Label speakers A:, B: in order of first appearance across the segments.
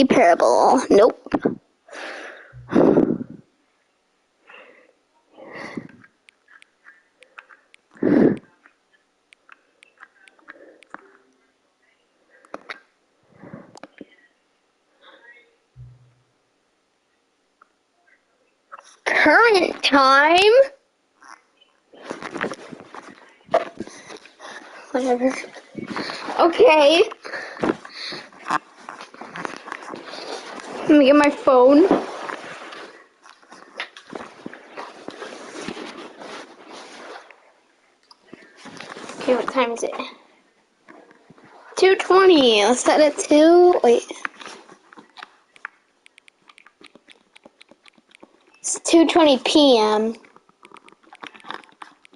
A: Stanley Parable. Nope. Current time? Whatever. Okay. Let me get my phone. Okay, what time is it? 2:20. Let's set it to... Wait. It's 2:20 p.m.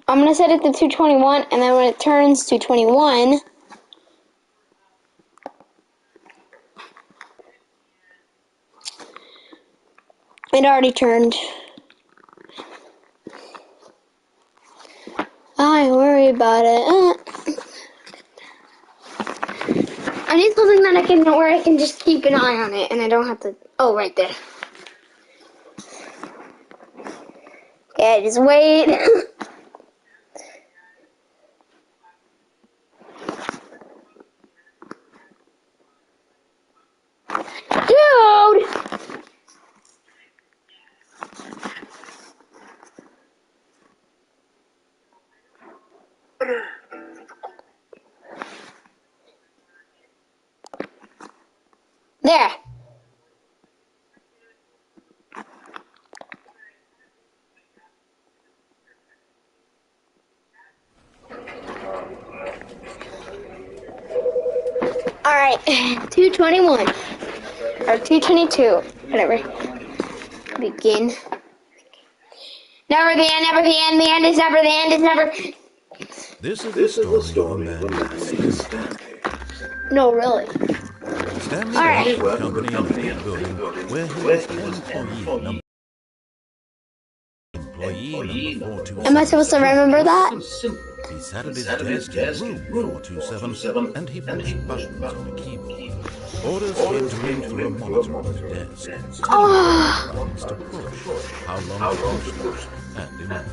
A: I'm going to set it to 2:21, and then when it turns to 2:21... It already turned. I worry about it. I need something that where I can just keep an eye on it, and I don't have to. Oh, right there. Yeah, just wait. Dude! There. Alright, 2:21. Or 2:22. Whatever. Begin. Never the end, never the end. The end is never, the end is never.
B: This is the story of a man named Stanley.
A: No, really.
B: Stanley worked for a company in a building where he was employee number 427.
A: Am I supposed to remember that?
B: He sat at his desk in room 427 and he pushed buttons on a keyboard. Orders came to him through a monitor on his desk. Buttons to push, how long to push, and in what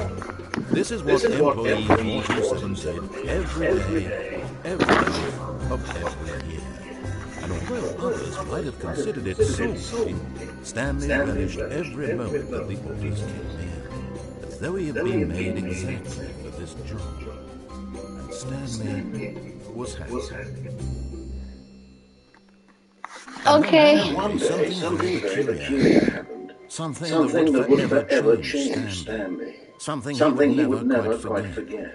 B: order. This is what employee 427 did every day, every month of every year. And although others might have considered it soul-crushing, Stanley relished every moment that the orders came in, as though he had been made exactly for this job. And Stanley was happy.
A: Okay.
B: Something peculiar happened. Something that would forever change Stanley. Something he would never quite forget.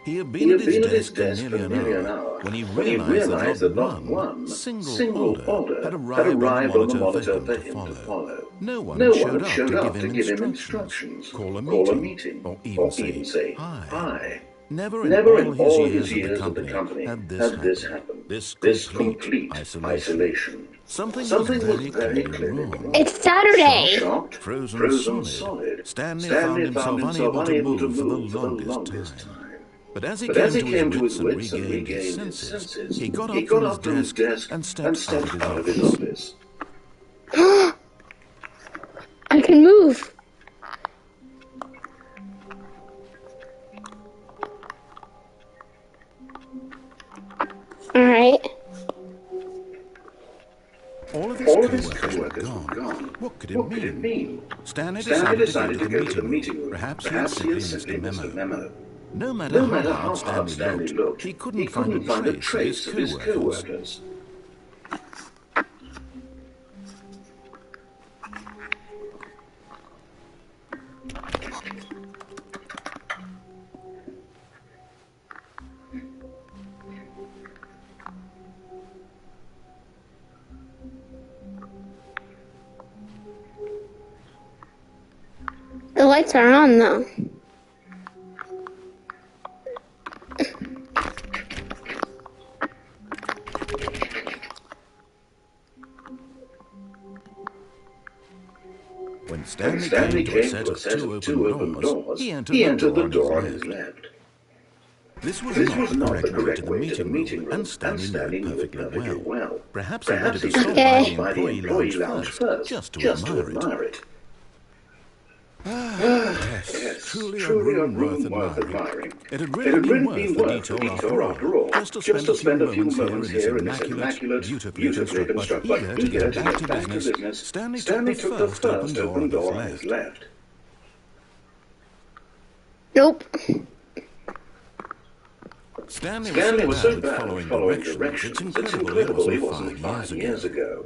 B: He had been at his desk for nearly an hour when he realized that not one single order had arrived on the monitor for him to follow. No one showed up to give him instructions, call a meeting, or even say hi. Never in all his years at the company had this happened. This complete isolation. Something was very clearly wrong.
A: It's Saturday.
B: Shocked, frozen solid. Stanley found himself unable to move for the longest time. But as he came to his wits and regained his senses, he got up from his desk and stepped out of his office.
A: I can move. Alright.
B: All of his coworkers were gone. What could it mean? Stanley decided to go to the meeting room. Perhaps he had simply missed a memo. No matter how hard Stanley looked, he couldn't find a trace of his coworkers.
A: The lights are on though.
B: When Stanley came to a set of two open doors, he entered the door on his left. This was not the correct way to the meeting room, and Stanley knew it perfectly well. Perhaps he wanted to stop by the employee lounge first, just to admire it. Yes, truly a room worth admiring. It had really been worth the detour after all, just to spend a few moments here in this immaculate, beautifully constructed, but eager to get back to business, Stanley took the first open door on his left.
A: Nope.
B: Stanley was so bad at following directions, it's incredible he wasn't 5 years ago.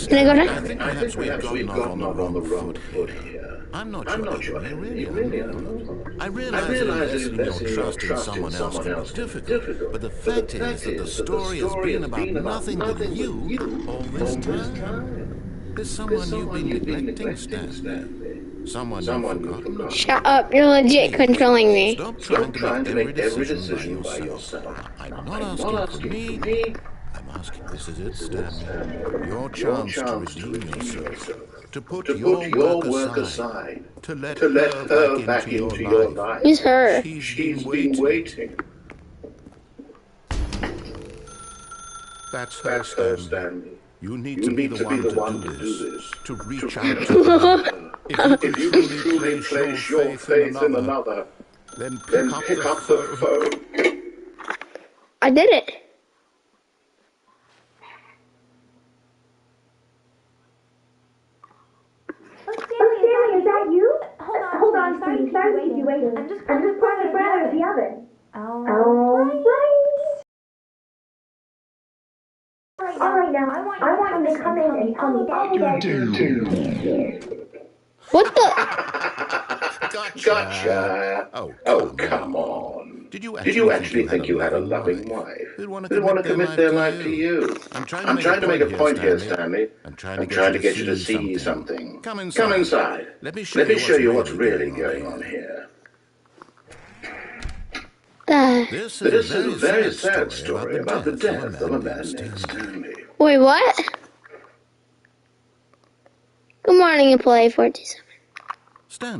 A: Can I go now?
B: I think perhaps we've gotten off on the wrong foot here. I'm not sure you really are. I realize that investing your trust in someone else can be difficult, but the fact is that the story has been about nothing but you all this time. There's someone you've been neglecting, Stanley. Someone you've forgotten.
A: Shut up, you're legit controlling me.
B: Stop trying to make every decision by yourself. I'm not asking for me. I'm asking, this is it, Stanley. Your chance to redeem yourself. To put your work aside. To let her back into your life.
A: Who's her?
B: She's been waiting. That's her, Stanley. You need to be the one to do this. To reach out to her. If you can truly place your faith in another, then pick up the phone.
A: I did it.
C: Is that you? Hold on, sorry to keep you waiting. I'm just putting the bread out of the oven. All right, now, I want you to come in and tell me all that you do.
A: What the?
B: Gotcha. Oh, come on. Did you actually think you had a loving wife? Who'd want to commit their life to you? I'm trying to make a point here, Stanley. I'm trying to get you to see something. Come inside. Let me show you what's really going on here. This is a very sad story about the death of a man named Stanley.
A: Wait, what? Good morning, employee 47.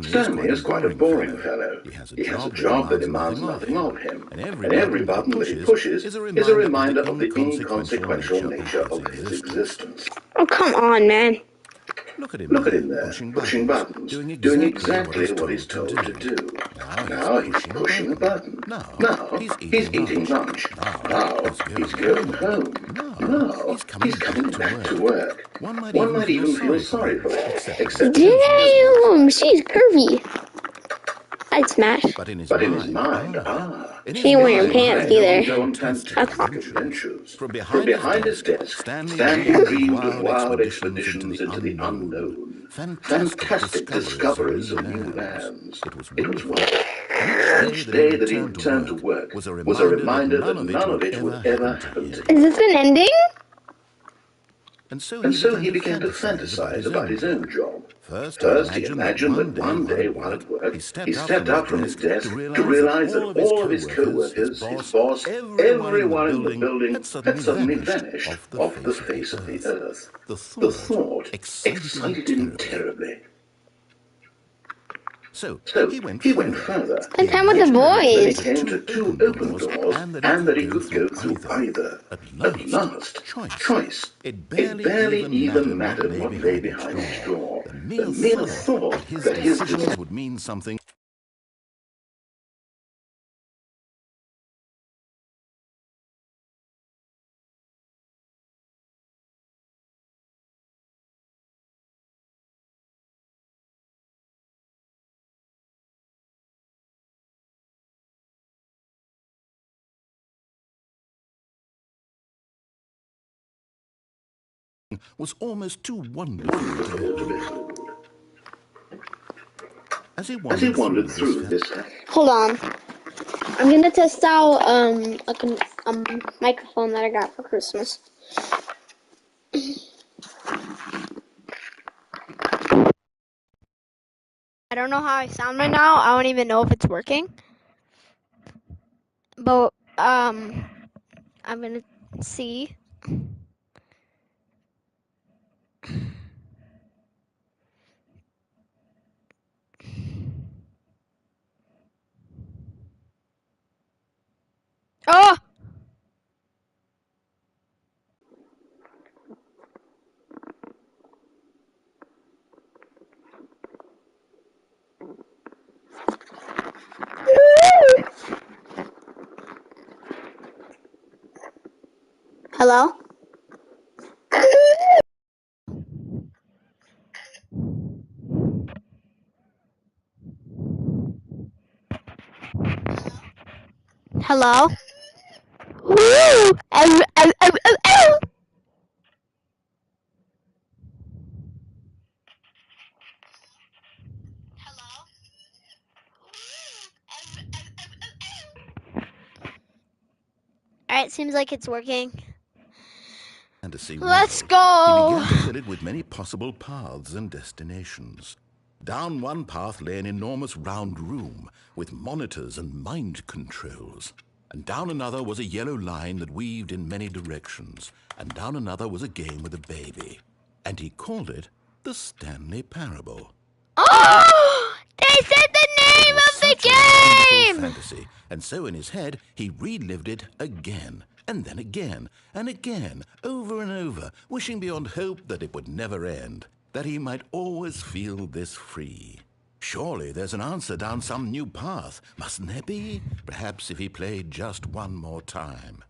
B: Stanley is quite a boring fellow. He has a job that demands nothing of him, and every button that he pushes is a reminder of the inconsequential nature of his existence.
A: Oh, come on, man.
B: Look at him there, pushing buttons, doing exactly what he's told to do. Now he's pushing a button. Now he's eating lunch. Now he's going home. Now he's coming back to work. One might even feel sorry for him, except
A: Damn, she's curvy. I'd smash.
B: But in his mind,
A: She ain't wearing pants either.
B: From behind his desk, Stanley dreamed of wild expeditions into the unknown, fantastic discoveries of new lands. It was work. Each day that he returned to work was a reminder that none of it would ever happen to him.
A: Is this an ending?
B: And so he began to fantasize about his own job. First, he imagined that one day while at work, he stepped out from his desk to realize that all of his co-workers, his boss, everyone in the building had suddenly vanished off the face of the earth. The thought excited him terribly. So he went further.
A: Spend time with the boys.
B: He came to 2 open doors and that he could go through either. At last, choice. It barely even mattered what lay behind each door. The mere thought that his decision would mean something. Was almost too wonderful to behold. As he wandered through this.
A: Hold on. I'm gonna test out like a microphone that I got for Christmas. I don't know how I sound right now. I don't even know if it's working. But I'm gonna see. Oh! Hello? Hello? Woo! Ow, ow, ow, ow, ow. Alright, seems like it's working.
B: Fantasy
A: Let's
B: world.
A: go!
B: He began to fill it with many possible paths and destinations. Down one path lay an enormous round room with monitors and mind controls. And down another was a yellow line that weaved in many directions. And down another was a game with a baby. And he called it the Stanley Parable.
A: Oh! They said the name of the
B: Such a wonderful
A: game!
B: fantasy, and so in his head he relived it again, and then again, and again, over and over, wishing beyond hope that it would never end, that he might always feel this free. Surely there's an answer down some new path, mustn't there be? Perhaps if he played just one more time.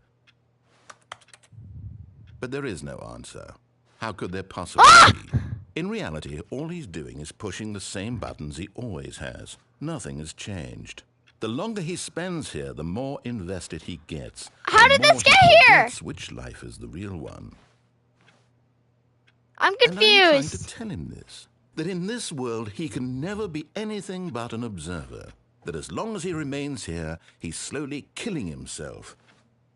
B: But there is no answer. How could there possibly be? In reality, all he's doing is pushing the same buttons he always has. Nothing has changed. The longer he spends here, the more invested he gets.
A: How did this get here?
B: That's which life is the real one.
A: I'm
B: And I'm trying to
A: confused.
B: tell him this, that in this world he can never be anything but an observer. That as long as he remains here, he's slowly killing himself.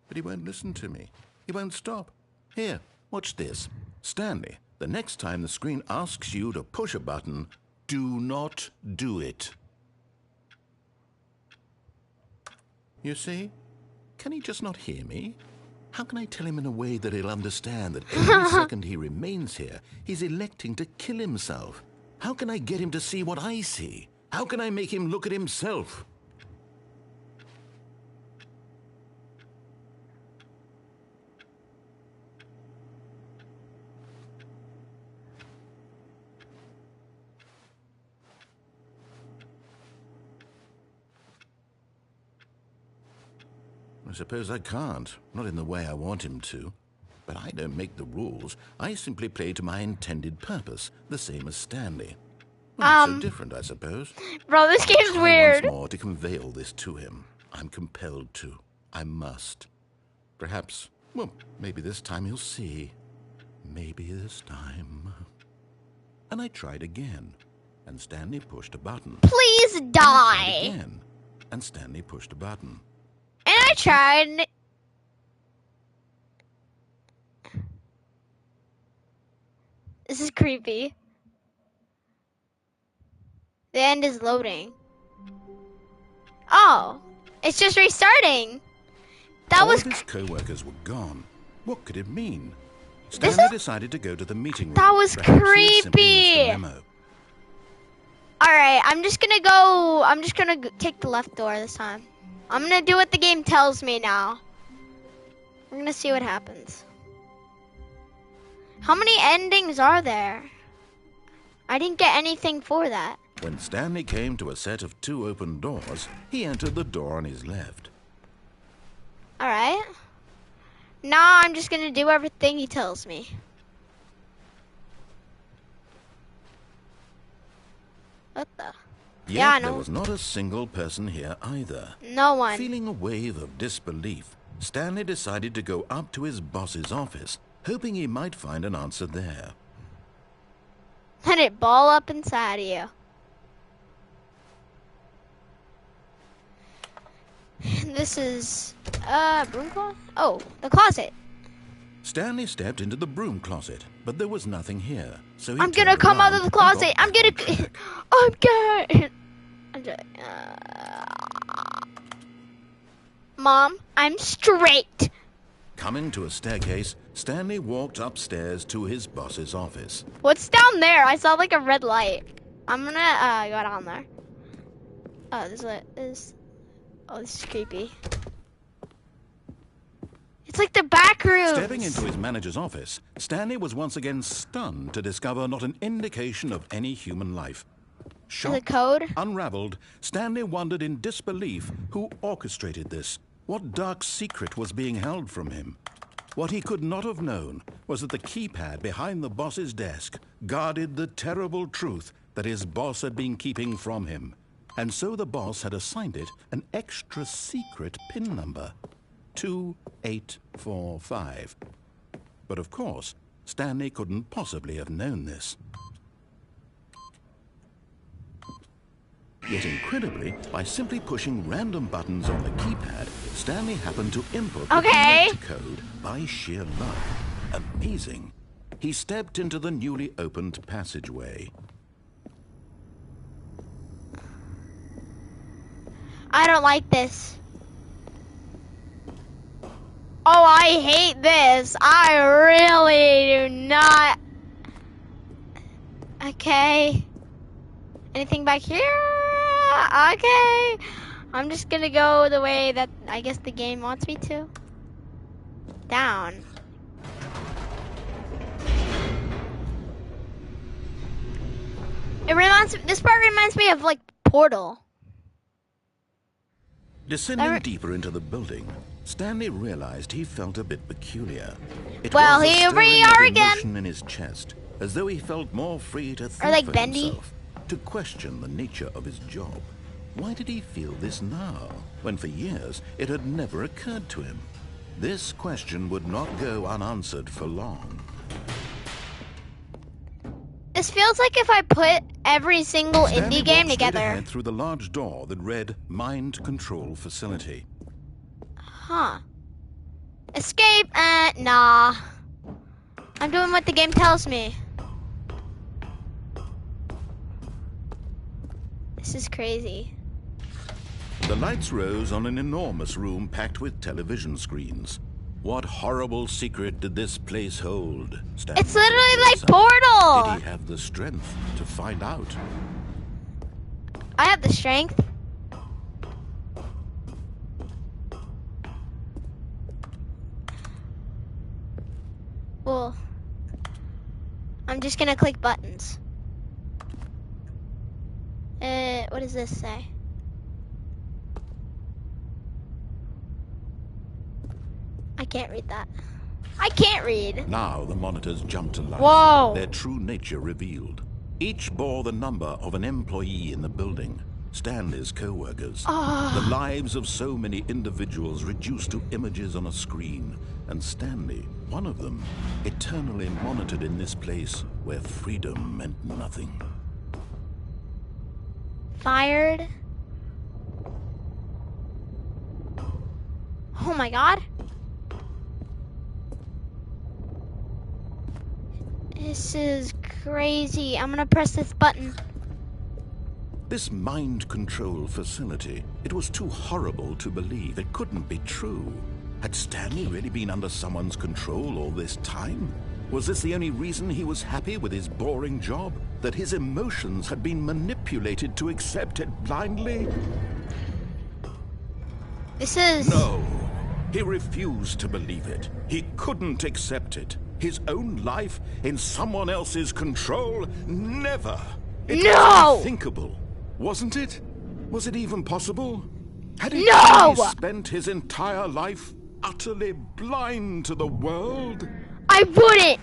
B: But he won't listen to me. He won't stop. Here, watch this. Stanley, the next time the screen asks you to push a button, do not do it. You see? Can he just not hear me? How can I tell him in a way that he'll understand that every second he remains here, he's electing to kill himself? How can I get him to see what I see? How can I make him look at himself? I suppose I can't, not in the way I want him to. But I don't make the rules. I simply play to my intended purpose, the same as Stanley. Well, it's so different, I suppose.
A: Bro, this game's
B: I'll try
A: weird.
B: once more to convey all this to him. I'm compelled to. I must. Perhaps, well, maybe this time he'll see. Maybe this time. And I tried again, and Stanley pushed a button.
A: Please
B: And I tried
A: die.
B: again, and Stanley pushed a button.
A: And I tried. This is creepy. The end is loading. Oh, it's just restarting. That
B: All
A: was
B: of his co-workers were gone. What could it mean?
A: This
B: Stanley
A: is-
B: decided to go to the meeting room.
A: That was
B: Perhaps he had simply missed
A: creepy.
B: a memo.
A: Alright, I'm just gonna take the left door this time. I'm gonna do what the game tells me now. We're gonna see what happens. How many endings are there? I didn't get anything for that.
B: When Stanley came to a set of 2 open doors, he entered the door on his left.
A: Alright. Now I'm just gonna do everything he tells me. What the?
B: Yet
A: Yeah, I
B: there
A: know.
B: was not a single person here either.
A: No one.
B: Feeling a wave of disbelief, Stanley decided to go up to his boss's office, hoping he might find an answer there.
A: Let it ball up inside of you. This is broom closet? Oh, the closet.
B: Stanley stepped into the broom closet, but there was nothing here. So he
A: I'm gonna
B: turned
A: come out
B: around
A: of the
B: and
A: closet.
B: got
A: I'm
B: back
A: gonna
B: on track.
A: I'm gonna I'm just, Mom, I'm straight.
B: Coming to a staircase, Stanley walked upstairs to his boss's office.
A: What's down there? I saw like a red light. I'm gonna go down there. Oh, this is creepy. It's like the back rooms.
B: Stepping into his manager's office, Stanley was once again stunned to discover not an indication of any human life. Shocked,
A: code?
B: unraveled, Stanley wondered in disbelief who orchestrated this. What dark secret was being held from him? What he could not have known was that the keypad behind the boss's desk guarded the terrible truth that his boss had been keeping from him. And so the boss had assigned it an extra secret PIN number, 2845. But of course, Stanley couldn't possibly have known this. Yet incredibly, by simply pushing random buttons on the keypad, Stanley happened to input the correct code by sheer luck. Amazing. He stepped into the newly opened passageway.
A: I don't like this. Oh, I hate this. I really do not. Okay. Anything back here? Okay. I'm just gonna go the way that I guess the game wants me to. Down. This part reminds me of like Portal.
B: Descending deeper into the building, Stanley realized he felt a bit peculiar. It
A: Well,
B: was a
A: here we
B: stirring of
A: are again.
B: emotion in his chest, as though he felt more free to think
A: like
B: for
A: bendy.
B: himself, to question the nature of his job. Why did he feel this now, when for years it had never occurred to him? This question would not go unanswered for long.
A: This feels like if I put every single
B: Stanley
A: indie game
B: walked straight
A: together.
B: ahead through the large door that read Mind Control Facility.
A: Huh. Escape? Nah. I'm doing what the game tells me. This is crazy.
B: The lights rose on an enormous room packed with television screens. What horrible secret did this place hold? Stanley
A: It's literally like
B: said to himself.
A: Portal!
B: Did he have the strength to find out?
A: I have the strength. Well, I'm just gonna click buttons. What does this say? I can't read that. I can't read.
B: Now the monitors jumped to life.
A: Whoa.
B: Their true nature revealed. Each bore the number of an employee in the building. Stanley's co-workers. The lives of so many individuals reduced to images on a screen. And Stanley, one of them, eternally monitored in this place where freedom meant nothing.
A: Fired. Oh my god. This is crazy. I'm gonna press this button.
B: This mind control facility, it was too horrible to believe. It couldn't be true. Had Stanley really been under someone's control all this time? Was this the only reason he was happy with his boring job? That his emotions had been manipulated to accept it blindly?
A: This is...
B: No. He refused to believe it. He couldn't accept it. His own life in someone else's control? Never. It was unthinkable, wasn't it? Was it even possible? Had he really spent his entire life utterly blind to the world?
A: I wouldn't!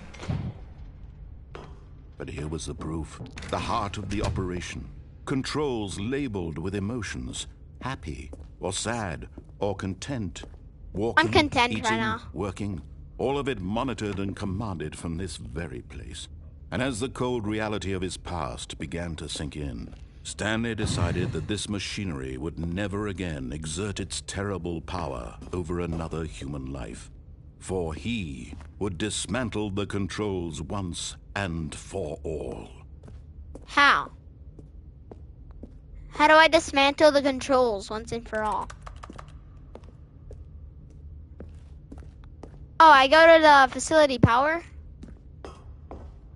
B: But here was the proof. The heart of the operation. Controls labeled with emotions. Happy, or sad, or content. Walking,
A: I'm content
B: eating,
A: right now.
B: working. All of it monitored and commanded from this very place. And as the cold reality of his past began to sink in, Stanley decided that this machinery would never again exert its terrible power over another human life. For he would dismantle the controls once and for all.
A: How? How do I dismantle the controls once and for all? Oh, I go to the facility power?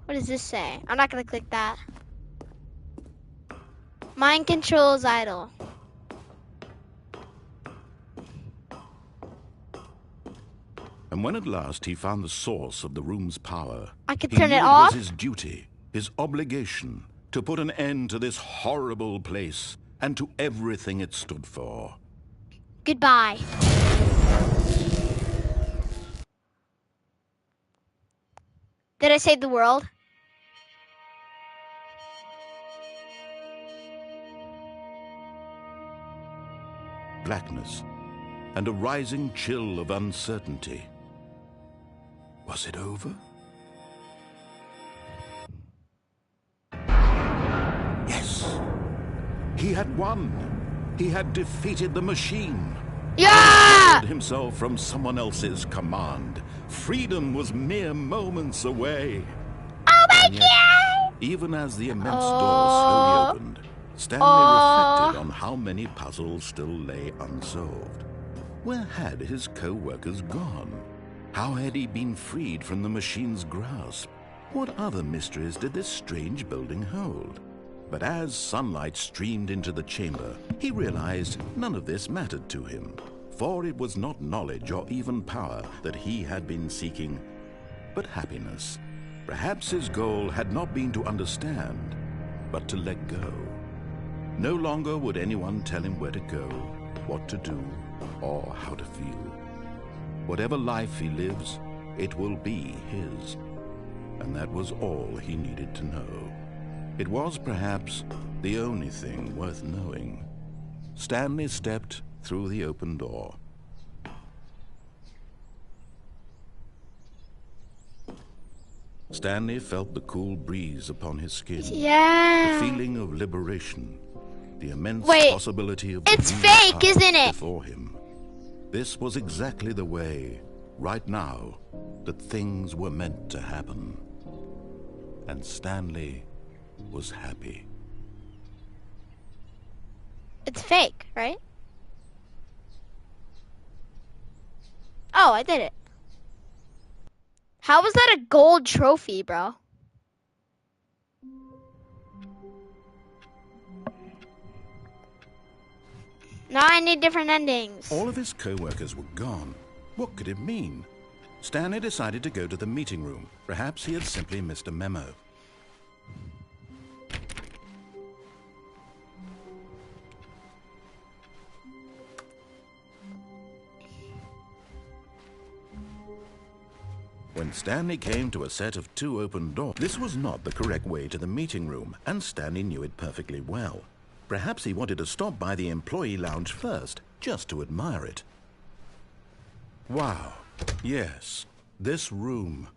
A: What does this say? I'm not gonna click that. Mind controls idle.
B: And when at last he found the source of the room's power,
A: I could
B: he
A: turn
B: knew
A: it
B: it
A: off?
B: was his duty, his obligation, to put an end to this horrible place and to everything it stood for.
A: Goodbye. Did I save the world?
B: Blackness and a rising chill of uncertainty. Was it over? Yes. He had won. He had defeated the machine.
A: Yeah!
B: Freed himself from someone else's command. Freedom was mere moments away.
A: Oh my
B: And yet,
A: God!
B: even as the immense door slowly opened, Stanley reflected on how many puzzles still lay unsolved. Where had his co-workers gone? How had he been freed from the machine's grasp? What other mysteries did this strange building hold? But as sunlight streamed into the chamber, he realized none of this mattered to him, for it was not knowledge or even power that he had been seeking, but happiness. Perhaps his goal had not been to understand, but to let go. No longer would anyone tell him where to go, what to do, or how to feel. Whatever life he lives, it will be his. And that was all he needed to know. It was perhaps the only thing worth knowing. Stanley stepped through the open door. Stanley felt the cool breeze upon his skin.
A: Yeah.
B: The feeling of liberation. The immense
A: Wait,
B: possibility of
A: it's
B: the new
A: fake,
B: path
A: isn't it?
B: before him. This was exactly the way, right now, that things were meant to happen. And Stanley was happy.
A: It's fake, right? Oh, I did it. How was that a gold trophy, bro? Now I need different endings.
B: All of his co-workers were gone. What could it mean? Stanley decided to go to the meeting room. Perhaps he had simply missed a memo. When Stanley came to a set of 2 open doors, this was not the correct way to the meeting room, and Stanley knew it perfectly well. Perhaps he wanted to stop by the employee lounge first, just to admire it. Wow, yes, this room.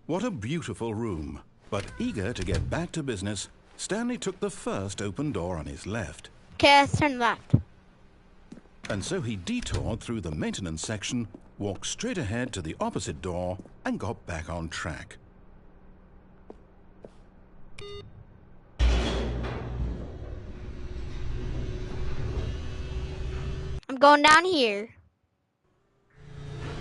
B: What a beautiful room. But eager to get back to business, Stanley took the first open door on his left.
A: Okay, let's turn left.
B: And so he detoured through the maintenance section, walked straight ahead to the opposite door, and got back on track.
A: I'm going down here.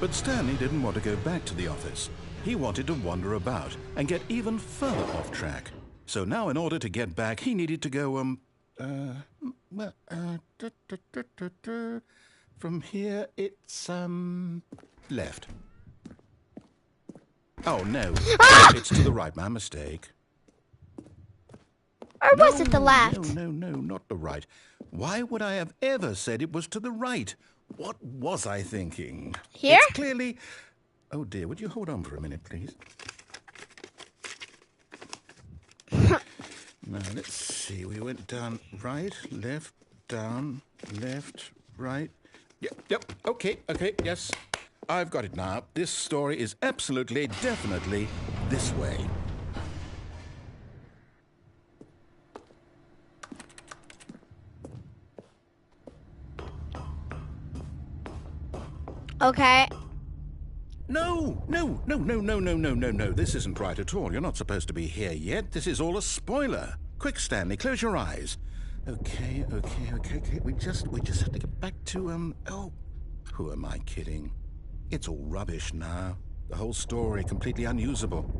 B: But Stanley didn't want to go back to the office. He wanted to wander about and get even further off track. So now in order to get back, he needed to go, from here it's, left. Oh, no. It's to the right. My mistake.
A: Or was it the left?
B: No, not the right. Why would I have ever said it was to the right? What was I thinking?
A: Here?
B: It's clearly... Oh, dear, would you hold on for a minute, please? Now, let's see. We went down right, left, down, left, right. Yep, okay, yes. I've got it now. This story is absolutely, definitely this way.
A: Okay.
B: No. This isn't right at all. You're not supposed to be here yet. This is all a spoiler. Quick, Stanley, close your eyes. Okay. We just have to get back to, oh, who am I kidding? It's all rubbish now. The whole story completely unusable.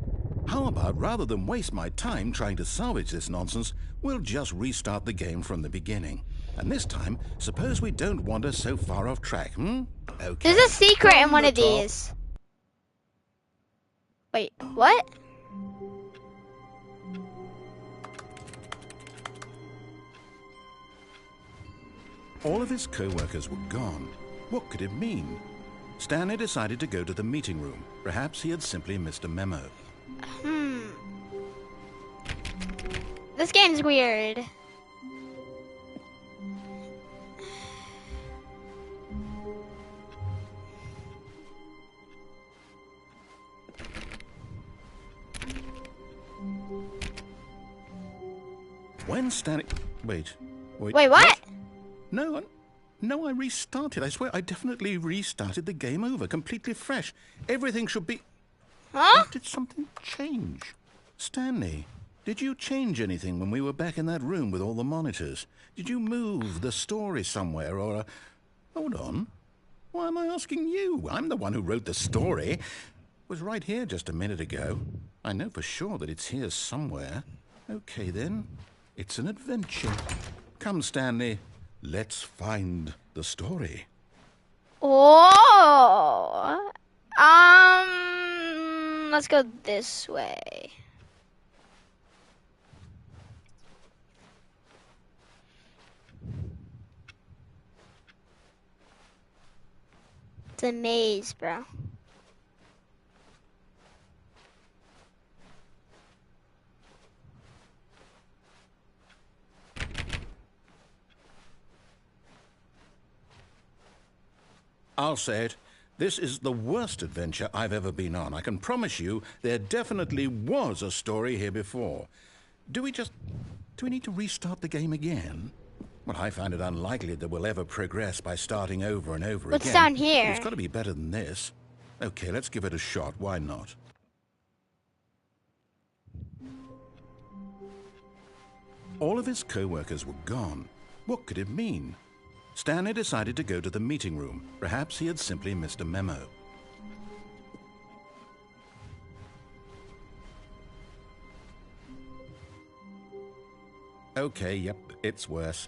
B: How about, rather than waste my time trying to salvage this nonsense, we'll just restart the game from the beginning. And this time, suppose we don't wander so far off track, Okay.
A: There's a secret in
B: From
A: one
B: the
A: of
B: top.
A: these.
D: Wait, what?
B: All of his co-workers were gone. What could it mean? Stanley decided to go to the meeting room. Perhaps he had simply missed a memo.
D: This game's weird.
B: When Stanley... Wait,
D: what?
B: No, I restarted. I swear, I definitely restarted the game over, completely fresh. Everything should be...
D: Huh?
B: Or did something change? Stanley, did you change anything when we were back in that room with all the monitors? Did you move the story somewhere, or... Hold on. Why am I asking you? I'm the one who wrote the story. It was right here just a minute ago. I know for sure that it's here somewhere. Okay, then. It's an adventure. Come, Stanley. Let's find the story.
D: Oh. Let's go this way. It's a maze, bro.
B: I'll say it. This is the worst adventure I've ever been on. I can promise you there definitely was a story here before. Do we need to restart the game again? Well, I find it unlikely that we'll ever progress by starting over and over
D: What's
B: again.
D: down here?
B: But it's got to be better than this. Okay, let's give it a shot. Why not? All of his co-workers were gone. What could it mean? Stanley decided to go to the meeting room. Perhaps he had simply missed a memo. Okay, yep, it's worse.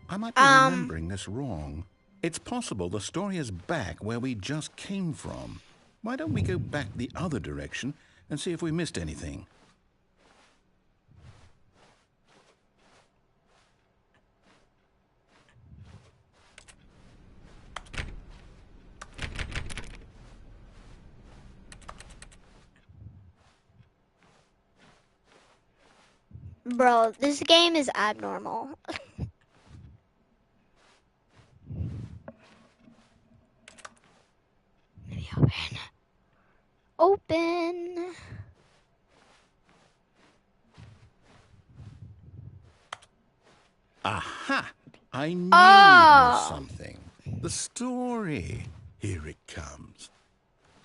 B: I might be remembering this wrong. It's possible the story is back where we just came from. Why don't we go back the other direction and see if we missed anything?
D: Bro, this game is abnormal. Maybe open. Open.
B: Aha! I knew there was something. The story. Here it comes.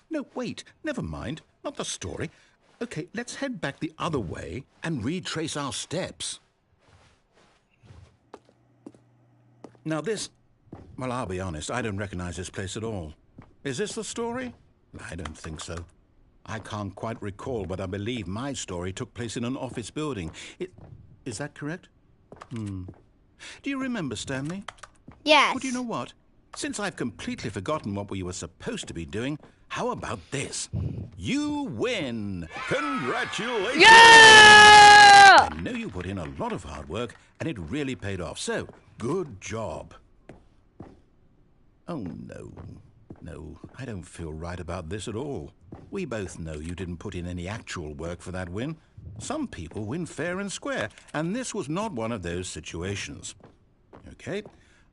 B: No, wait. Never mind. Not the story. Okay, let's head back the other way and retrace our steps. Now this... Well, I'll be honest. I don't recognize this place at all. Is this the story? I don't think so. I can't quite recall, but I believe my story took place in an office building. Is that correct? Do you remember, Stanley?
D: Yes.
B: Well, do you know what? Since I've completely forgotten what we were supposed to be doing, how about this? You win! Congratulations!
D: Yeah!
B: I know you put in a lot of hard work, and it really paid off, so good job. Oh, no. No, I don't feel right about this at all. We both know you didn't put in any actual work for that win. Some people win fair and square, and this was not one of those situations. Okay,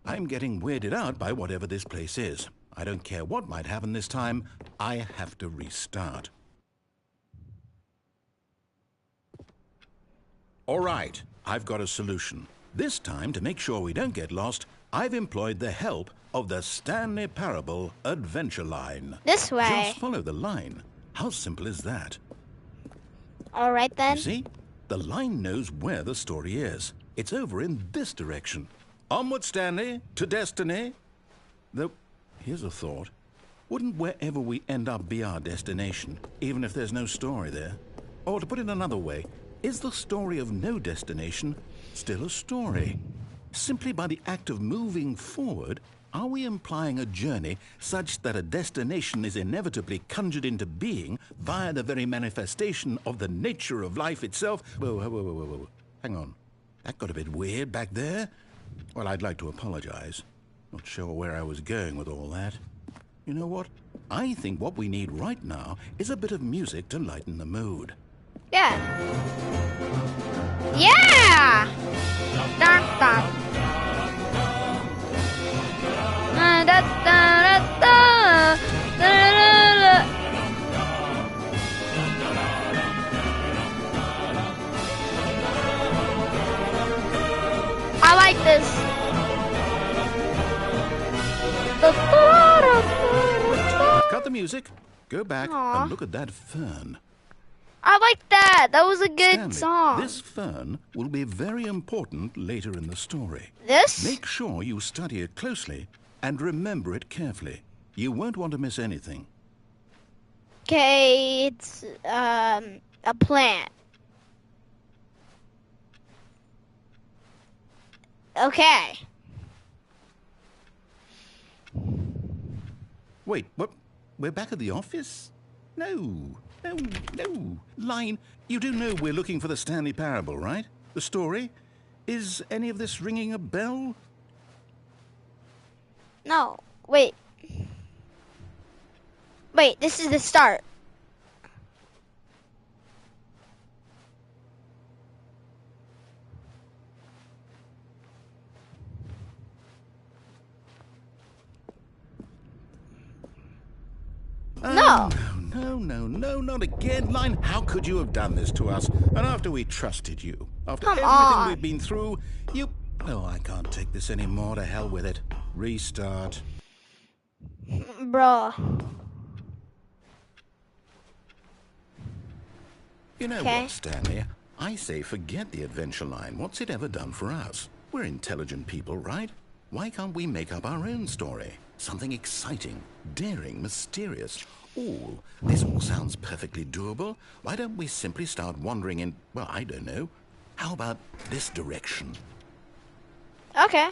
B: I'm getting weirded out by whatever this place is. I don't care what might happen this time. I have to restart. All right, I've got a solution. This time, to make sure we don't get lost, I've employed the help of the Stanley Parable adventure line.
D: This way.
B: Just follow the line. How simple is that?
D: All right, then.
B: You see? The line knows where the story is. It's over in this direction. Onward, Stanley, to destiny. Though, here's a thought. Wouldn't wherever we end up be our destination, even if there's no story there? Or to put it another way, is the story of no destination still a story? Simply by the act of moving forward, Are we implying a journey such that a destination is inevitably conjured into being via the very manifestation of the nature of life itself? Whoa. Hang on. That got a bit weird back there. Well, I'd like to apologize. Not sure where I was going with all that. You know what? I think what we need right now is a bit of music to lighten the mood.
D: Yeah. Yeah! Dun, dun. Da, da, da, da, da, da, da. I like this.
B: Cut the music. Go back
D: Aw.
B: and look at that fern.
D: I like that. That was a good
B: Stanley,
D: song.
B: this fern will be very important later in the story.
D: This?
B: Make sure you study it closely and remember it carefully. You won't want to miss anything.
D: Okay, it's a plant. Okay.
B: Wait, what? We're back at the office? No. Line, you do know we're looking for the Stanley Parable, right? The story? Is any of this ringing a bell?
D: No, wait. Wait, this is the start. No.
B: No, not again. Line, how could you have done this to us? And after we trusted you, after
D: Come
B: everything
D: on.
B: we've been through, you... Oh, I can't take this anymore. To hell with it. Restart.
D: Bruh.
B: You know
D: Okay.
B: what, Stanley? I say forget the adventure line. What's it ever done for us? We're intelligent people, right? Why can't we make up our own story? Something exciting, daring, mysterious. Oh, this all sounds perfectly doable. Why don't we simply start wandering in, well, I don't know. How about this direction?
D: Okay.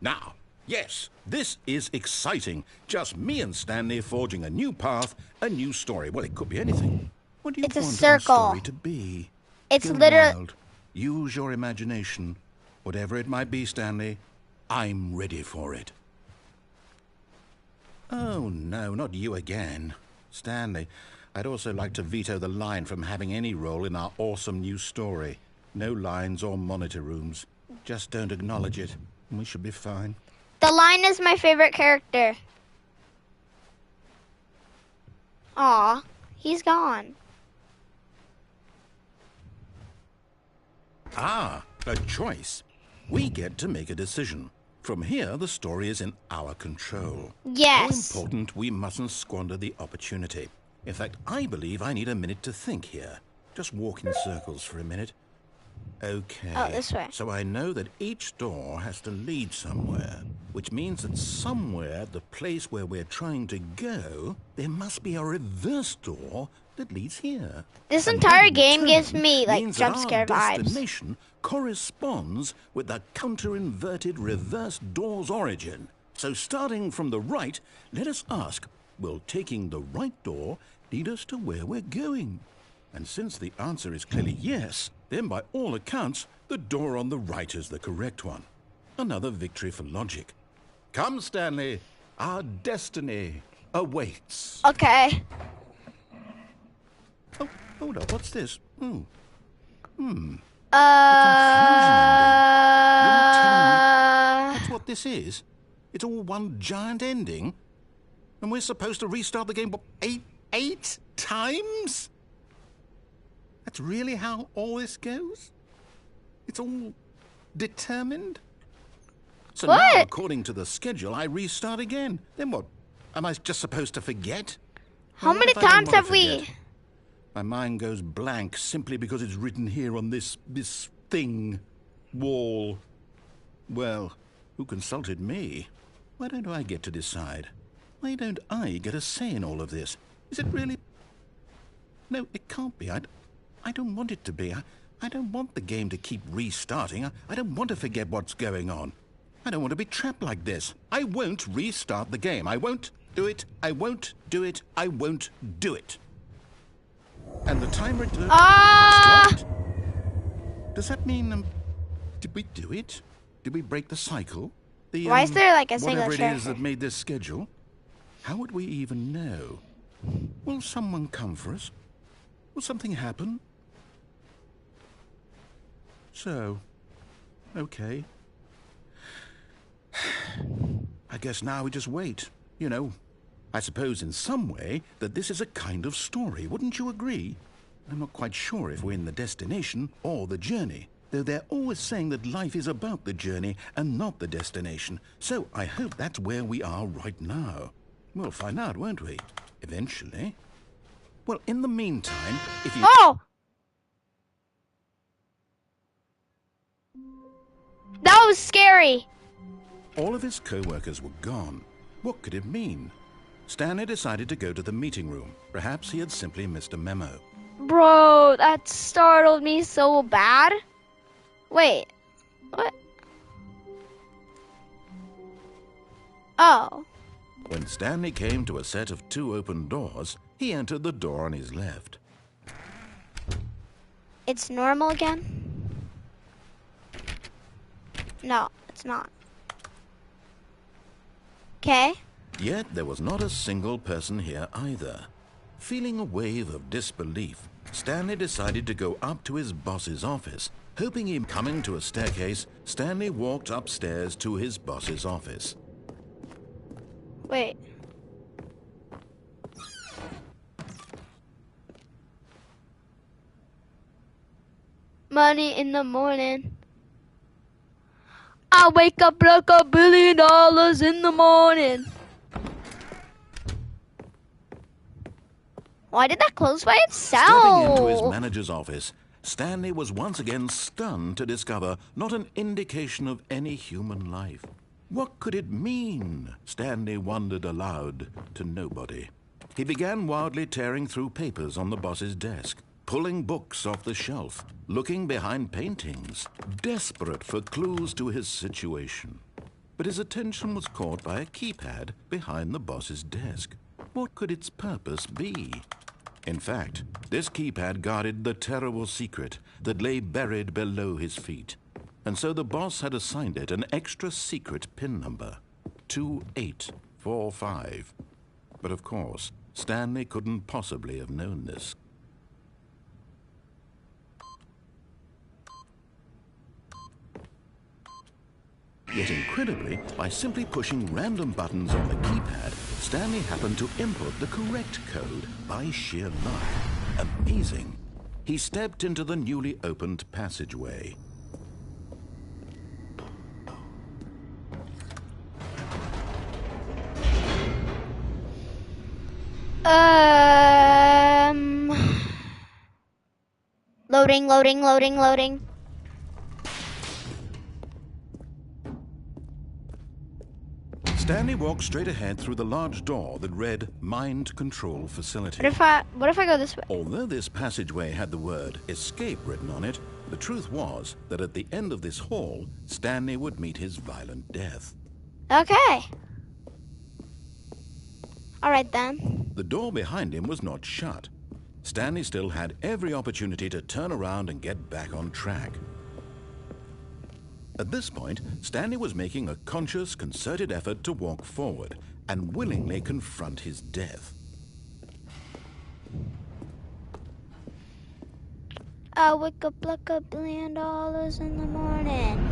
B: Now, yes, this is exciting. Just me and Stanley forging a new path, a new story. Well, it could be anything. What do you
D: It's a
B: want
D: circle.
B: our story to be?
D: It's
B: Go
D: literally...
B: wild. Use your imagination. Whatever it might be, Stanley, I'm ready for it. Oh, no, not you again. Stanley, I'd also like to veto the line from having any role in our awesome new story. No lines or monitor rooms. Just don't acknowledge it, and we should be fine.
D: The Lion is my favorite character. Aw, he's gone.
B: Ah, a choice. We get to make a decision. From here, the story is in our control.
D: Yes.
B: How important we mustn't squander the opportunity. In fact, I believe I need a minute to think here. Just walk in circles for a minute. Okay.
D: Oh, this way.
B: So I know that each door has to lead somewhere, which means that somewhere at the place where we're trying to go, there must be a reverse door that leads here.
D: This
B: And
D: entire
B: that in
D: game
B: turn
D: gives me, like,
B: means
D: jump
B: that
D: scare
B: our
D: vibes.
B: destination corresponds with the counter-inverted reverse door's origin. So starting from the right, let us ask, will taking the right door lead us to where we're going? And since the answer is clearly yes, then by all accounts, the door on the right is the correct one. Another victory for logic. Come, Stanley, our destiny awaits.
D: Okay.
B: Oh, hold up, what's this? That's what this is? It's all one giant ending? And we're supposed to restart the game, what, eight times? That's really how all this goes? It's all determined? So now,
D: What?
B: according to the schedule, I restart again. Then what? Am I just supposed to forget?
D: How
B: Well, what
D: many
B: if I don't
D: times
B: wanna
D: have we...
B: forget? My mind goes blank simply because it's written here on this thing, wall. Well, who consulted me? Why don't I get to decide? Why don't I get a say in all of this? Is it really... No, it can't be. I don't want it to be. I don't want the game to keep restarting. I don't want to forget what's going on. I don't want to be trapped like this. I won't restart the game. I won't do it. I won't do it. I won't do it. And the time return... What? Does that mean... did we do it? Did we break the cycle?
D: Why is there like a single
B: whatever it
D: share?
B: is that made this schedule? How would we even know? Will someone come for us? Will something happen? So, okay. I guess now we just wait. You know, I suppose in some way that this is a kind of story. Wouldn't you agree? I'm not quite sure if we're in the destination or the journey, though they're always saying that life is about the journey and not the destination. So I hope that's where we are right now. We'll find out, won't we? Eventually. Well, in the meantime, if you...
D: Oh! That was scary.
B: All of his co-workers were gone. What could it mean? Stanley decided to go to the meeting room. Perhaps he had simply missed a memo.
D: Bro, that startled me so bad. Wait, what? Oh.
B: When Stanley came to a set of 2 open doors, he entered the door on his left.
D: It's normal again? No, it's not. Okay.
B: Yet there was not a single person here either. Feeling a wave of disbelief, Stanley decided to go up to his boss's office. Hoping him coming to a staircase, Stanley walked upstairs to his boss's office.
D: Wait. Money in the morning. I wake up like $1 billion in the morning. Why did that close by itself?
B: Stepping into his manager's office, Stanley was once again stunned to discover not an indication of any human life. What could it mean? Stanley wondered aloud to nobody. He began wildly tearing through papers on the boss's desk, pulling books off the shelf, looking behind paintings, desperate for clues to his situation. But his attention was caught by a keypad behind the boss's desk. What could its purpose be? In fact, this keypad guarded the terrible secret that lay buried below his feet. And so the boss had assigned it an extra secret PIN number, 2845. But of course, Stanley couldn't possibly have known this. Yet incredibly, by simply pushing random buttons on the keypad, Stanley happened to input the correct code by sheer luck. Amazing. He stepped into the newly opened passageway.
D: Loading.
B: Stanley walked straight ahead through the large door that read Mind Control Facility.
D: What if I go this way?
B: Although this passageway had the word escape written on it, the truth was that at the end of this hall, Stanley would meet his violent death.
D: Okay. All right then.
B: The door behind him was not shut. Stanley still had every opportunity to turn around and get back on track. At this point, Stanley was making a conscious, concerted effort to walk forward and willingly confront his death.
D: I wake up like $1 billion in the morning.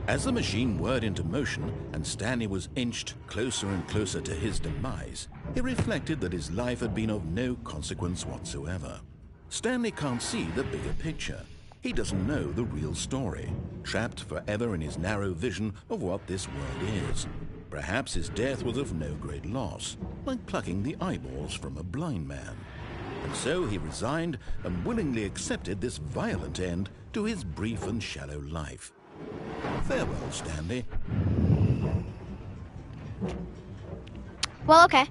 B: As the machine whirred into motion and Stanley was inched closer and closer to his demise, he reflected that his life had been of no consequence whatsoever. Stanley can't see the bigger picture. He doesn't know the real story, trapped forever in his narrow vision of what this world is. Perhaps his death was of no great loss, like plucking the eyeballs from a blind man. And so he resigned and willingly accepted this violent end to his brief and shallow life. Farewell, Stanley.
D: Well, okay.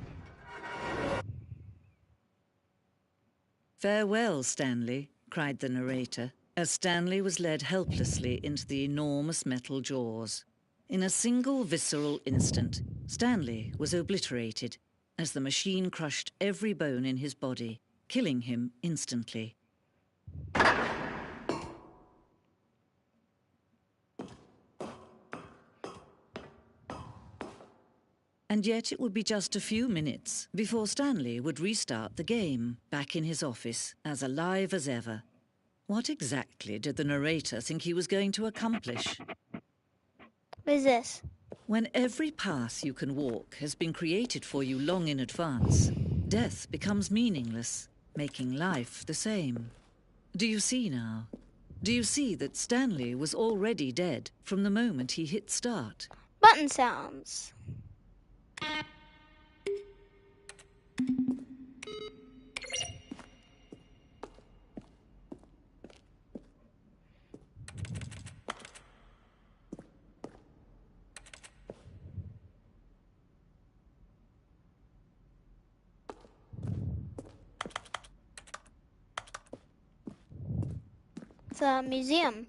E: "Farewell, Stanley," cried the narrator, as Stanley was led helplessly into the enormous metal jaws. In a single visceral instant, Stanley was obliterated as the machine crushed every bone in his body, killing him instantly. And yet it would be just a few minutes before Stanley would restart the game, back in his office, as alive as ever. What exactly did the narrator think he was going to accomplish?
D: What is this?
E: When every path you can walk has been created for you long in advance, death becomes meaningless, making life the same. Do you see now? Do you see that Stanley was already dead from the moment he hit start?
D: Button sounds. It's a museum.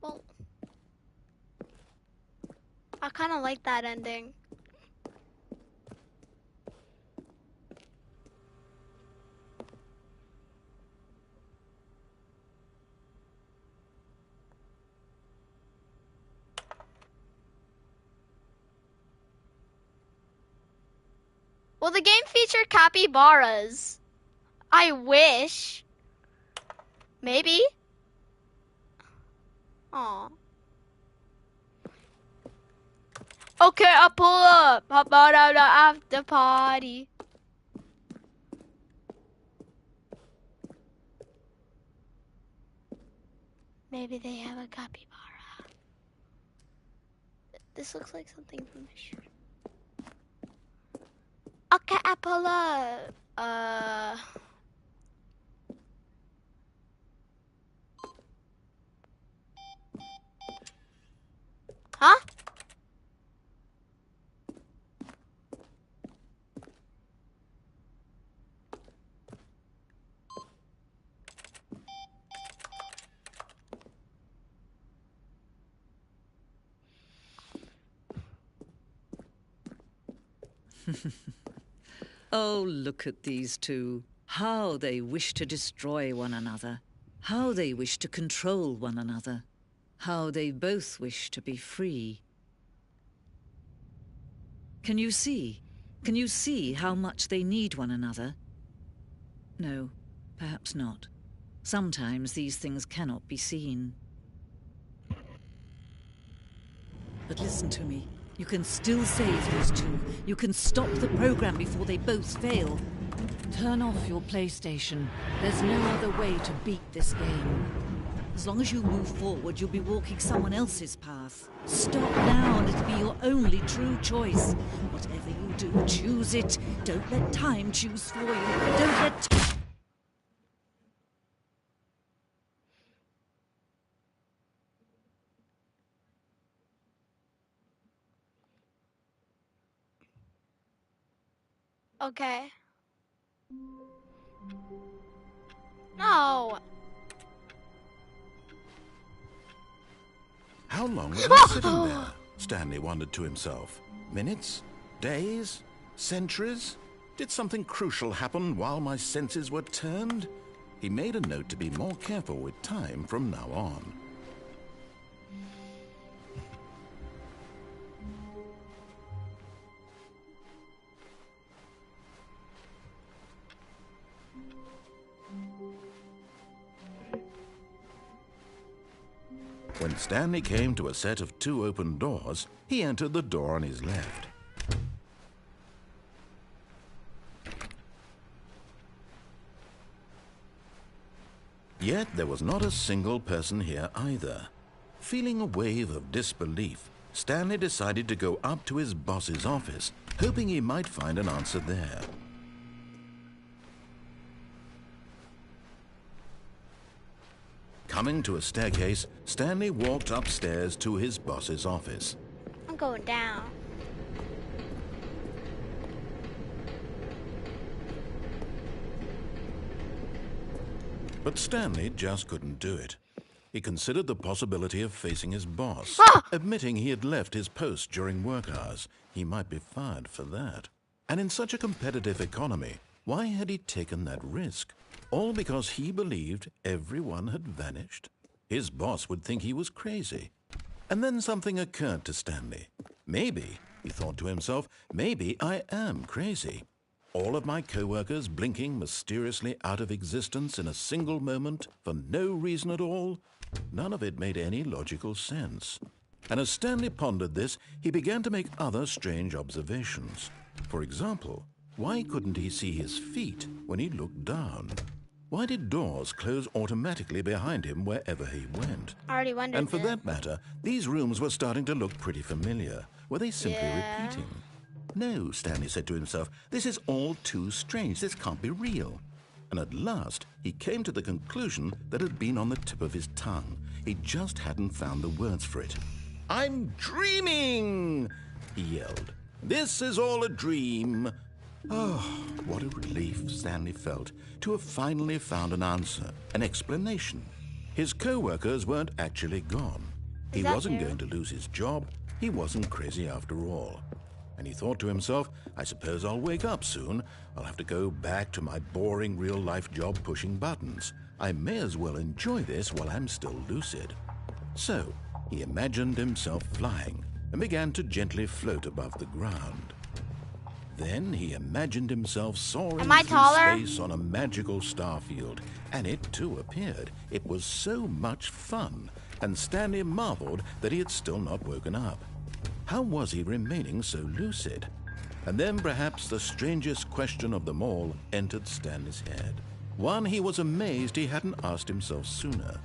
D: Well, I kind of like that ending. Well, the game featured capybaras. I wish. Maybe. Aw. Okay, I'll pull up. How about at the after party? Maybe they have a capybara. This looks like something from the show. Okay, I'll pull up. Huh?
E: Oh, look at these two. How they wish to destroy one another. How they wish to control one another. How they both wish to be free. Can you see? Can you see how much they need one another? No, perhaps not. Sometimes these things cannot be seen. But listen to me. You can still save these two. You can stop the program before they both fail. Turn off your PlayStation. There's no other way to beat this game. As long as you move forward, you'll be walking someone else's path. Stop now and it'll be your only true choice. Whatever you do, choose it. Don't let time choose for you. Don't let...
D: Okay. No.
B: How long was I sitting there? Stanley wondered to himself. Minutes? Days? Centuries? Did something crucial happen while my senses were turned? He made a note to be more careful with time from now on. When Stanley came to a set of 2 open doors, he entered the door on his left. Yet there was not a single person here either. Feeling a wave of disbelief, Stanley decided to go up to his boss's office, hoping he might find an answer there. Coming to a staircase, Stanley walked upstairs to his boss's office.
D: I'm going down.
B: But Stanley just couldn't do it. He considered the possibility of facing his boss, admitting he had left his post during work hours. He might be fired for that. And in such a competitive economy, why had he taken that risk? All because he believed everyone had vanished? His boss would think he was crazy. And then something occurred to Stanley. Maybe, he thought to himself, maybe I am crazy. All of my co-workers blinking mysteriously out of existence in a single moment for no reason at all? None of it made any logical sense. And as Stanley pondered this, he began to make other strange observations. For example, why couldn't he see his feet when he looked down? Why did doors close automatically behind him wherever he went?
D: I already wondered.
B: And for that matter, these rooms were starting to look pretty familiar. Were they simply repeating? No, Stanley said to himself, this is all too strange. This can't be real. And at last, he came to the conclusion that had been on the tip of his tongue. He just hadn't found the words for it. I'm dreaming, he yelled. This is all a dream. Oh, what a relief Stanley felt to have finally found an answer, an explanation. His co-workers weren't actually gone. He wasn't going to lose his job. He wasn't crazy after all. And he thought to himself, I suppose I'll wake up soon. I'll have to go back to my boring real-life job pushing buttons. I may as well enjoy this while I'm still lucid. So, he imagined himself flying and began to gently float above the ground. Then he imagined himself soaring through space on a magical starfield, and it too appeared. It was so much fun, and Stanley marveled that he had still not woken up. How was he remaining so lucid? And then perhaps the strangest question of them all entered Stanley's head. One he was amazed he hadn't asked himself sooner.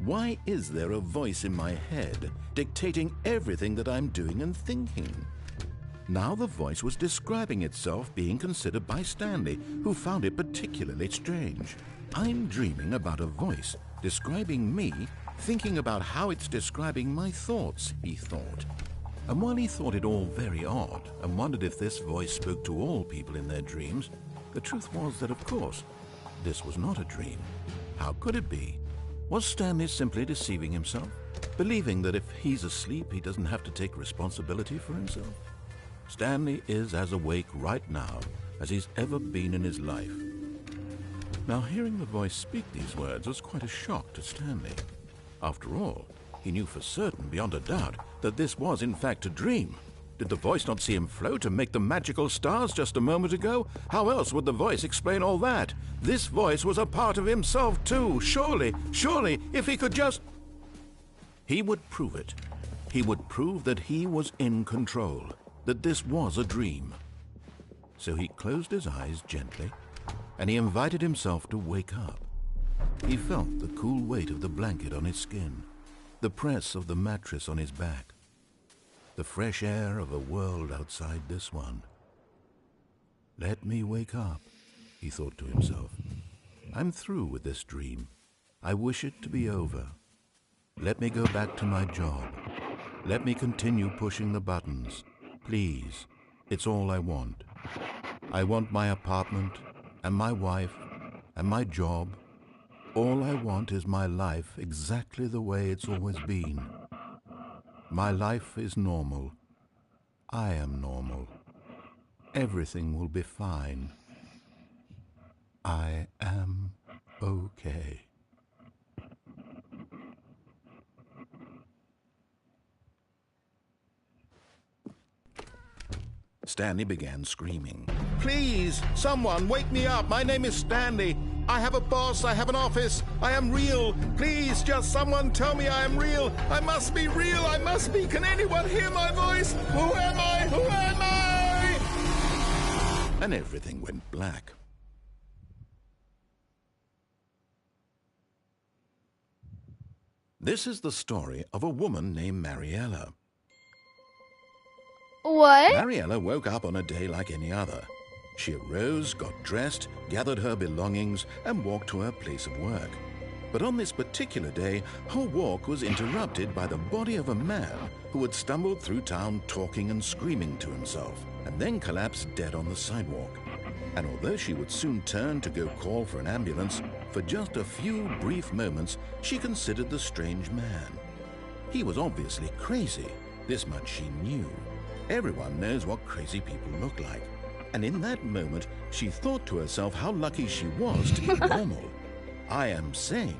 B: Why is there a voice in my head dictating everything that I'm doing and thinking? Now the voice was describing itself being considered by Stanley, who found it particularly strange. I'm dreaming about a voice describing me, thinking about how it's describing my thoughts, he thought. And while he thought it all very odd and wondered if this voice spoke to all people in their dreams, the truth was that, of course, this was not a dream. How could it be? Was Stanley simply deceiving himself, believing that if he's asleep, he doesn't have to take responsibility for himself? Stanley is as awake right now as he's ever been in his life. Now, hearing the voice speak these words was quite a shock to Stanley. After all, he knew for certain, beyond a doubt, that this was in fact a dream. Did the voice not see him float and make the magical stars just a moment ago? How else would the voice explain all that? This voice was a part of himself too. Surely, if he could just... He would prove it. He would prove that he was in control, that this was a dream. So he closed his eyes gently, and he invited himself to wake up. He felt the cool weight of the blanket on his skin, the press of the mattress on his back, the fresh air of a world outside this one. Let me wake up, he thought to himself. I'm through with this dream. I wish it to be over. Let me go back to my job. Let me continue pushing the buttons. Please, it's all I want. I want my apartment and my wife and my job. All I want is my life exactly the way it's always been. My life is normal. I am normal. Everything will be fine. I am okay. Stanley began screaming. Please, someone, wake me up. My name is Stanley. I have a boss. I have an office. I am real. Please, just someone tell me I am real. I must be real. I must be. Can anyone hear my voice? Who am I? Who am I? And everything went black. This is the story of a woman named Mariella.
A: What?
B: Mariella woke up on a day like any other. She arose, got dressed, gathered her belongings, and walked to her place of work. But on this particular day, her walk was interrupted by the body of a man who had stumbled through town talking and screaming to himself, and then collapsed dead on the sidewalk. And although she would soon turn to go call for an ambulance, for just a few brief moments, she considered the strange man. He was obviously crazy. This much she knew. Everyone knows what crazy people look like. And in that moment, she thought to herself how lucky she was to be normal. I am sane.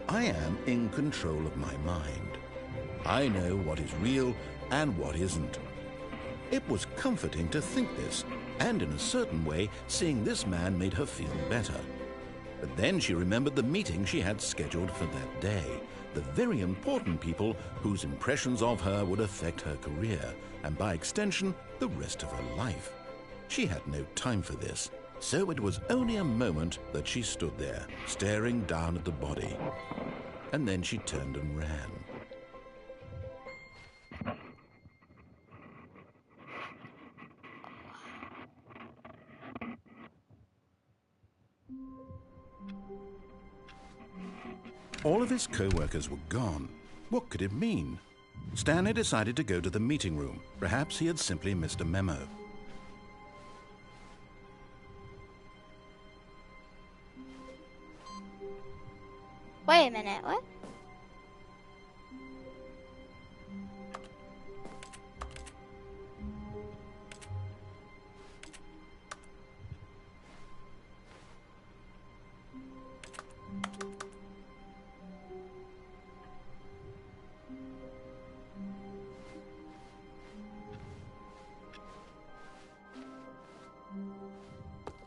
B: I am in control of my mind. I know what is real and what isn't. It was comforting to think this, and in a certain way, seeing this man made her feel better. But then she remembered the meeting she had scheduled for that day, the very important people whose impressions of her would affect her career, and by extension, the rest of her life. She had no time for this, so it was only a moment that she stood there, staring down at the body. And then she turned and ran. All of his co-workers were gone. What could it mean? Stanley decided to go to the meeting room. Perhaps he had simply missed a memo.
D: Wait a minute, what?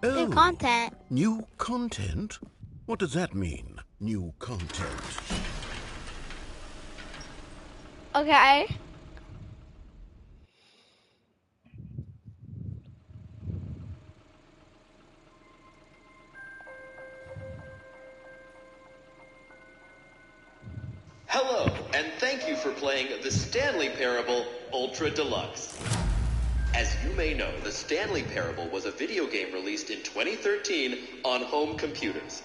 D: New content.
B: New content? What does that mean, new content?
D: Okay.
F: Hello, and thank you for playing the Stanley Parable Ultra Deluxe. As you may know, the Stanley Parable was a video game released in 2013 on home computers.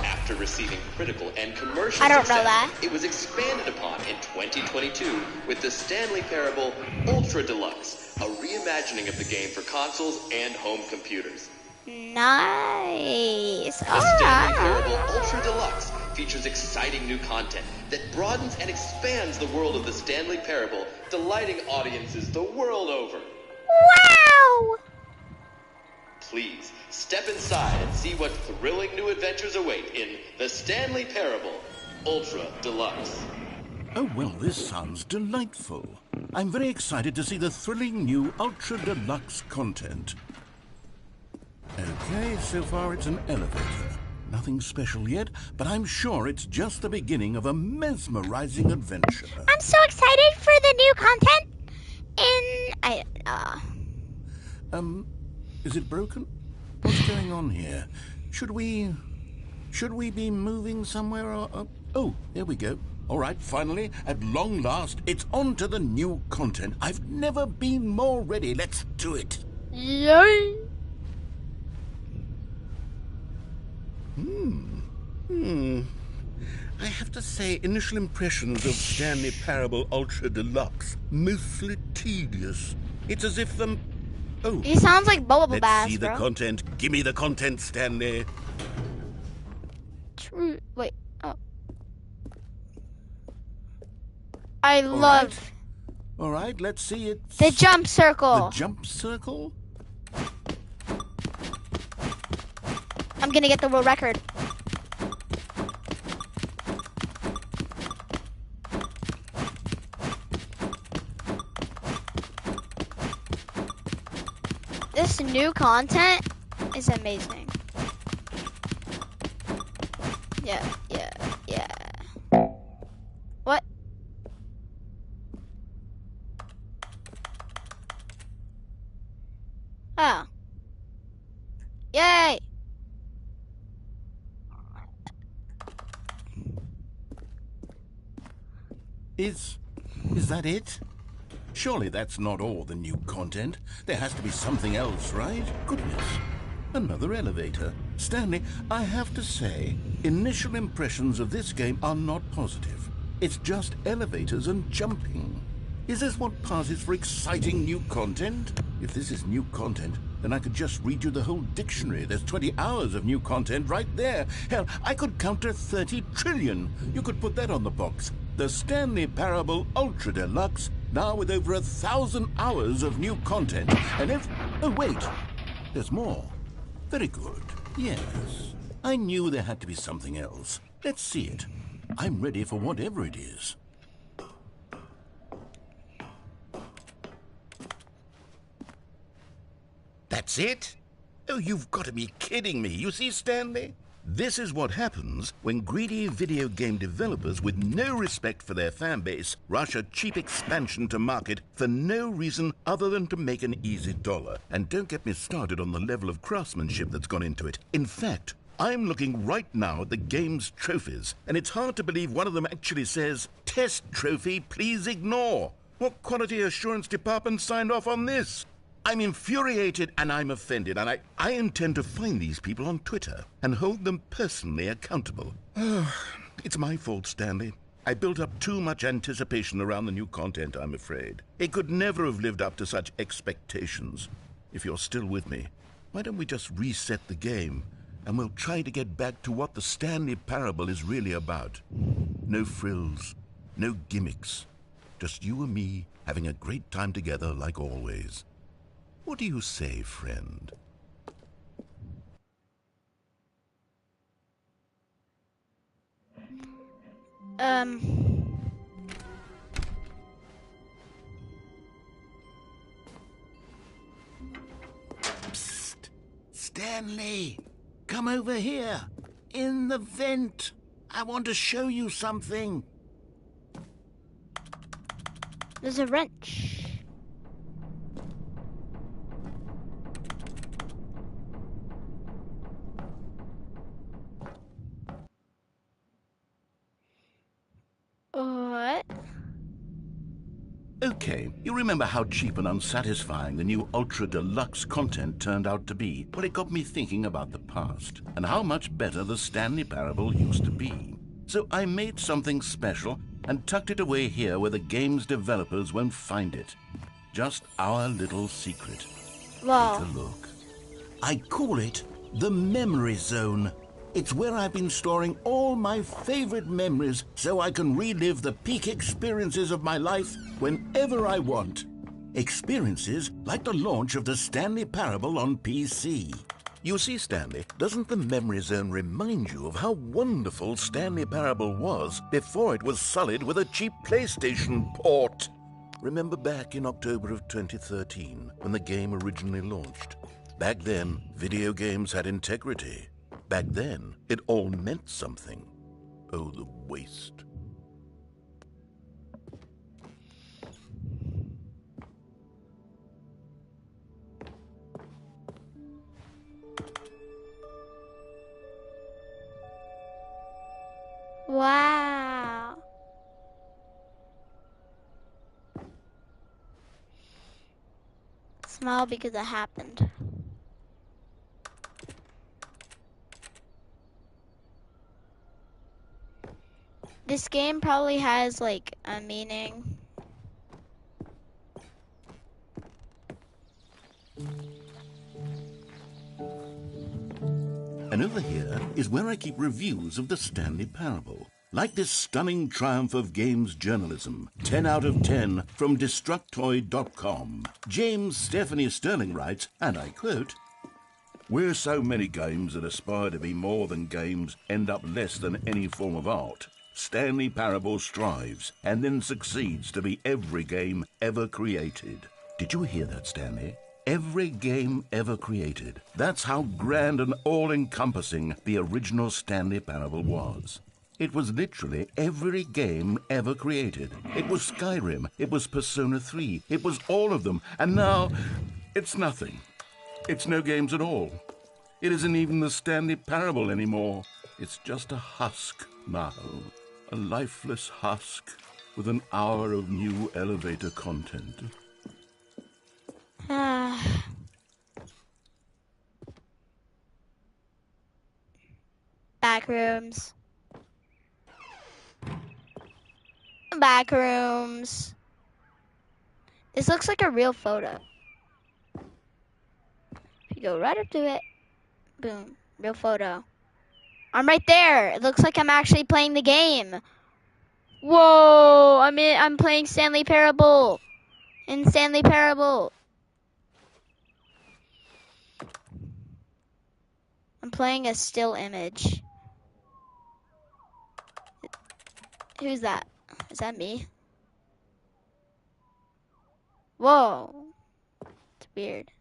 F: After receiving critical and commercial success, it was expanded upon in 2022 with the Stanley Parable Ultra Deluxe, a reimagining of the game for consoles and home computers.
D: Nice.
F: The Stanley Parable Ultra Deluxe features exciting new content that broadens and expands the world of the Stanley Parable, delighting audiences the world over.
D: Wow!
F: Please, step inside and see what thrilling new adventures await in the Stanley Parable Ultra Deluxe.
B: Oh, well, this sounds delightful. I'm very excited to see the thrilling new Ultra Deluxe content. Okay, so far it's an elevator. Nothing special yet, but I'm sure it's just the beginning of a mesmerizing adventure.
D: I'm so excited for the new content
B: Is it broken? What's going on here? Should we be moving somewhere or... Oh, there we go. All right, finally, at long last, it's on to the new content. I've never been more ready. Let's do it.
D: Yay!
B: I have to say, initial impressions of Stanley Parable Ultra Deluxe, mostly tedious. It's as if them... Oh.
D: He sounds like Bubble Bass,
B: Let's see the content. Give me the content, Stanley.
D: True. Wait. Oh. I love...
B: All right, let's see it.
D: The jump circle.
B: The jump circle?
D: I'm gonna get the world record. This new content is amazing. away!
B: Is that it? Surely that's not all the new content. There has to be something else, right? Goodness. Another elevator. Stanley, I have to say, initial impressions of this game are not positive. It's just elevators and jumping. Is this what passes for exciting new content? If this is new content, then I could just read you the whole dictionary. There's 20 hours of new content right there. Hell, I could count to 30 trillion. You could put that on the box. The Stanley Parable Ultra Deluxe, now with over 1,000 hours of new content. And if... Oh, wait. There's more. Very good. Yes. I knew there had to be something else. Let's see it. I'm ready for whatever it is. That's it? Oh, you've got to be kidding me. You see, Stanley? This is what happens when greedy video game developers with no respect for their fan base rush a cheap expansion to market for no reason other than to make an easy dollar. And don't get me started on the level of craftsmanship that's gone into it. In fact, I'm looking right now at the game's trophies, and it's hard to believe one of them actually says, "Test trophy, please ignore." What quality assurance department signed off on this? I'm infuriated and I'm offended, and I intend to find these people on Twitter and hold them personally accountable. It's my fault, Stanley. I built up too much anticipation around the new content, I'm afraid. It could never have lived up to such expectations. If you're still with me, why don't we just reset the game and we'll try to get back to what the Stanley Parable is really about. No frills, no gimmicks. Just you and me having a great time together like always. What do you say, friend? Psst! Stanley! Come over here! In the vent! I want to show you something!
D: There's a wrench. What?
B: Okay, you remember how cheap and unsatisfying the new Ultra Deluxe content turned out to be? Well, it got me thinking about the past and how much better the Stanley Parable used to be. So I made something special and tucked it away here where the game's developers won't find it. Just our little secret.
D: Wow.
B: Take a look. I call it the Memory Zone. It's where I've been storing all my favorite memories so I can relive the peak experiences of my life whenever I want. Experiences like the launch of the Stanley Parable on PC. You see, Stanley, doesn't the Memory Zone remind you of how wonderful Stanley Parable was before it was sullied with a cheap PlayStation port? Remember back in October of 2013 when the game originally launched? Back then, video games had integrity. Back then, it all meant something. Oh, the waste.
D: Wow. Smile because it happened. This game probably has like a meaning.
B: And over here is where I keep reviews of the Stanley Parable. Like this stunning triumph of games journalism, 10 out of 10 from Destructoid.com. James Stephanie Sterling writes, and I quote, "Where so many games that aspire to be more than games end up less than any form of art, Stanley Parable strives and then succeeds to be every game ever created." Did you hear that, Stanley? Every game ever created. That's how grand and all-encompassing the original Stanley Parable was. It was literally every game ever created. It was Skyrim, it was Persona 3, it was all of them, and now it's nothing. It's no games at all. It isn't even the Stanley Parable anymore. It's just a husk now. A lifeless husk with an hour of new elevator content.
D: Backrooms. Backrooms. This looks like a real photo. If you go right up to it, boom, real photo. I'm right there. It looks like I'm actually playing the game. Whoa, I'm playing Stanley Parable. In Stanley Parable. I'm playing a still image. Who's that? Is that me? Whoa. It's weird.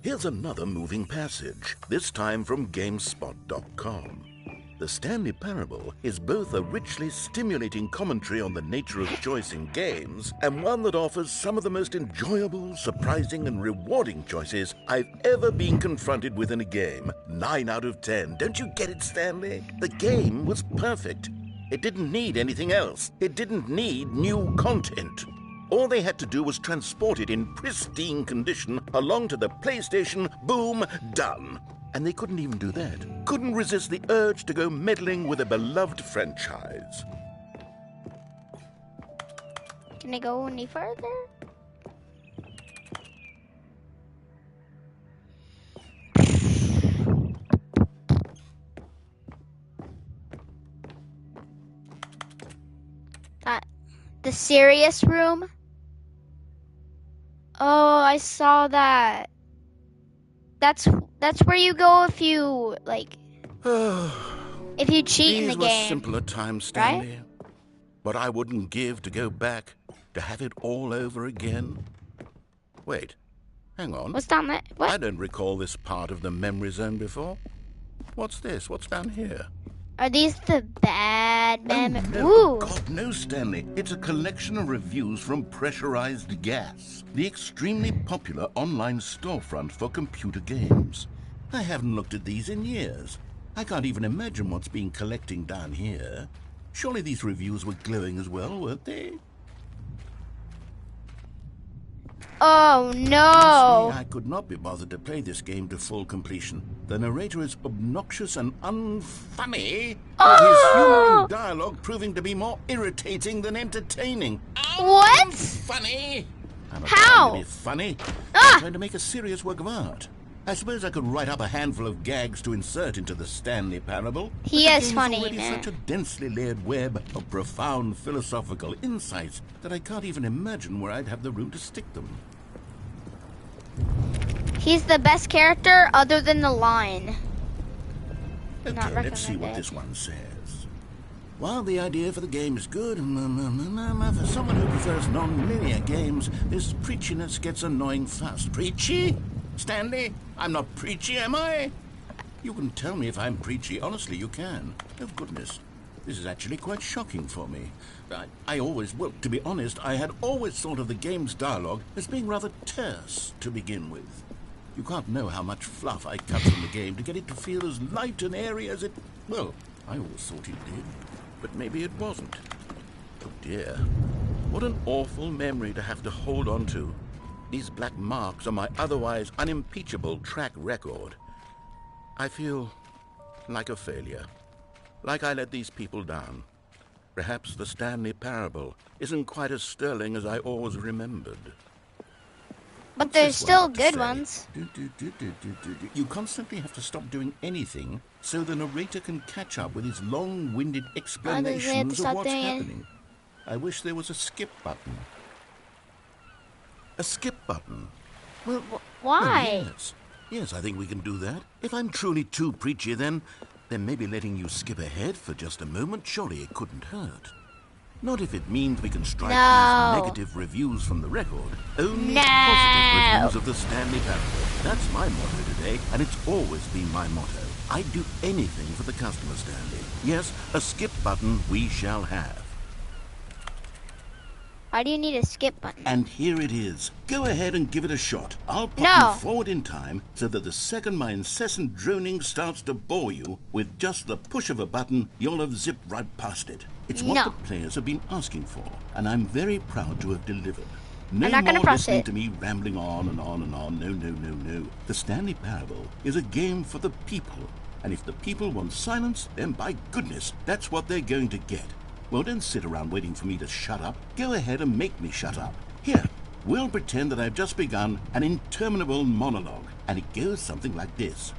B: Here's another moving passage, this time from GameSpot.com. The Stanley Parable is both a richly stimulating commentary on the nature of choice in games and one that offers some of the most enjoyable, surprising, and rewarding choices I've ever been confronted with in a game. 9 out of 10. Don't you get it, Stanley? The game was perfect. It didn't need anything else. It didn't need new content. All they had to do was transport it in pristine condition along to the PlayStation. Boom, done. And they couldn't even do that. Couldn't resist the urge to go meddling with a beloved franchise.
D: Can I go any further? The serious room? Oh, I saw that. That's where you go if you if you cheat in the game.
B: These were simpler times, Stanley. Right? But I wouldn't give to go back to have it all over again. Wait, hang on.
D: What's down there? What?
B: I don't recall this part of the memory zone before. What's this? What's down here?
D: Are these the bad memories?
B: Oh, no, God, no, Stanley. It's a collection of reviews from Pressurized Gas, the extremely popular online storefront for computer games. I haven't looked at these in years. I can't even imagine what's been collecting down here. Surely these reviews were glowing as well, weren't they?
D: Oh, no!
B: Honestly, I could not be bothered to play this game to full completion. The narrator is obnoxious and unfunny, with his humor and dialogue proving to be more irritating than entertaining.
D: What?
B: Funny? I'm not
D: How?
B: trying to be funny. I'm trying to make a serious work of art. I suppose I could write up a handful of gags to insert into the Stanley Parable.
D: He is funny,
B: already
D: man.
B: Such a densely layered web of profound philosophical insights that I can't even imagine where I'd have the room to stick them.
D: He's the best character other than the line.
B: Okay, let's see what this one says. While the idea for the game is good, for someone who prefers non-linear games, this preachiness gets annoying fast. Preachy? Stanley, I'm not preachy, am I? You can tell me if I'm preachy. Honestly, you can. Oh, goodness. This is actually quite shocking for me. Well, to be honest, I had always thought of the game's dialogue as being rather terse to begin with. You can't know how much fluff I cut from the game to get it to feel as light and airy as it... Well, I always thought it did, but maybe it wasn't. Oh, dear. What an awful memory to have to hold on to. These black marks on my otherwise unimpeachable track record. I feel like a failure. Like I let these people down. Perhaps the Stanley Parable isn't quite as sterling as I always remembered.
D: But there's still good ones.
B: You constantly have to stop doing anything so the narrator can catch up with his long-winded explanations of what's happening. I wish there was a skip button. A skip button? Well,
D: why?
B: Yes, I think we can do that. If I'm truly too preachy, then maybe letting you skip ahead for just a moment, surely it couldn't hurt. Not if it means we can strike these negative reviews from the record. Only positive reviews of the Stanley Parable. That's my motto today, and it's always been my motto. I'd do anything for the customer, Stanley. Yes, a skip button we shall have.
D: Why do you need a skip button?
B: And here it is. Go ahead and give it a shot. I'll pop
D: No.
B: you forward in time so that the second my incessant droning starts to bore you, with just the push of a button, you'll have zipped right past it. It's what
D: No.
B: the players have been asking for, and I'm very proud to have delivered. No
D: I'm not gonna
B: more
D: press
B: listening
D: it.
B: to me rambling on and on and on. No, no, no, no. The Stanley Parable is a game for the people. And if the people want silence, then by goodness, that's what they're going to get. Well, don't sit around waiting for me to shut up. Go ahead and make me shut up. Here, we'll pretend that I've just begun an interminable monologue, and it goes something like this.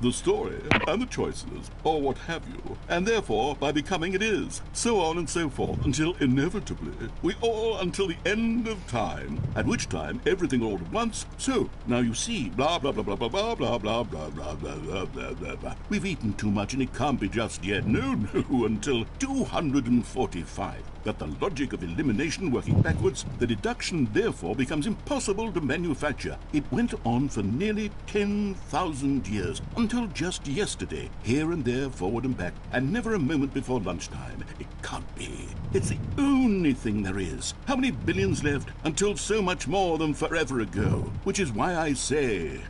B: The story, and the choices, or what have you, and therefore, by becoming it is, so on and so forth, until inevitably, we all until the end of time, at which time everything all at once, so, now you see, blah, blah, blah, blah, blah, blah, blah, blah, blah, blah, blah, blah, blah, blah, blah. We've eaten too much and it can't be just yet, no, no, until 245. That the logic of elimination working backwards, the deduction therefore becomes impossible to manufacture. It went on for nearly 10,000 years, until just yesterday, here and there, forward and back, and never a moment before lunchtime. It can't be. It's the only thing there is. How many billions left until so much more than forever ago? Which is why I say...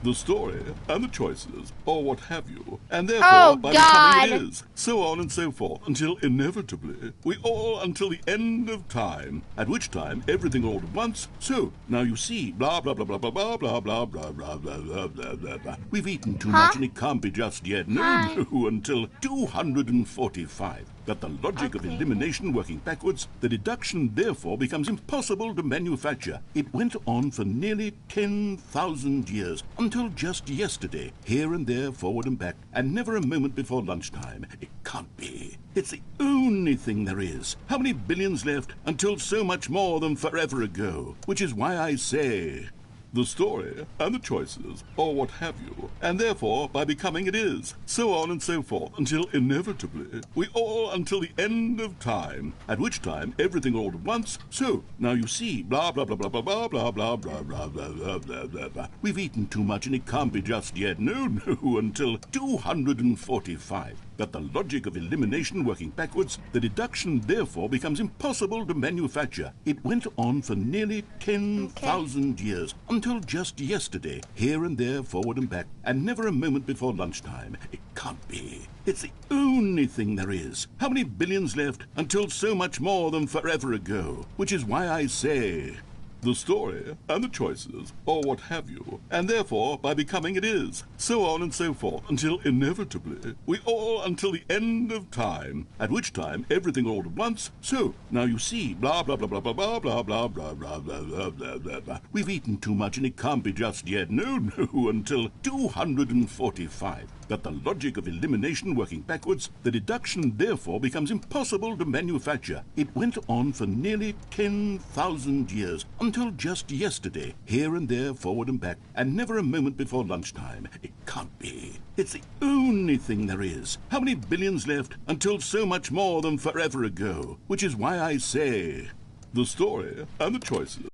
B: the story, and the choices, or what have you, and therefore, by becoming it is, so on and so forth, until inevitably, we all until the end of time, at which time everything all at once, so, now you see, blah, blah, blah, blah, blah, blah, blah, blah, blah, blah, blah, blah, blah, blah, blah. We've eaten too much and it can't be just yet, no, no, until 245. That the logic of elimination working backwards, the deduction therefore becomes impossible to manufacture. It went on for nearly 10,000 years, until just yesterday, here and there, forward and back, and never a moment before lunchtime. It can't be. It's the only thing there is. How many billions left until so much more than forever ago? Which is why I say... the story, and the choices, or what have you, and therefore, by becoming it is, so on and so forth, until inevitably, we all until the end of time, at which time everything all at once, so, now you see, blah, blah, blah, blah, blah, blah, blah, blah, blah, blah, blah, blah, blah, blah, blah. We've eaten too much and it can't be just yet, no, no, until 245. That the logic of elimination working backwards, the deduction therefore becomes impossible to manufacture. It went on for nearly 10,000 years, until just yesterday, here and there, forward and back, and never a moment before lunchtime. It can't be. It's the only thing there is. How many billions left until so much more than forever ago? Which is why I say... the story, and the choices, or what have you, and therefore, by becoming it is, so on and so forth, until inevitably, we all until the end of time, at which time everything all at once, so, now you see, blah, blah, blah, blah, blah, blah, blah, blah, blah, blah, blah, blah, blah, blah, blah. We've eaten too much and it can't be just yet, no, no, until 245. That the logic of elimination working backwards, the deduction therefore becomes impossible to manufacture. It went on for nearly 10,000 years, until just yesterday, here and there, forward and back, and never a moment before lunchtime. It can't be. It's the only thing there is. How many billions left until so much more than forever ago? Which is why I say... the story, and the choices.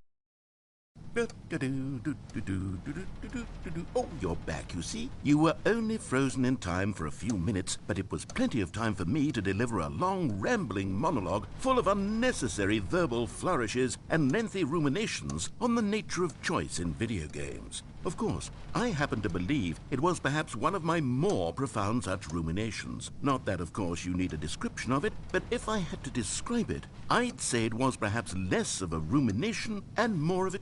B: Oh, you're back, you see. You were only frozen in time for a few minutes, but it was plenty of time for me to deliver a long, rambling monologue full of unnecessary verbal flourishes and lengthy ruminations on the nature of choice in video games. Of course, I happen to believe it was perhaps one of my more profound such ruminations. Not that, of course, you need a description of it, but if I had to describe it, I'd say it was perhaps less of a rumination and more of a...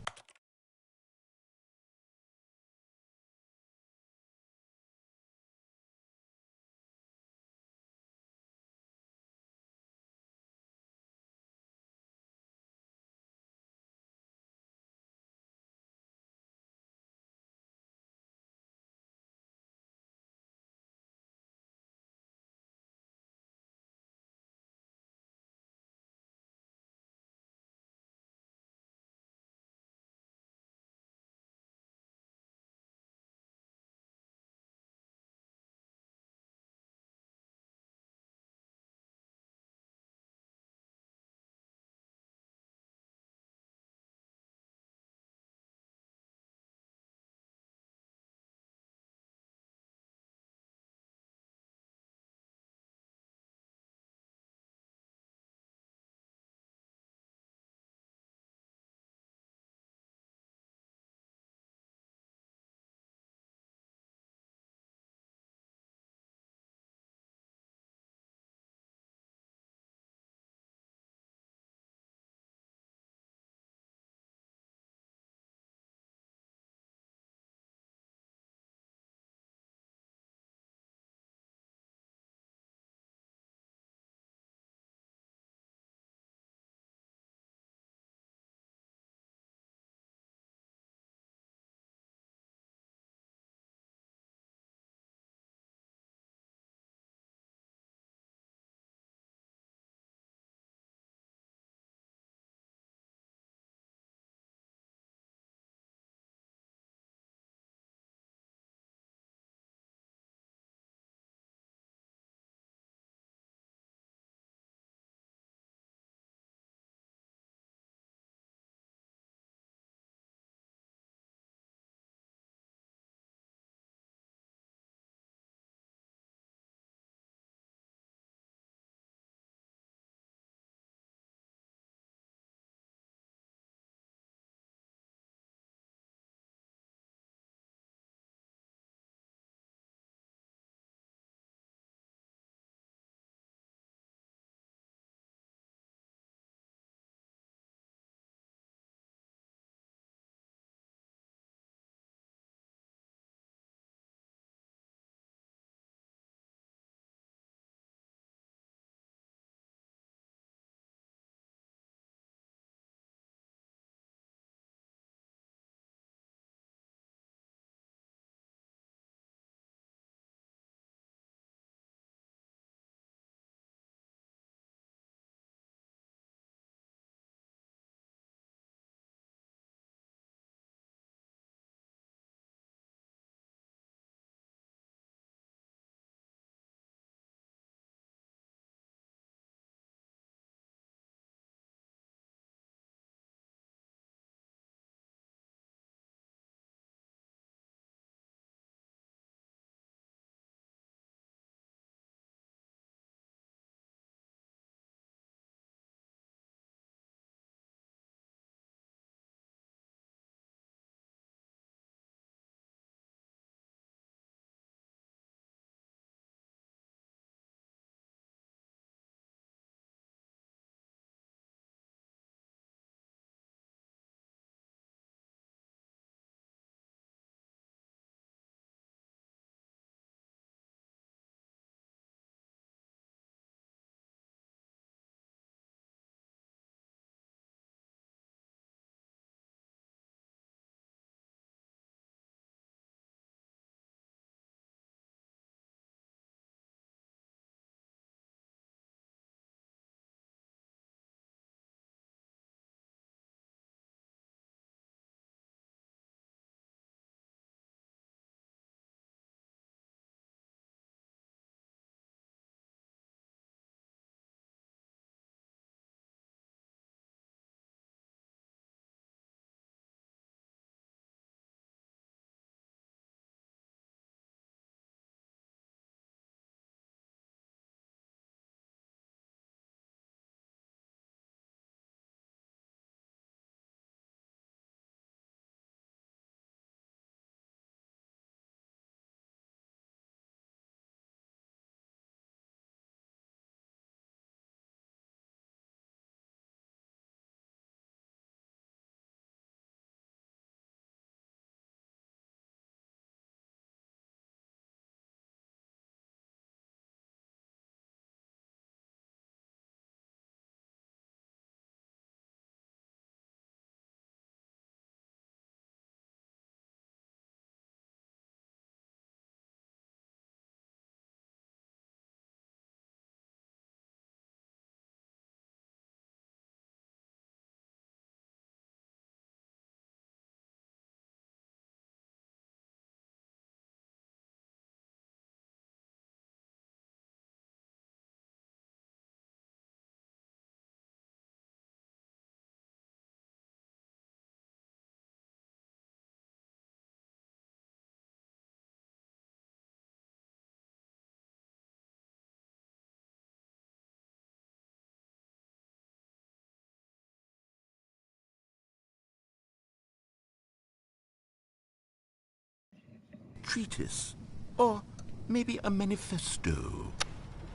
B: treatise. Or maybe a manifesto.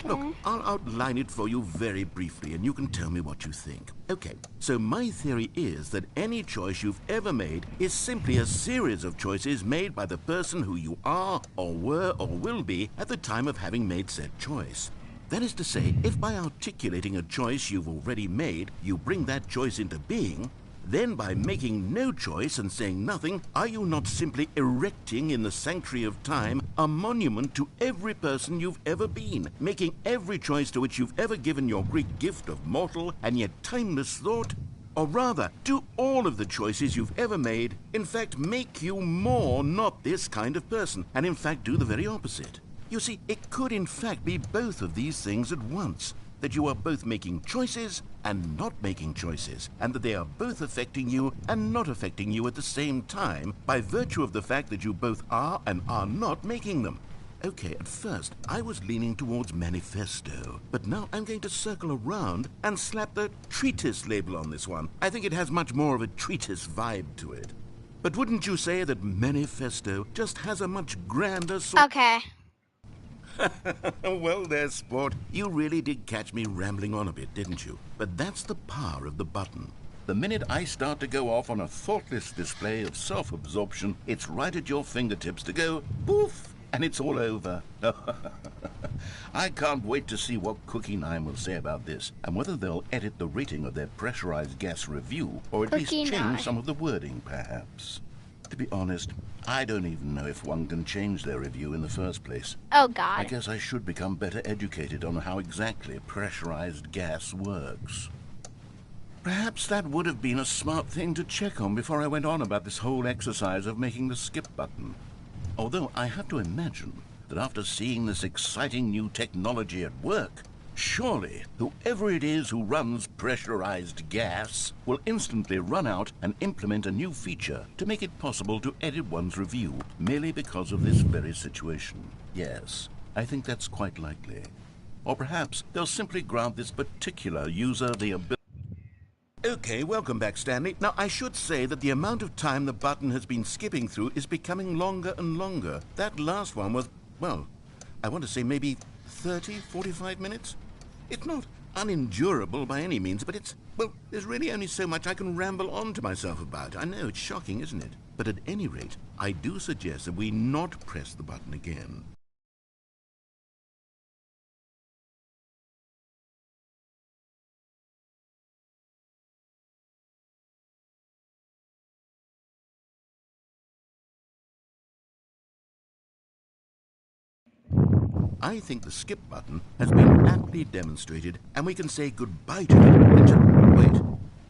B: Look, I'll outline it for you very briefly, and you can tell me what you think. Okay, so my theory is that any choice you've ever made is simply a series of choices made by the person who you are, or were, or will be at the time of having made said choice. That is to say, if by articulating a choice you've already made, you bring that choice into being, then by making no choice and saying nothing, are you not simply erecting in the sanctuary of time a monument to every person you've ever been, making every choice to which you've ever given your Greek gift of mortal and yet timeless thought? Or rather, do all of the choices you've ever made, in fact, make you more not this kind of person, and in fact do the very opposite? You see, it could in fact be both of these things at once. That you are both making choices and not making choices, and that they are both affecting you and not affecting you at the same time by virtue of the fact that you both are and are not making them. Okay, at first I was leaning towards manifesto, but now I'm going to circle around and slap the treatise label on this one. I think it has much more of a treatise vibe to it. But wouldn't you say that manifesto just has a much grander sort?
D: Okay.
B: Well there, sport. You really did catch me rambling on a bit, didn't you? But that's the power of the button. The minute I start to go off on a thoughtless display of self-absorption, it's right at your fingertips to go poof, and it's all over. I can't wait to see what Cookie 9 will say about this, and whether they'll edit the rating of their pressurized gas review, or at least
D: Cookie 9.
B: change some of the wording, perhaps. To be honest, I don't even know if one can change their review in the first place.
D: Oh,
B: I
D: God.
B: guess I should become better educated on how exactly pressurized gas works. Perhaps that would have been a smart thing to check on before I went on about this whole exercise of making the skip button. Although I have to imagine that after seeing this exciting new technology at work, surely whoever it is who runs pressurized gas will instantly run out and implement a new feature to make it possible to edit one's review merely because of this very situation. Yes, I think that's quite likely. Or perhaps they'll simply grant this particular user the ability. Okay, welcome back, Stanley. Now, I should say that the amount of time the button has been skipping through is becoming longer and longer. That last one was, well, I want to say maybe 30, 45 minutes? It's not unendurable by any means, but it's, well, there's really only so much I can ramble on to myself about. I know, it's shocking, isn't it? But at any rate, I do suggest that we not press the button again. I think the skip button has been aptly demonstrated, and we can say goodbye to it. Wait,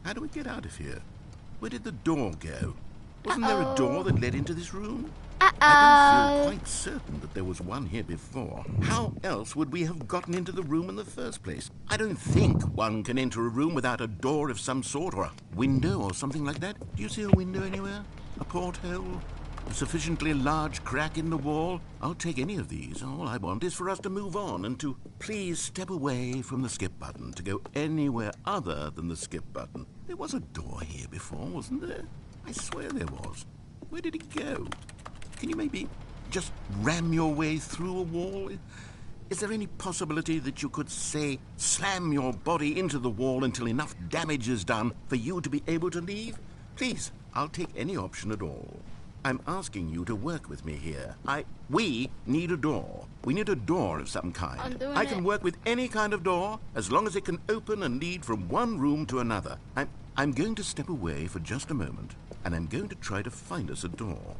B: how do we get out of here? Where did the door go? Wasn't there a door that led into this room? I don't feel quite certain that there was one here before. How else would we have gotten into the room in the first place? I don't think one can enter a room without a door of some sort, or a window, or something like that. Do you see a window anywhere? A porthole? A sufficiently large crack in the wall? I'll take any of these. All I want is for us to move on and to please step away from the skip button, to go anywhere other than the skip button. There was a door here before, wasn't there? I swear there was. Where did it go? Can you maybe just ram your way through a wall? Is there any possibility that you could, say, slam your body into the wall until enough damage is done for you to be able to leave? Please, I'll take any option at all. I'm asking you to work with me here. We need a door. We need a door of some kind. I can work with any kind of door as long as it can open and lead from one room to another. I'm going to step away for just a moment, and I'm going to try to find us a door.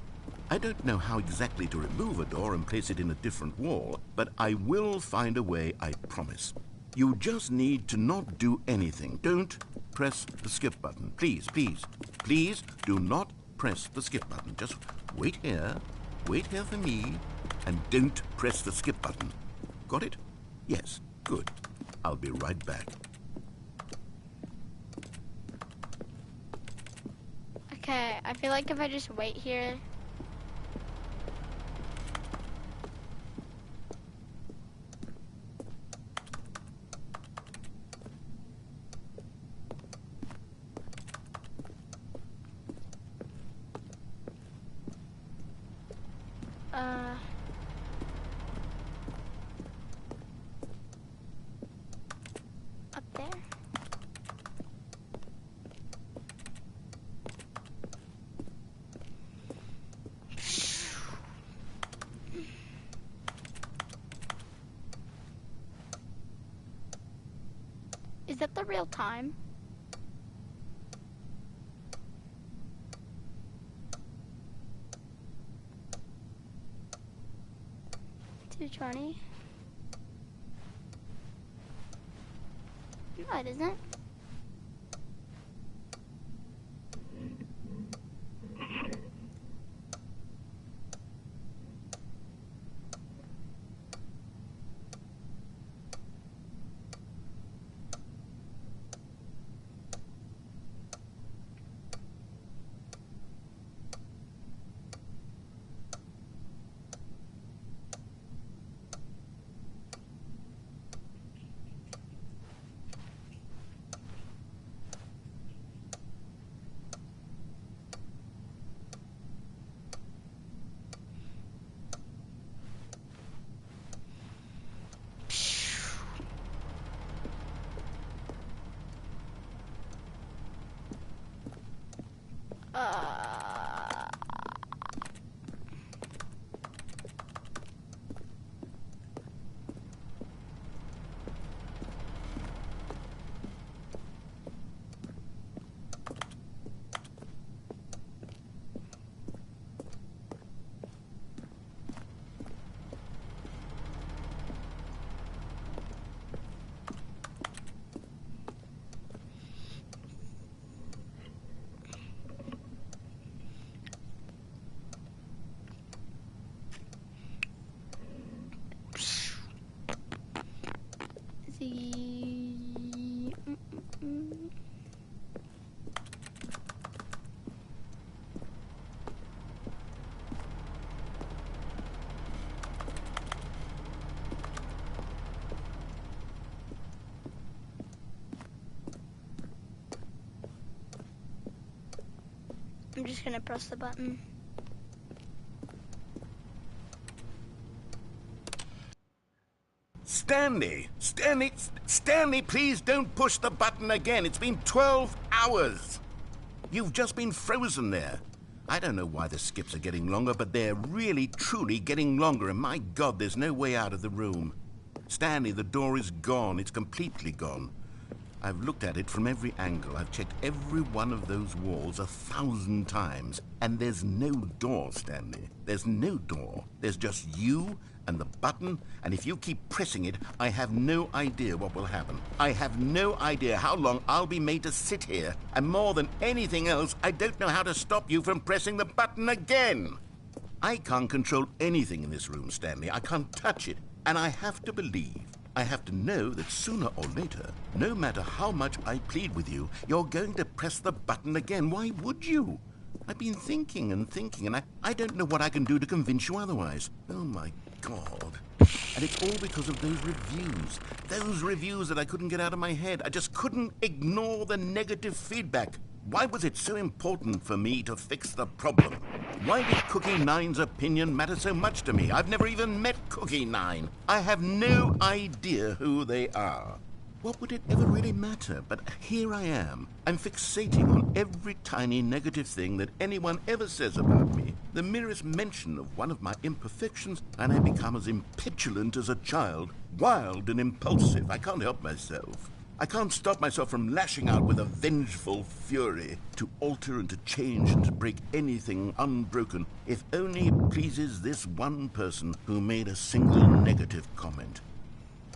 B: I don't know how exactly to remove a door and place it in a different wall, but I will find a way, I promise. You just need to not do anything. Don't press the skip button. Please, please, please do not press the skip button. Just wait here for me, and don't press the skip button. Got it? Yes, good. I'll be right back.
D: Okay, I feel like if I just wait here. there. Is that the real time? $2:20. No, it isn't. I'm just gonna press the button.
G: Stanley, please don't push the button again. It's been 12 hours. You've just been frozen there. I don't know why the skips are getting longer, but they're really, truly getting longer. And my God, there's no way out of the room. Stanley, the door is gone. It's completely gone. I've looked at it from every angle. I've checked every one of those walls 1,000 times. And there's no door, Stanley. There's no door. There's just you and the button, and if you keep pressing it, I have no idea what will happen. I have no idea how long I'll be made to sit here. And more than anything else, I don't know how to stop you from pressing the button again. I can't control anything in this room, Stanley. I can't touch it. And I have to believe, I have to know that sooner or later, no matter how much I plead with you, you're going to press the button again. Why would you? I've been thinking, and I don't know what I can do to convince you otherwise. Oh, my God. And it's all because of those reviews. Those reviews that I couldn't get out of my head. I just couldn't ignore the negative feedback. Why was it so important for me to fix the problem? Why did Cookie Nine's opinion matter so much to me? I've never even met Cookie Nine. I have no idea who they are. What would it ever really matter? But here I am. I'm fixating on every tiny negative thing that anyone ever says about me. The merest mention of one of my imperfections, and I become as impetulant as a child, wild and impulsive. I can't help myself. I can't stop myself from lashing out with a vengeful fury to alter and to change and to break anything unbroken, if only it pleases this one person who made a single negative comment.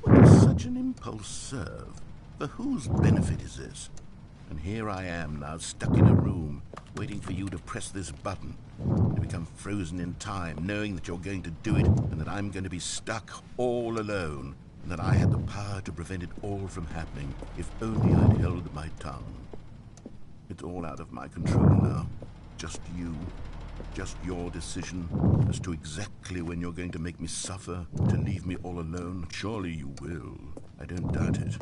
G: What does such an impulse serve? For whose benefit is this? And here I am now, stuck in a room, waiting for you to press this button, to become frozen in time, knowing that you're going to do it, and that I'm going to be stuck all alone, and that I had the power to prevent it all from happening, if only I'd held my tongue. It's all out of my control now. Just you. Just your decision as to exactly when you're going to make me suffer, to leave me all alone. Surely you will. I don't doubt it.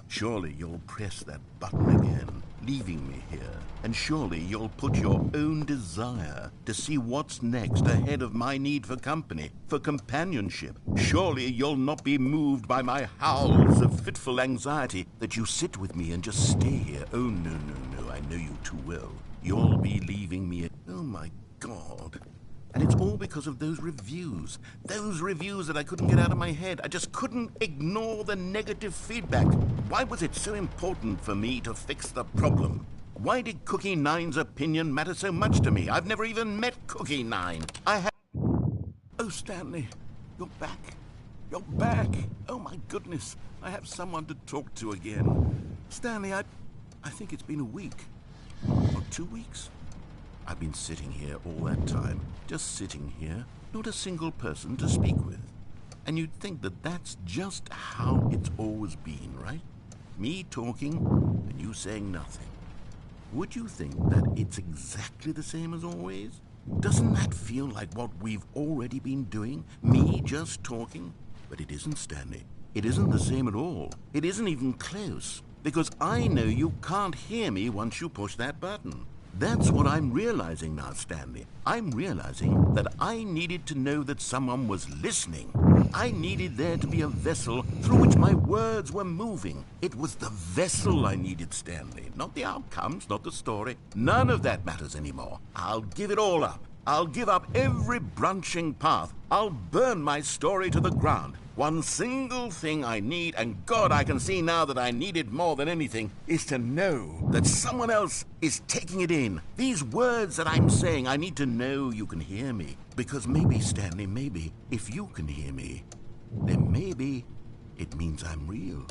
G: Surely you'll press that button again. leaving me here, and surely you'll put your own desire to see what's next ahead of my need for company, for companionship. Surely you'll not be moved by my howls of fitful anxiety that you sit with me and just stay here. Oh, no, no, no, I know you too well. You'll be leaving me. Oh, my God. And it's all because of those reviews that I couldn't get out of my head. I just couldn't ignore the negative feedback. Why was it so important for me to fix the problem? Why did Cookie Nine's opinion matter so much to me? I've never even met Cookie Nine. Oh, Stanley, you're back. You're back. Oh, my goodness. I have someone to talk to again. Stanley, I think it's been a week. Or 2 weeks. I've been sitting here all that time, just sitting here, not a single person to speak with. And you'd think that that's just how it's always been, right? Me talking and you saying nothing. Would you think that it's exactly the same as always? Doesn't that feel like what we've already been doing? Me just talking? But it isn't, Stanley. It isn't the same at all. It isn't even close. Because I know you can't hear me once you push that button. That's what I'm realizing now, Stanley. I'm realizing that I needed to know that someone was listening. I needed there to be a vessel through which my words were moving. It was the vessel I needed, Stanley. Not the outcomes, not the story. None of that matters anymore. I'll give it all up. I'll give up every branching path. I'll burn my story to the ground. One single thing I need, and God, I can see now that I need it more than anything, is to know that someone else is taking it in. These words that I'm saying, I need to know you can hear me. Because maybe, Stanley, maybe, if you can hear me, then maybe it means I'm real.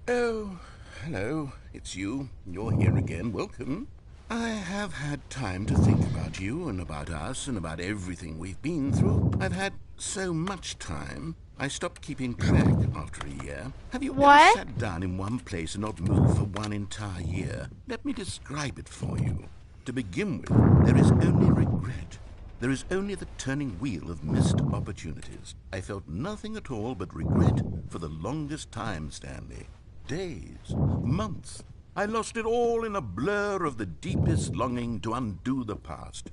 G: Oh, hello, it's you. You're here again. Welcome. I have had time to think about you and about us and about everything we've been through. I've had so much time, I stopped keeping track after a year. Have you ever sat down in one place and not moved for one entire year? Let me describe it for you. To begin with, there is only regret. There is only the turning wheel of missed opportunities. I felt nothing at all but regret for the longest time, Stanley. Days, months. I lost it all in a blur of the deepest longing to undo the past.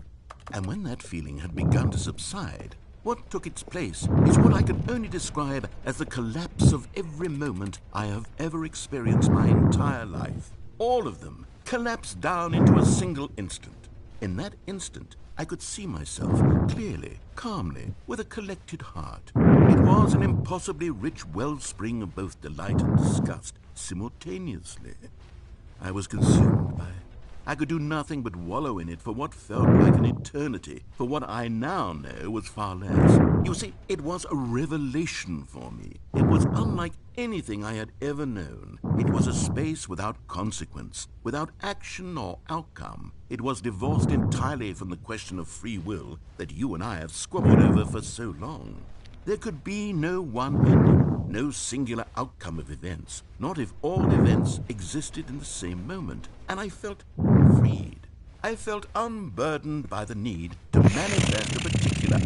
G: And when that feeling had begun to subside, what took its place is what I can only describe as the collapse of every moment I have ever experienced my entire life. All of them collapsed down into a single instant. In that instant, I could see myself clearly, calmly, with a collected heart. It was an impossibly rich wellspring of both delight and disgust simultaneously. I was consumed by it. I could do nothing but wallow in it for what felt like an eternity, for what I now know was far less. You see, it was a revelation for me. It was unlike anything I had ever known. It was a space without consequence, without action or outcome. It was divorced entirely from the question of free will that you and I have squabbled over for so long. There could be no one ending, no singular outcome of events, not if all events existed in the same moment. And I felt freed. I felt unburdened by the need to manifest a particular...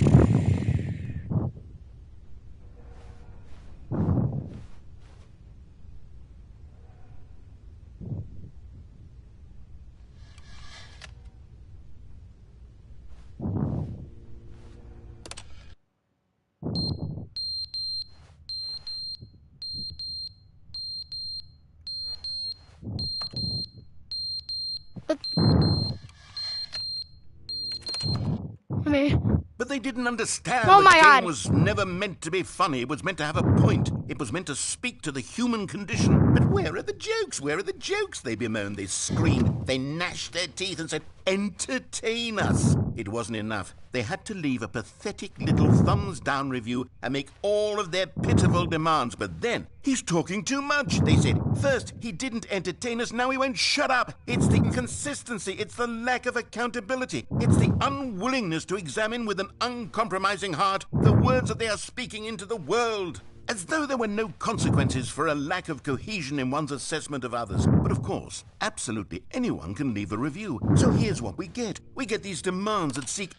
G: But they didn't understand the game was never meant to be funny. It was meant to have a point. It was meant to speak to the human condition. But where are the jokes? Where are the jokes? They bemoaned, they screamed, they gnashed their teeth and said, entertain us. It wasn't enough. They had to leave a pathetic little thumbs-down review and make all of their pitiful demands. But then, he's talking too much, they said. First, he didn't entertain us, now he won't shut up. It's the inconsistency, it's the lack of accountability. It's the unwillingness to examine with an uncompromising heart the words that they are speaking into the world. As though there were no consequences for a lack of cohesion in one's assessment of others. But of course, absolutely anyone can leave a review. So here's what we get. We get these demands that seek...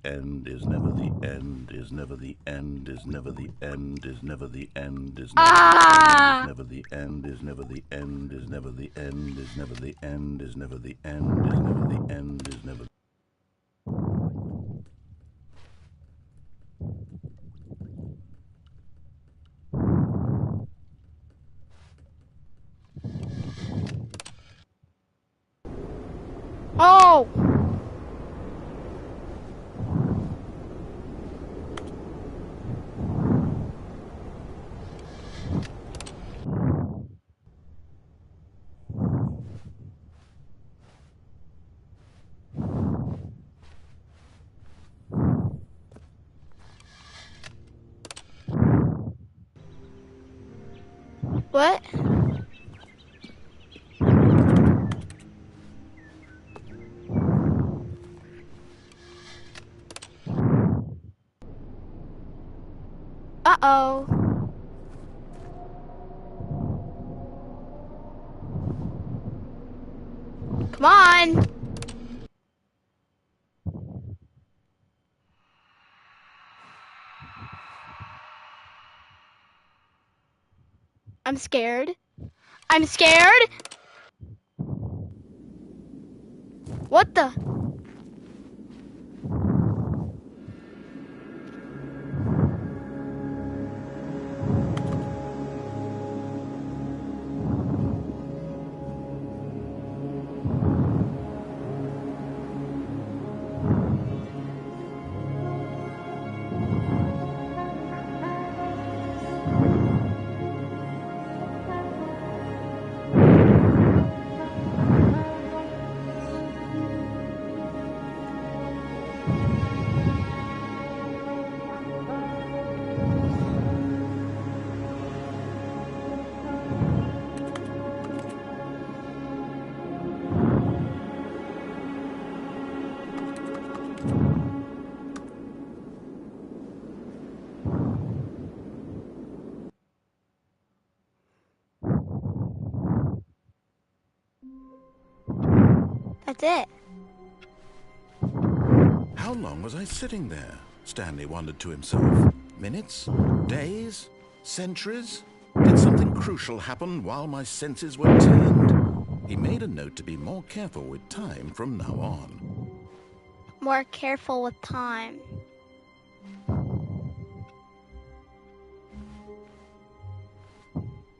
B: end, is never the end, is never the end, is never the end, is never the end, is never the end, is never the end, is never the end, is never the end, is never the end, is never the end, is never.
D: Oh! What? Uh-oh. Come on. I'm scared. I'm scared. What the? That's it.
B: How long was I sitting there? Stanley wondered to himself. Minutes? Days? Centuries? Did something crucial happen while my senses were turned? He made a note to be more careful with time from now on.
D: More careful with time.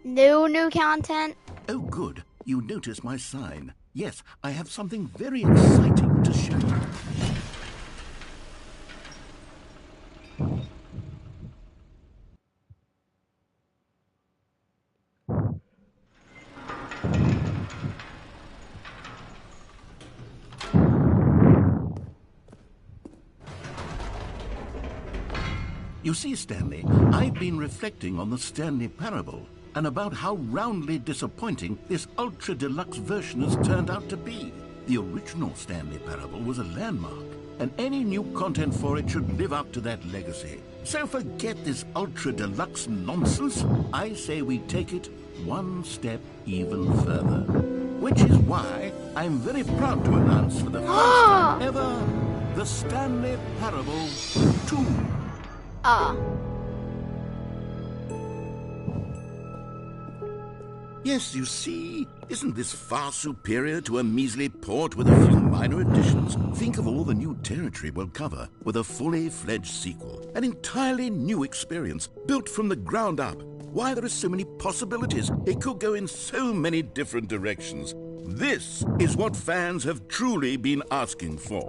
D: New content.
G: Oh, good. You noticed my sign. Yes, I have something very exciting to show you. You see, Stanley, I've been reflecting on the Stanley Parable and about how roundly disappointing this ultra-deluxe version has turned out to be. The original Stanley Parable was a landmark, and any new content for it should live up to that legacy. So forget this ultra-deluxe nonsense. I say we take it one step even further. Which is why I'm very proud to announce for the first time ever, the Stanley Parable 2. Yes, you see, isn't this far superior to a measly port with a few minor additions? Think of all the new territory we'll cover with a fully fledged sequel. An entirely new experience, built from the ground up. Why, there are so many possibilities. It could go in so many different directions. This is what fans have truly been asking for.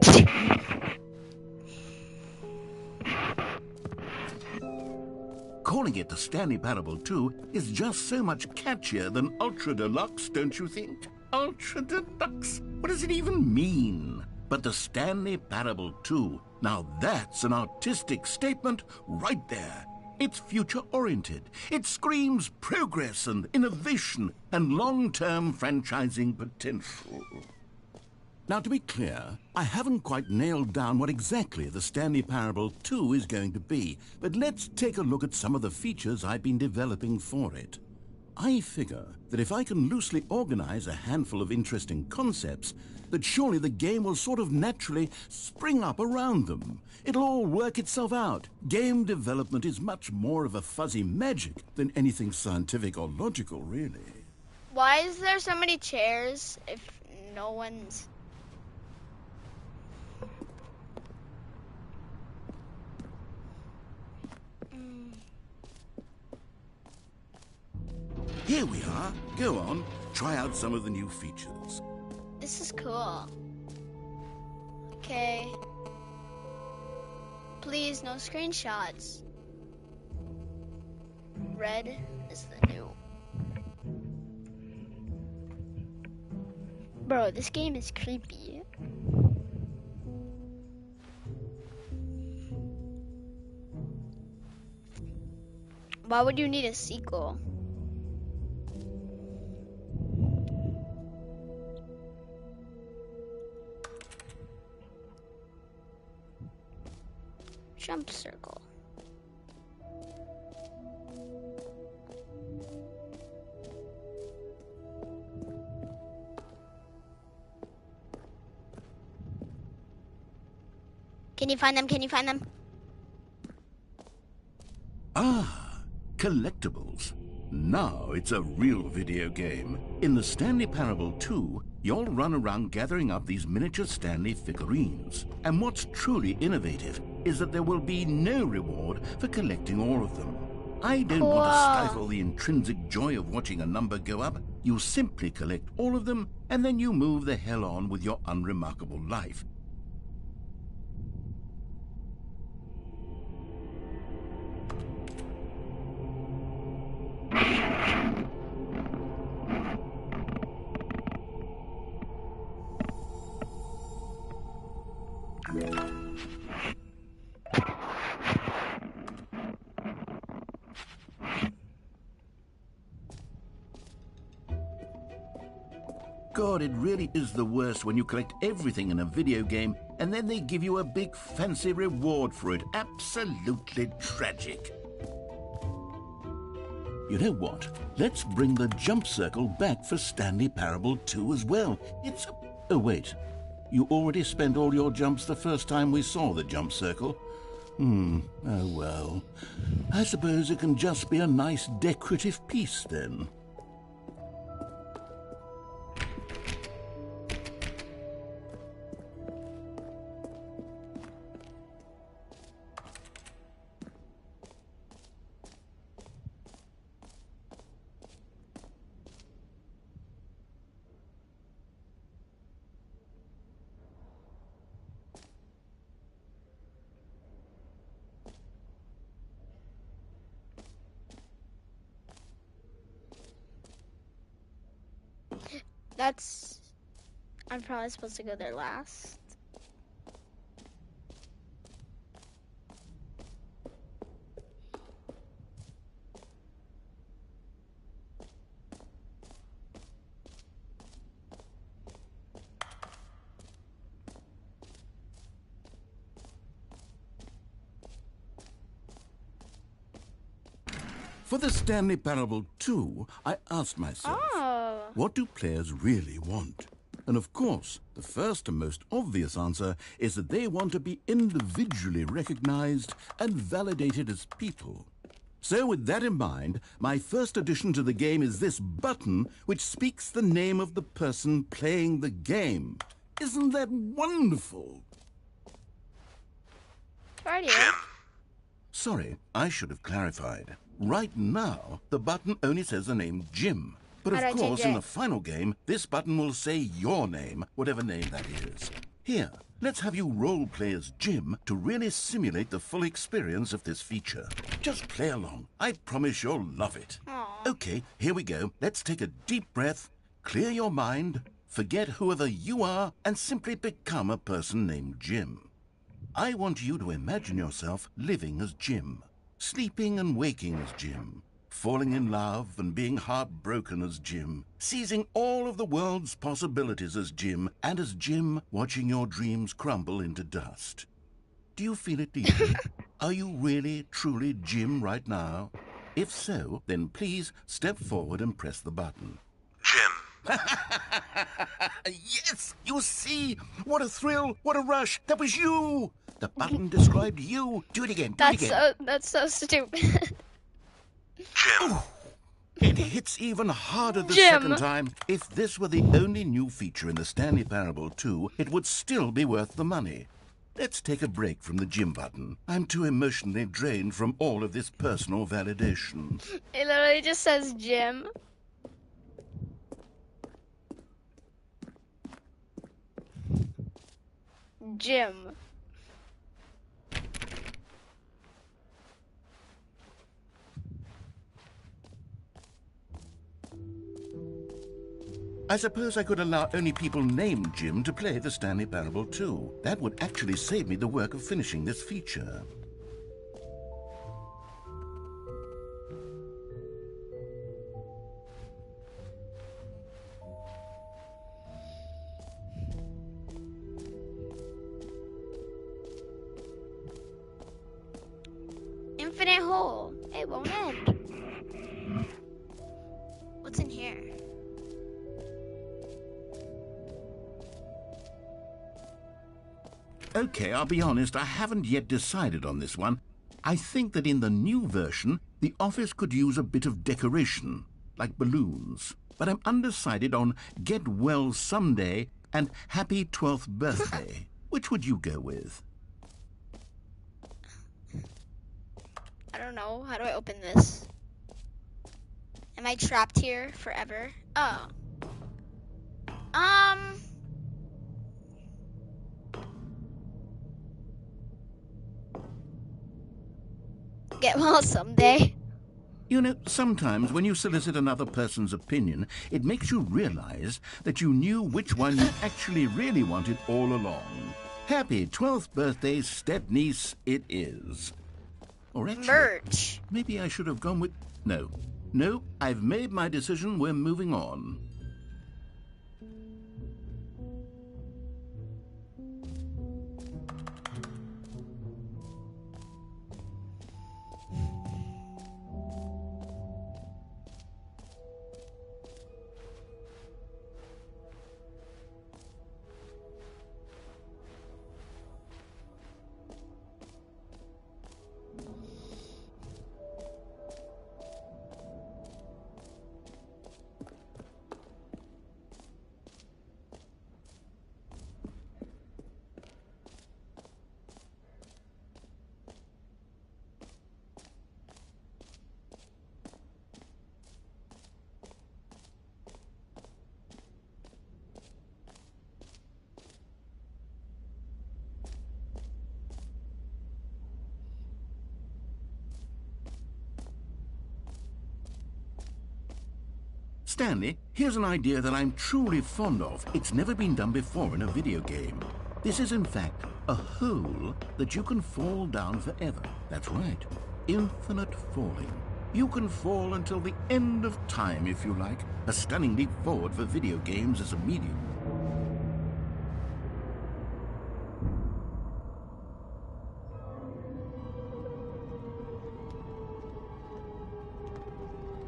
G: Calling it the Stanley Parable 2 is just so much catchier than Ultra Deluxe, don't you think? Ultra Deluxe? What does it even mean? But the Stanley Parable 2, now that's an artistic statement right there. It's future-oriented. It screams progress and innovation and long-term franchising potential. Now, to be clear, I haven't quite nailed down what exactly the Stanley Parable 2 is going to be, but let's take a look at some of the features I've been developing for it. I figure that if I can loosely organize a handful of interesting concepts, that surely the game will sort of naturally spring up around them. It'll all work itself out. Game development is much more of a fuzzy magic than anything scientific or logical, really.
D: Why is there so many chairs if no one's...
G: Here we are. Go on, try out some of the new features.
D: This is cool. Okay. Please, no screenshots. Red is the new. Bro, this game is creepy. Why would you need a sequel? Jump circle. Can you find them? Can you find them?
G: Ah, collectibles. Now it's a real video game. In the Stanley Parable 2, you'll run around gathering up these miniature Stanley figurines. And what's truly innovative is that there will be no reward for collecting all of them. I don't want to stifle the intrinsic joy of watching a number go up. You simply collect all of them, and then you move the hell on with your unremarkable life. God, it really is the worst when you collect everything in a video game and then they give you a big fancy reward for it. Absolutely tragic. You know what? Let's bring the jump circle back for Stanley Parable 2 as well. It's... Oh, wait. You already spent all your jumps the first time we saw the jump circle? Oh well. I suppose it can just be a nice decorative piece then.
D: I'm probably supposed to go there last.
G: For the Stanley Parable 2, I asked myself, what do players really want? And of course, the first and most obvious answer is that they want to be individually recognized and validated as people. So with that in mind, my first addition to the game is this button which speaks the name of the person playing the game. Isn't that wonderful?
D: Right.
G: Sorry, I should have clarified. Right now, the button only says the name Jim. But of course, in the final game, this button will say your name, whatever name that is. Here, let's have you role-play as Jim to really simulate the full experience of this feature. Just play along. I promise you'll love it.
D: Aww.
G: Okay, here we go. Let's take a deep breath, clear your mind, forget whoever you are, and simply become a person named Jim. I want you to imagine yourself living as Jim, sleeping and waking as Jim, falling in love and being heartbroken as Jim, seizing all of the world's possibilities as Jim, and as Jim, watching your dreams crumble into dust. Do you feel it deeply? Are you really, truly Jim right now? If so, then please step forward and press the button.
H: Jim.
G: Yes! You see? What a thrill! What a rush! That was you! The button described you. Do it again. Do it again.
D: That's so stupid.
H: Jim.
G: Ooh, it hits even harder the
D: Jim.
G: second time. If this were the only new feature in the Stanley Parable 2, it would still be worth the money. Let's take a break from the Jim button. I'm too emotionally drained from all of this personal validation.
D: It literally just says Jim. Jim.
G: I suppose I could allow only people named Jim to play the Stanley Parable 2. That would actually save me the work of finishing this feature.
D: Infinite hole. It won't end. What's in here?
G: Okay, I'll be honest, I haven't yet decided on this one. I think that in the new version, the office could use a bit of decoration, like balloons. But I'm undecided on Get Well Someday and Happy 12th Birthday. Which would you go with?
D: I don't know. How do I open this? Am I trapped here forever? Oh. Get well someday.
G: You know, sometimes when you solicit another person's opinion, it makes you realize that you knew which one you actually really wanted all along. Happy 12th birthday, step-niece, it is. Or actually,
D: Merch.
G: maybe I should have gone with... No, I've made my decision. We're moving on. Stanley, here's an idea that I'm truly fond of. It's never been done before in a video game. This is, in fact, a hole that you can fall down forever. That's right. Infinite falling. You can fall until the end of time, if you like. A stunning leap forward for video games as a medium.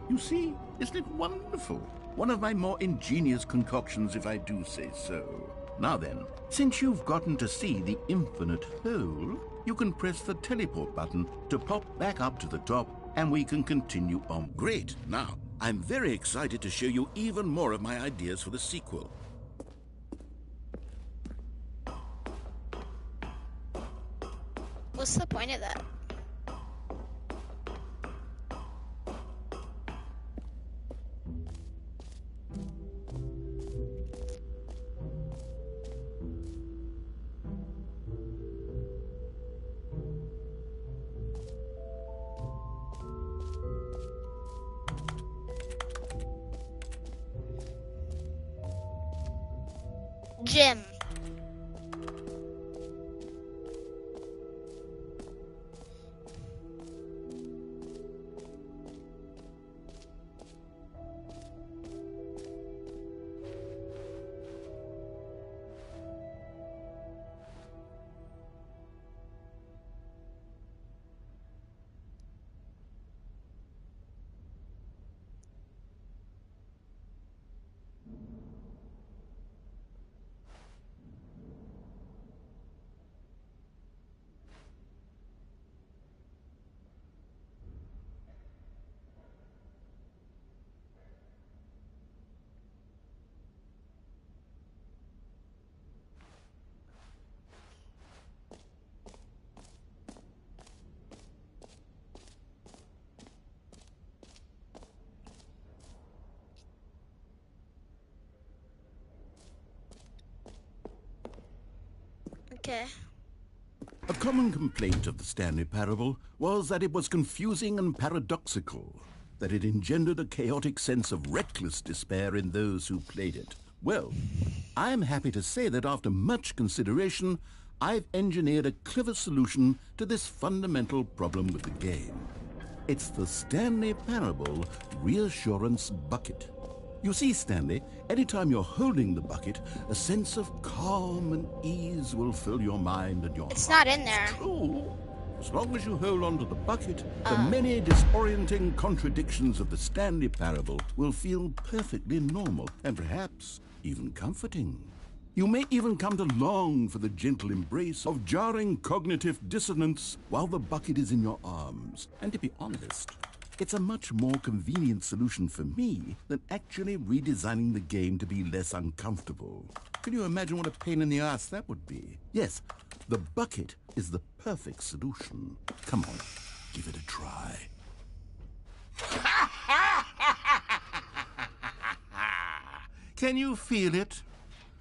G: You see, isn't it wonderful? One of my more ingenious concoctions, if I do say so. Now then, since you've gotten to see the infinite hole, you can press the teleport button to pop back up to the top, and we can continue on. Great! Now, I'm very excited to show you even more of my ideas for the sequel.
D: What's the point of that? Jim. Okay.
G: A common complaint of the Stanley Parable was that it was confusing and paradoxical, that it engendered a chaotic sense of reckless despair in those who played it. Well, I am happy to say that after much consideration, I've engineered a clever solution to this fundamental problem with the game. It's the Stanley Parable Reassurance Bucket. You see, Stanley, anytime you're holding the bucket, a sense of calm and ease will fill your mind and your
D: It's
G: heart.
D: not in there.
G: It's true. As long as you hold on to the bucket, the many disorienting contradictions of the Stanley Parable will feel perfectly normal and perhaps even comforting. You may even come to long for the gentle embrace of jarring cognitive dissonance while the bucket is in your arms. And to be honest, it's a much more convenient solution for me than actually redesigning the game to be less uncomfortable. Can you imagine what a pain in the ass that would be? Yes, the bucket is the perfect solution. Come on, give it a try. Can you feel it?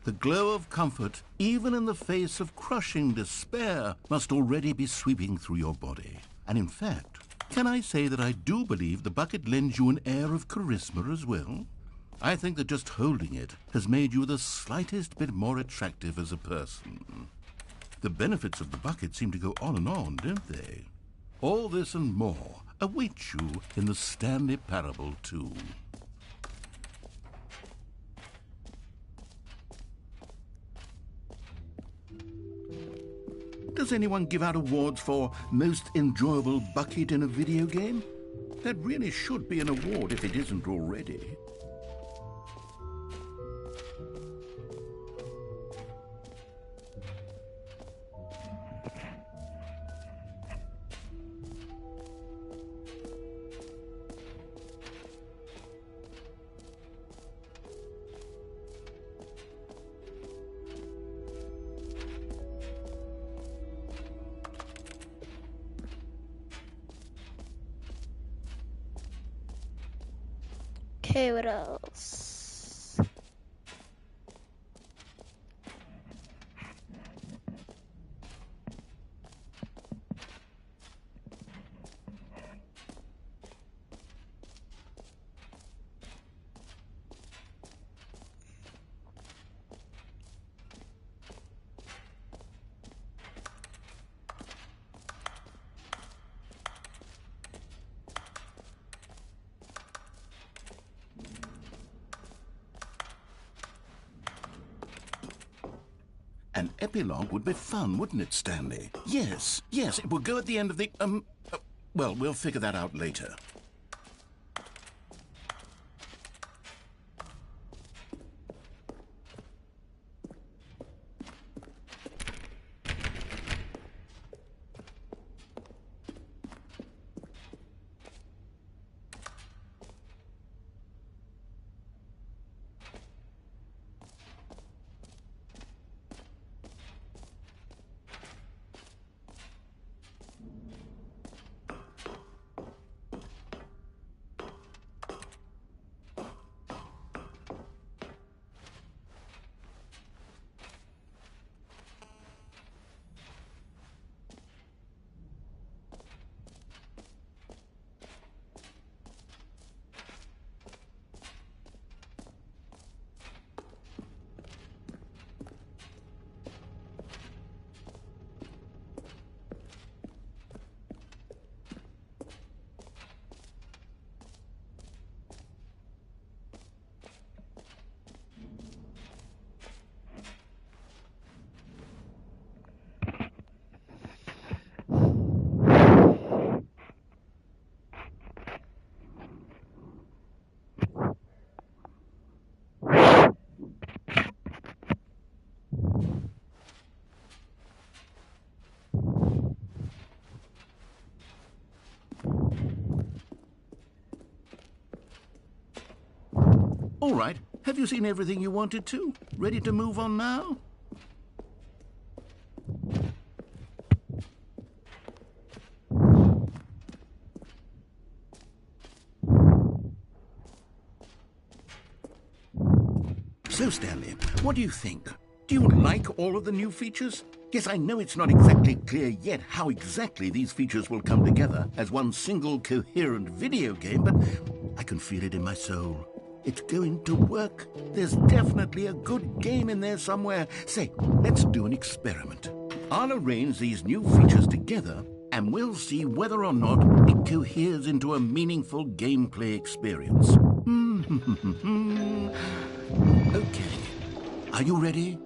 G: The glow of comfort, even in the face of crushing despair, must already be sweeping through your body. And in fact, can I say that I do believe the bucket lends you an air of charisma as well? I think that just holding it has made you the slightest bit more attractive as a person. The benefits of the bucket seem to go on and on, don't they? All this and more await you in the Stanley Parable 2. Does anyone give out awards for most enjoyable bucket in a video game? That really should be an award if it isn't already.
D: Okay, what else?
G: An epilogue would be fun, wouldn't it, Stanley? Yes, it would go at the end of the, well, we'll figure that out later. All right, have you seen everything you wanted to? Ready to move on now? So, Stanley, what do you think? Do you like all of the new features? Yes, I know it's not exactly clear yet how exactly these features will come together as one single coherent video game, but I can feel it in my soul. It's going to work. There's definitely a good game in there somewhere. Say, let's do an experiment. I'll arrange these new features together, and we'll see whether or not it coheres into a meaningful gameplay experience. Okay. Are you ready?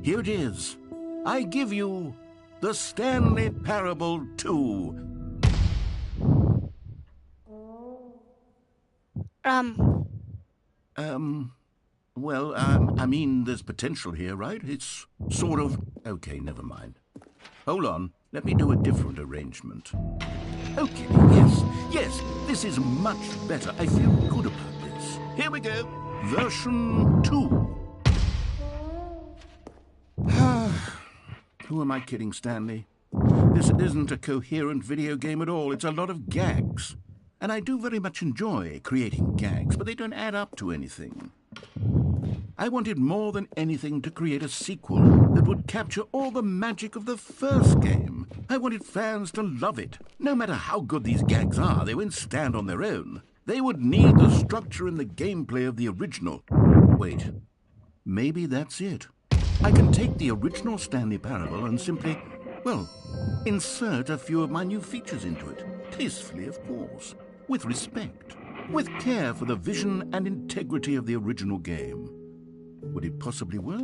G: Here it is. I give you the Stanley Parable 2. Well, I mean, there's potential here, right? It's sort of... Okay, never mind. Hold on. Let me do a different arrangement. Okay, yes, this is much better. I feel good about this. Here we go. Version 2. Who am I kidding, Stanley? This isn't a coherent video game at all. It's a lot of gags. And I do very much enjoy creating gags, but they don't add up to anything. I wanted more than anything to create a sequel that would capture all the magic of the first game. I wanted fans to love it. No matter how good these gags are, they won't stand on their own. They would need the structure and the gameplay of the original. Wait, maybe that's it. I can take the original Stanley Parable and simply, well, insert a few of my new features into it. Tastefully, of course. With respect. With care for the vision and integrity of the original game. Would it possibly work?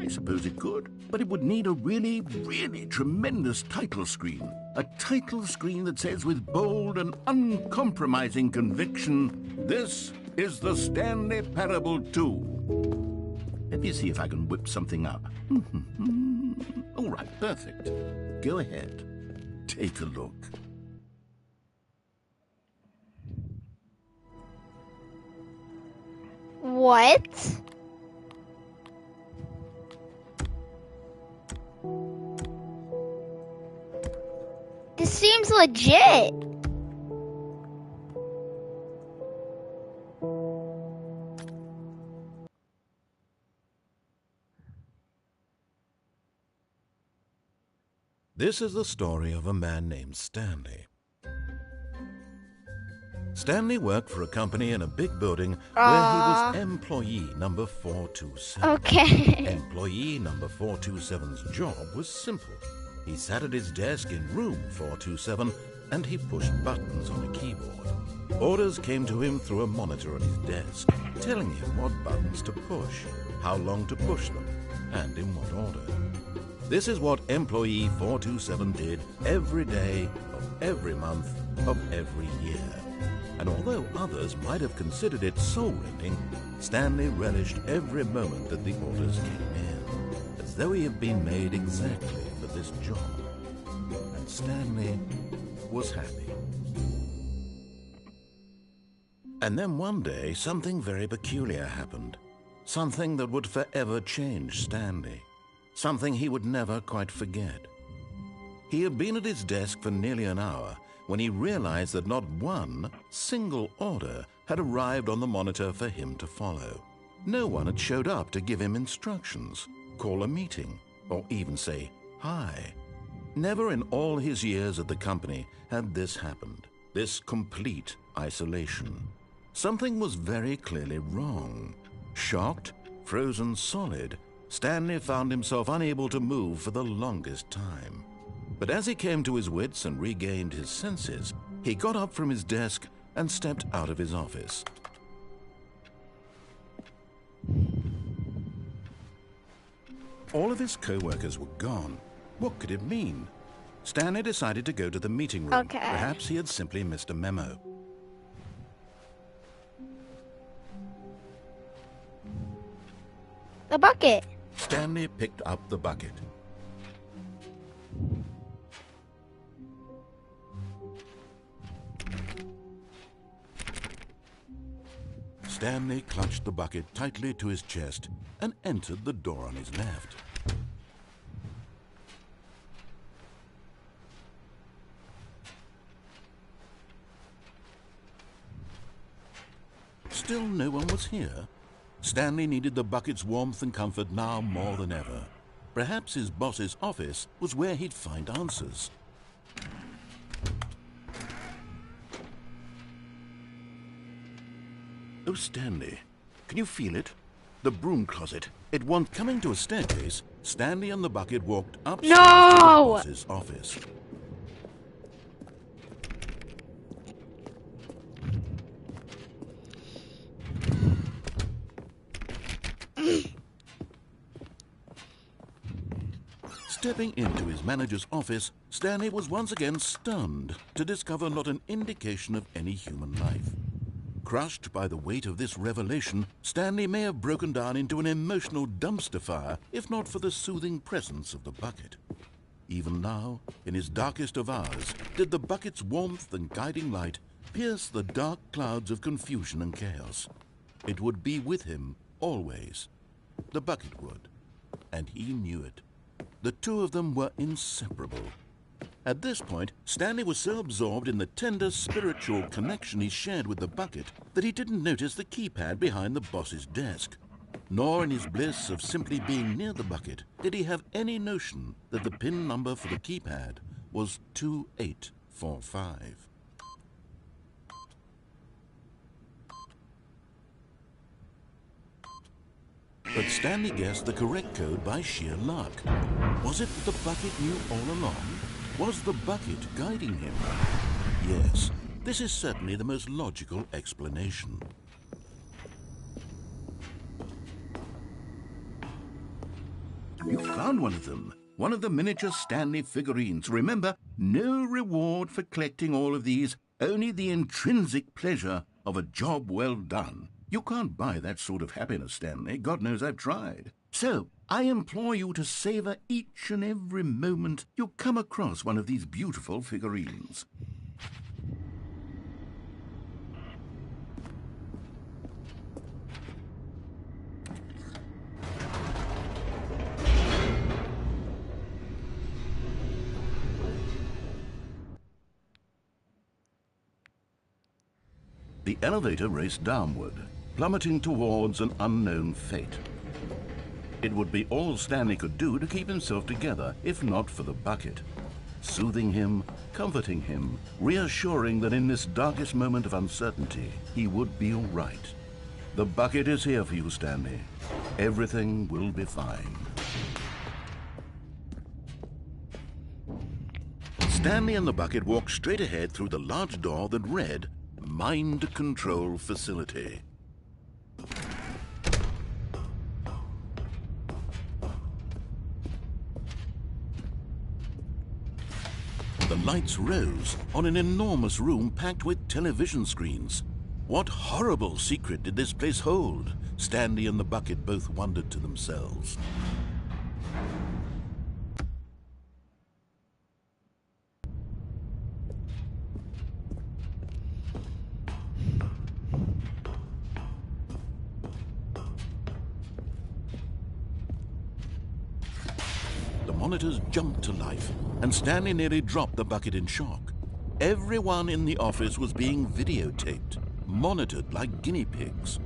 G: I suppose it could. But it would need a really, really tremendous title screen. A title screen that says with bold and uncompromising conviction, "This is the Stanley Parable 2. Let me see if I can whip something up. All right, perfect. Go ahead. Take a look.
D: What? This seems legit.
B: This is the story of a man named Stanley. Stanley worked for a company in a big building where he was employee number 427.
D: Okay.
B: Employee number 427's job was simple. He sat at his desk in room 427 and he pushed buttons on a keyboard. Orders came to him through a monitor on his desk, telling him what buttons to push, how long to push them, and in what order. This is what employee 427 did every day of every month of every year. And although others might have considered it soul-rending, Stanley relished every moment that the orders came in, as though he had been made exactly for this job. And Stanley was happy. And then one day, something very peculiar happened. Something that would forever change Stanley. Something he would never quite forget. He had been at his desk for nearly an hour when he realized that not one single order had arrived on the monitor for him to follow. No one had showed up to give him instructions, call a meeting, or even say hi. Never in all his years at the company had this happened, this complete isolation. Something was very clearly wrong. Shocked, frozen solid, Stanley found himself unable to move for the longest time. But as he came to his wits and regained his senses, he got up from his desk and stepped out of his office. All of his co-workers were gone. What could it mean? Stanley decided to go to the meeting room.
D: Okay.
B: Perhaps he had simply missed a memo.
D: The bucket.
B: Stanley picked up the bucket. Stanley clutched the bucket tightly to his chest and entered the door on his left. Still no one was here. Stanley needed the bucket's warmth and comfort now more than ever. Perhaps his boss's office was where he'd find answers. Oh, Stanley, can you feel it? The broom closet. Coming to a staircase, Stanley and the bucket walked upstairs to the boss's office. Stepping into his manager's office, Stanley was once again stunned to discover not an indication of any human life. Crushed by the weight of this revelation, Stanley may have broken down into an emotional dumpster fire if not for the soothing presence of the bucket. Even now, in his darkest of hours, did the bucket's warmth and guiding light pierce the dark clouds of confusion and chaos. It would be with him always. The bucket would, and he knew it. The two of them were inseparable. At this point, Stanley was so absorbed in the tender spiritual connection he shared with the bucket that he didn't notice the keypad behind the boss's desk. Nor in his bliss of simply being near the bucket did he have any notion that the PIN number for the keypad was 2845. But Stanley guessed the correct code by sheer luck. Was it that the bucket knew all along? Was the bucket guiding him? Yes, this is certainly the most logical explanation.
G: You found one of them. One of the miniature Stanley figurines. Remember, no reward for collecting all of these, only the intrinsic pleasure of a job well done. You can't buy that sort of happiness, Stanley. God knows I've tried. So, I implore you to savor each and every moment you come across one of these beautiful figurines. The elevator raced downward, plummeting towards an unknown fate. It would be all Stanley could do to keep himself together, if not for the bucket. Soothing him, comforting him, reassuring that in this darkest moment of uncertainty, he would be all right. The bucket is here for you, Stanley. Everything will be fine. Stanley and the bucket walked straight ahead through the large door that read, Mind Control Facility. The lights rose on an enormous room packed with television screens. What horrible secret did this place hold? Stanley and the bucket both wondered to themselves. Monitors jumped to life, and Stanley nearly dropped the bucket in shock. Everyone in the office was being videotaped, monitored like guinea pigs.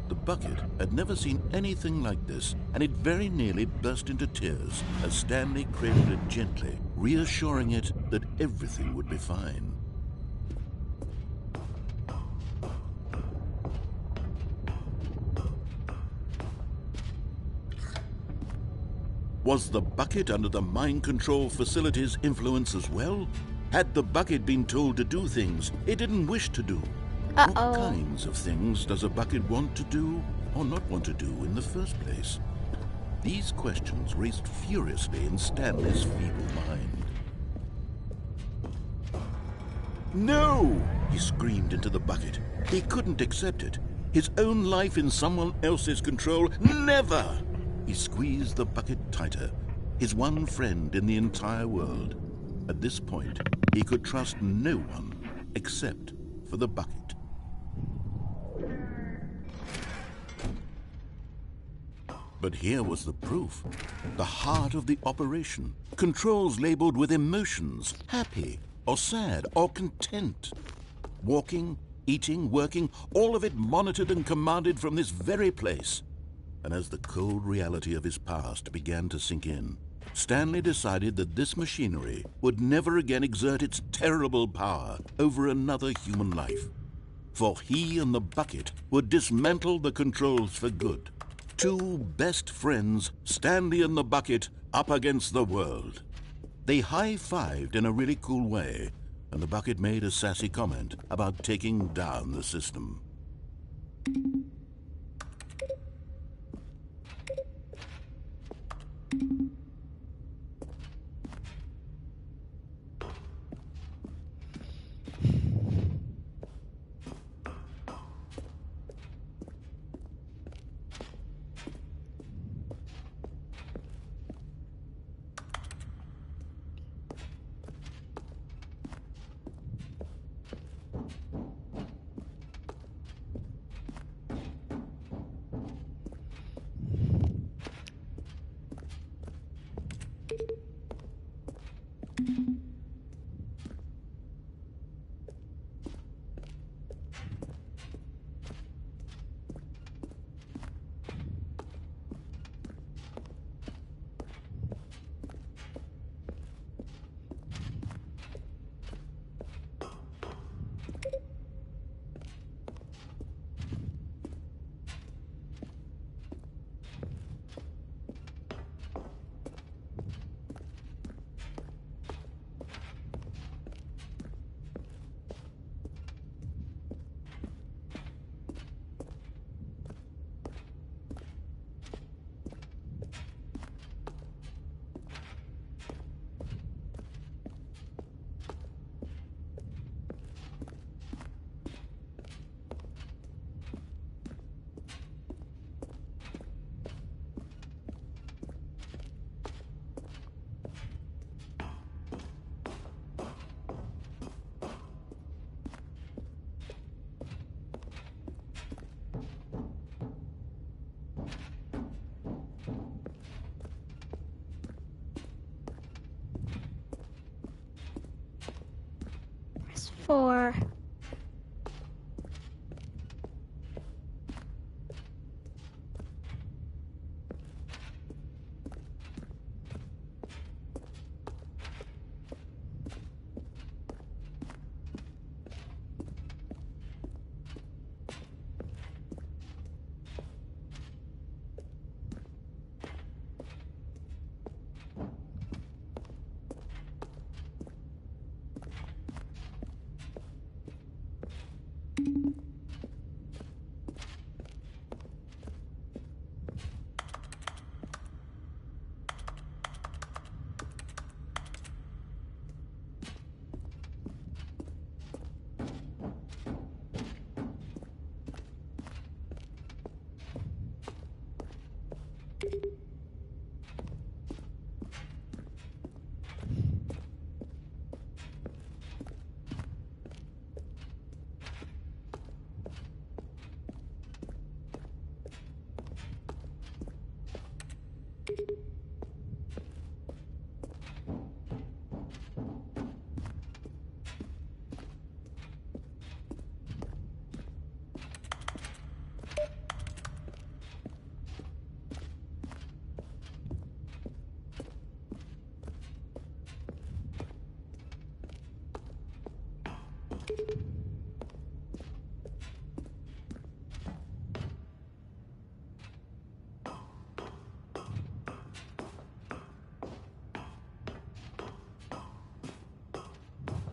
G: The bucket had never seen anything like this, and it very nearly burst into tears as Stanley cradled it gently, reassuring it that everything would be fine. Was the bucket under the mind control facility's influence as well? Had the bucket been told to do things it didn't wish to do? What kinds of things does a bucket want to do or not want to do in the first place? These questions raced furiously in Stanley's feeble mind. No! He screamed into the bucket. He couldn't accept it. His own life in someone else's control? Never! He squeezed the bucket tighter, his one friend in the entire world. At this point, he could trust no one except for the bucket. But here was the proof. The heart of the operation. Controls labeled with emotions, happy or sad or content. Walking, eating, working, all of it monitored and commanded from this very place. And as the cold reality of his past began to sink in, Stanley decided that this machinery would never again exert its terrible power over another human life. For he and the bucket would dismantle the controls for good. Two best friends, Stanley and the bucket, up against the world. They high-fived in a really cool way, and the bucket made a sassy comment about taking down the system.
D: Press 4.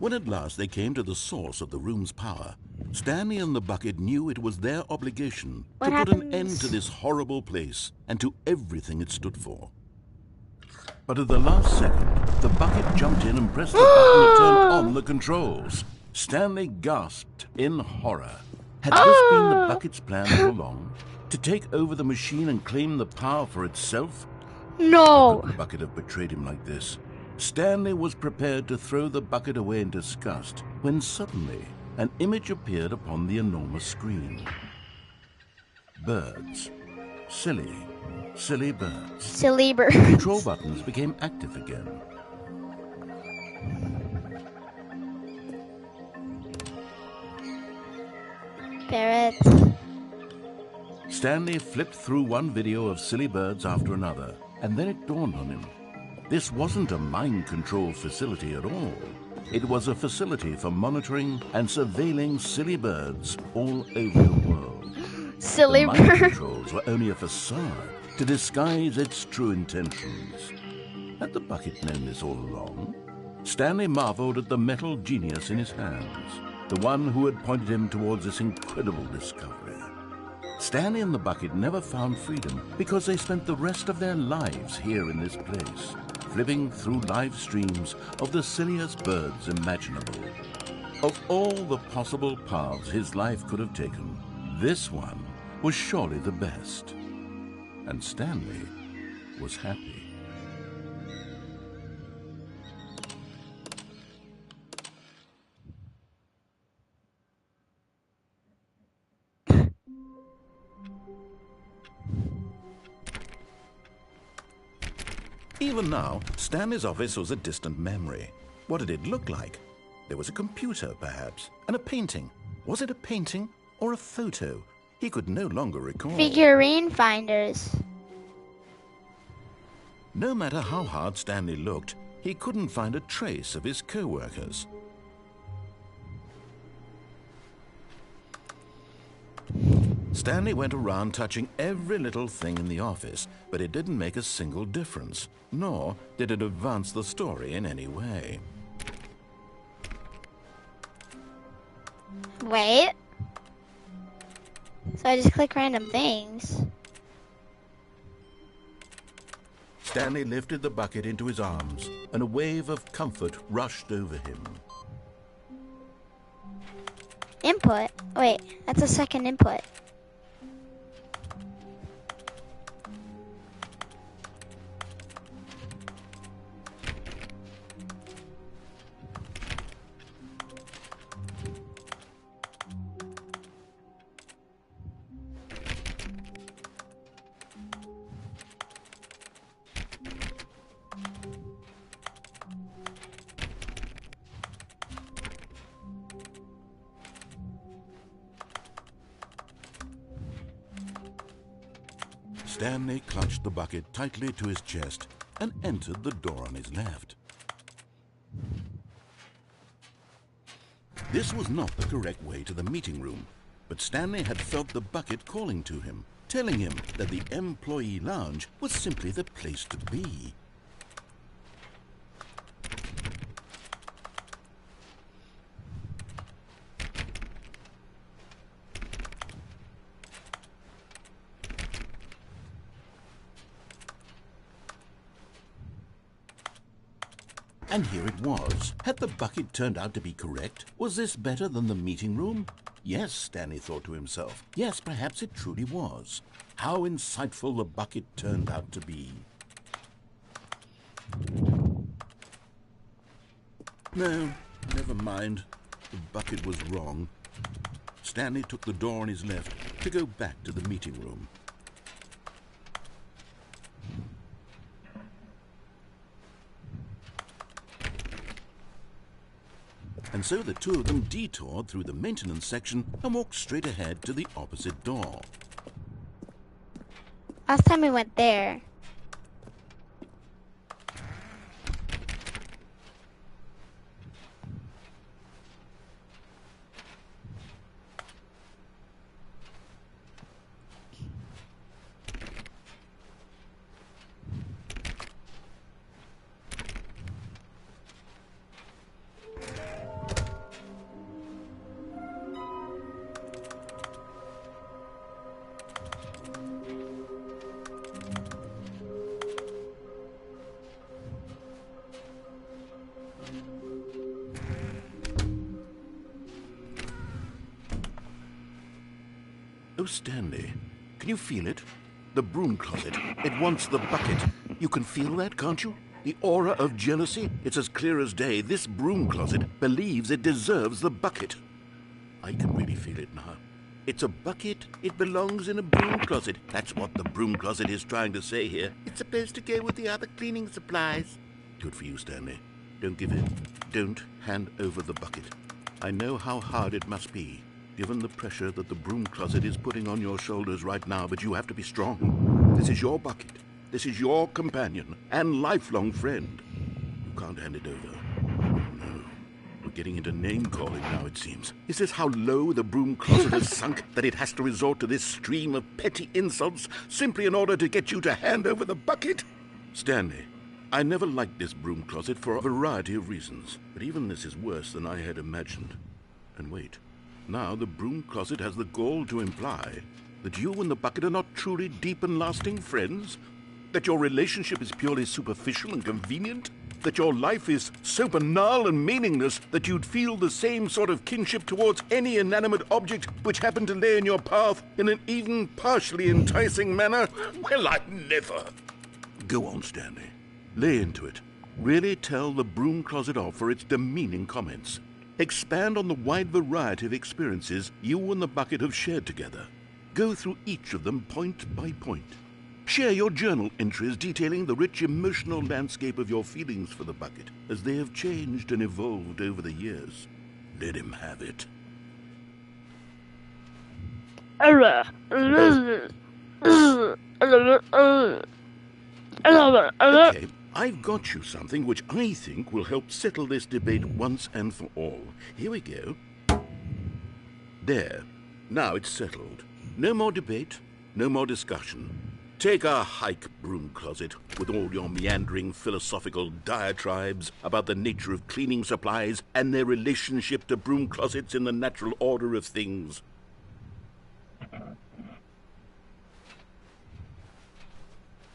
G: When at last they came to the source of the room's power, Stanley and the bucket knew it was their obligation to put an end to this horrible place and to everything it stood for. But at the last second, the bucket jumped in and pressed the button to turn on the controls. Stanley gasped in horror. Had this been the bucket's plan all along? To take over the machine and claim the power for itself?
D: No.
G: How could the bucket have betrayed him like this? Stanley was prepared to throw the bucket away in disgust when suddenly an image appeared upon the enormous screen. Birds. Silly, silly birds.
D: Silly bird.
G: The control buttons became active again.
D: Parrot.
B: Stanley flipped through one video of silly birds after another, and then it dawned on him. This wasn't a mind control facility at all. It was a facility for monitoring and surveilling silly birds all over the world.
D: Silly
B: The mind
D: bird.
B: controls were only a facade to disguise its true intentions. Had the bucket known this all along? Stanley marveled at the metal genius in his hands, the one who had pointed him towards this incredible discovery. Stanley and the bucket never found freedom because they spent the rest of their lives here in this place, flipping through live streams of the silliest birds imaginable. Of all the possible paths his life could have taken, this one was surely the best. And Stanley was happy. Even now, Stanley's office was a distant memory. What did it look like? There was a computer, perhaps, and a painting. Was it a painting or a photo? He could no longer recall.
D: Figurine finders.
B: No matter how hard Stanley looked, he couldn't find a trace of his co-workers. Stanley went around touching every little thing in the office, but it didn't make a single difference, nor did it advance the story in any way.
D: Wait. So I just click random things.
B: Stanley lifted the bucket into his arms, and a wave of comfort rushed over him.
D: Input? Wait, that's a second input.
B: Stanley clutched the bucket tightly to his chest and entered the door on his left. This was not the correct way to the meeting room, but Stanley had felt the bucket calling to him, telling him that the employee lounge was simply the place to be. And here it was. Had the bucket turned out to be correct? Was this better than the meeting room? Yes, Stanley thought to himself. Yes, perhaps it truly was. How insightful the bucket turned out to be. No, never mind. The bucket was wrong. Stanley took the door on his left to go back to the meeting room. And so the two of them detoured through the maintenance section and walked straight ahead to the opposite door.
D: Last time we went there.
B: Oh, Stanley, can you feel it? The broom closet. It wants the bucket. You can feel that, can't you? The aura of jealousy. It's as clear as day. This broom closet believes it deserves the bucket. I can really feel it now. It's a bucket. It belongs in a broom closet. That's what the broom closet is trying to say here. It's supposed to go with the other cleaning supplies. Good for you, Stanley. Don't give in. Don't hand over the bucket. I know how hard it must be.
G: given the pressure that the broom closet is putting on your shoulders right now, but you have to be strong. This is your bucket. This is your companion and lifelong friend. You can't hand it over. No. We're getting into name-calling now, it seems. Is this how low the broom closet has sunk, that it has to resort to this stream of petty insults simply in order to get you to hand over the bucket? Stanley, I never liked this broom closet for a variety of reasons, but even this is worse than I had imagined. And wait, now the broom closet has the gall to imply that you and the bucket are not truly deep and lasting friends? That your relationship is purely superficial and convenient? That your life is so banal and meaningless that you'd feel the same sort of kinship towards any inanimate object which happened to lay in your path in an even partially enticing manner? Well, I'd never. Go on, Stanley. Lay into it. Really tell the broom closet off for its demeaning comments. Expand on the wide variety of experiences you and the bucket have shared together. Go through each of them point by point. Share your journal entries detailing the rich emotional landscape of your feelings for the bucket as they have changed and evolved over the years. Let him have it. Okay, I've got you something which I think will help settle this debate once and for all. Here we go. There. Now it's settled. No more debate, no more discussion. Take a hike, broom closet, with all your meandering philosophical diatribes about the nature of cleaning supplies and their relationship to broom closets in the natural order of things.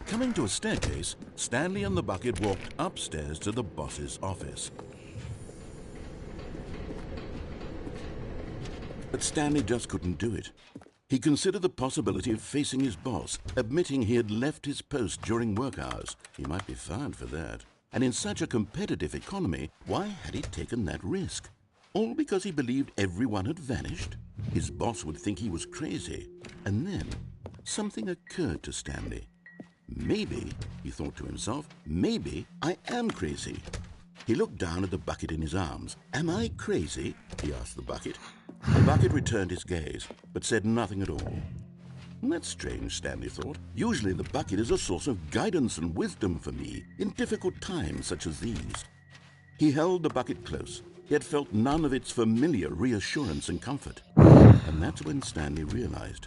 G: Coming to a staircase, Stanley and the bucket walked upstairs to the boss's office. But Stanley just couldn't do it. He considered the possibility of facing his boss, admitting he had left his post during work hours. He might be fired for that. And in such a competitive economy, why had he taken that risk? All because he believed everyone had vanished? His boss would think he was crazy. And then something occurred to Stanley. Maybe, he thought to himself, maybe I am crazy. He looked down at the bucket in his arms. Am I crazy? He asked the bucket. The bucket returned his gaze, but said nothing at all. That's strange, Stanley thought. Usually the bucket is a source of guidance and wisdom for me in difficult times such as these. He held the bucket close, yet felt none of its familiar reassurance and comfort. And that's when Stanley realized,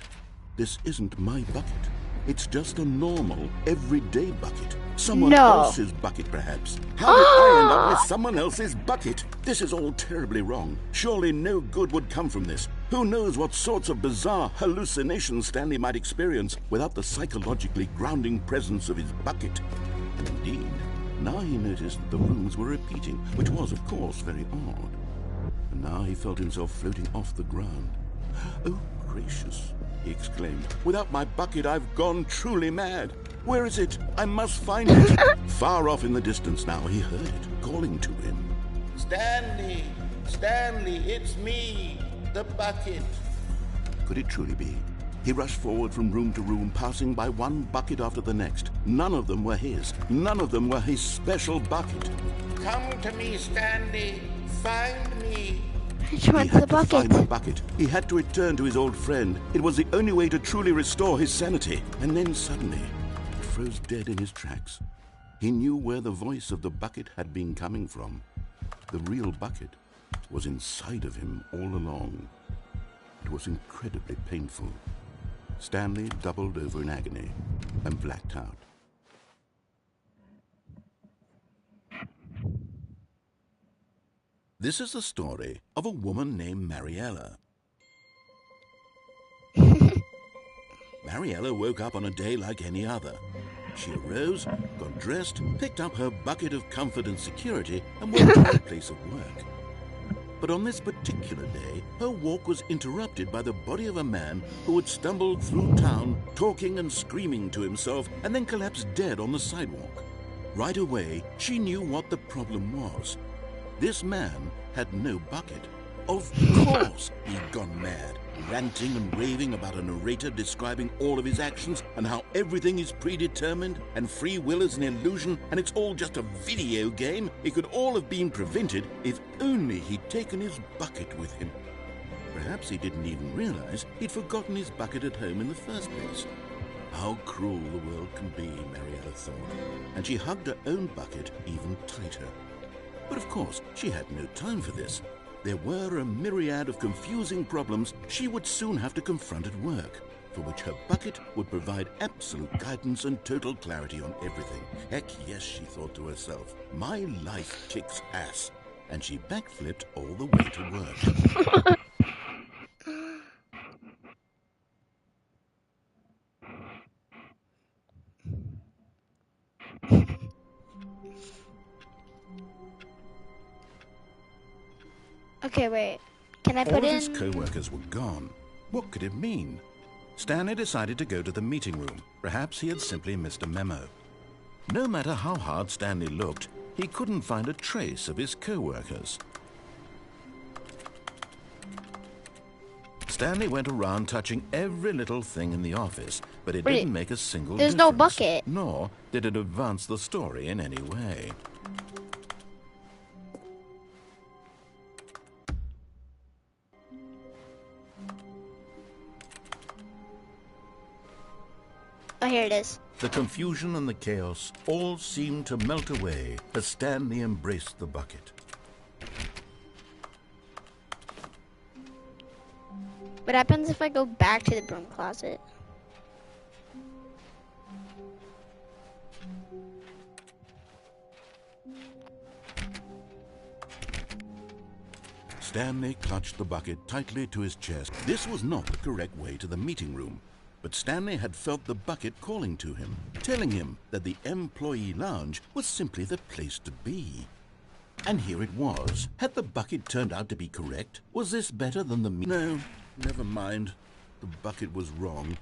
G: this isn't my bucket. It's just a normal, everyday bucket. Someone else's bucket, perhaps. How did I end up with someone else's bucket? This is all terribly wrong. Surely no good would come from this. Who knows what sorts of bizarre hallucinations Stanley might experience without the psychologically grounding presence of his bucket. Indeed, now he noticed that the rooms were repeating, which was, of course, very odd. And now he felt himself floating off the ground. Oh, gracious, he exclaimed. Without my bucket, I've gone truly mad. Where is it? I must find it. Far off in the distance now, he heard it, calling to him. Stanley! Stanley, it's me, the bucket. Could it truly be? He rushed forward from room to room, passing by one bucket after the next. None of them were his. None of them were his special bucket. Come to me, Stanley. Find me.
A: Which one's the bucket?
G: He had to find the bucket. He had to return to his old friend. It was the only way to truly restore his sanity. And then suddenly, he froze dead in his tracks. He knew where the voice of the bucket had been coming from. The real bucket was inside of him all along. It was incredibly painful. Stanley doubled over in agony and blacked out. This is the story of a woman named Mariella. Mariella woke up on a day like any other. She arose, got dressed, picked up her bucket of comfort and security, and went to her place of work. But on this particular day, her walk was interrupted by the body of a man who had stumbled through town, talking and screaming to himself, and then collapsed dead on the sidewalk. Right away, she knew what the problem was. This man had no bucket. Of course he'd gone mad, ranting and raving about a narrator describing all of his actions and how everything is predetermined and free will is an illusion and it's all just a video game. It could all have been prevented if only he'd taken his bucket with him. perhaps he didn't even realize he'd forgotten his bucket at home in the first place. How cruel the world can be, Marietta thought, and she hugged her own bucket even tighter. But of course, she had no time for this. There were a myriad of confusing problems she would soon have to confront at work, for which her bucket would provide absolute guidance and total clarity on everything. Heck yes, she thought to herself, my life kicks ass. And she backflipped all the way to work.
D: Okay, wait. Can I put
G: All
D: in...
G: his co-workers were gone. What could it mean? Stanley decided to go to the meeting room. Perhaps he had simply missed a memo. No matter how hard Stanley looked, he couldn't find a trace of his co-workers. Stanley went around touching every little thing in the office, but it didn't make a single difference.
D: There's no bucket.
G: Nor did it advance the story in any way.
D: Oh, here it is.
G: The confusion and the chaos all seemed to melt away as Stanley embraced the bucket.
D: What happens if I go back to the broom closet?
G: Stanley clutched the bucket tightly to his chest. This was not the correct way to the meeting room, but Stanley had felt the bucket calling to him, telling him that the employee lounge was simply the place to be. And here it was. Had the bucket turned out to be correct? Was this better than the No, never mind. The bucket was wrong.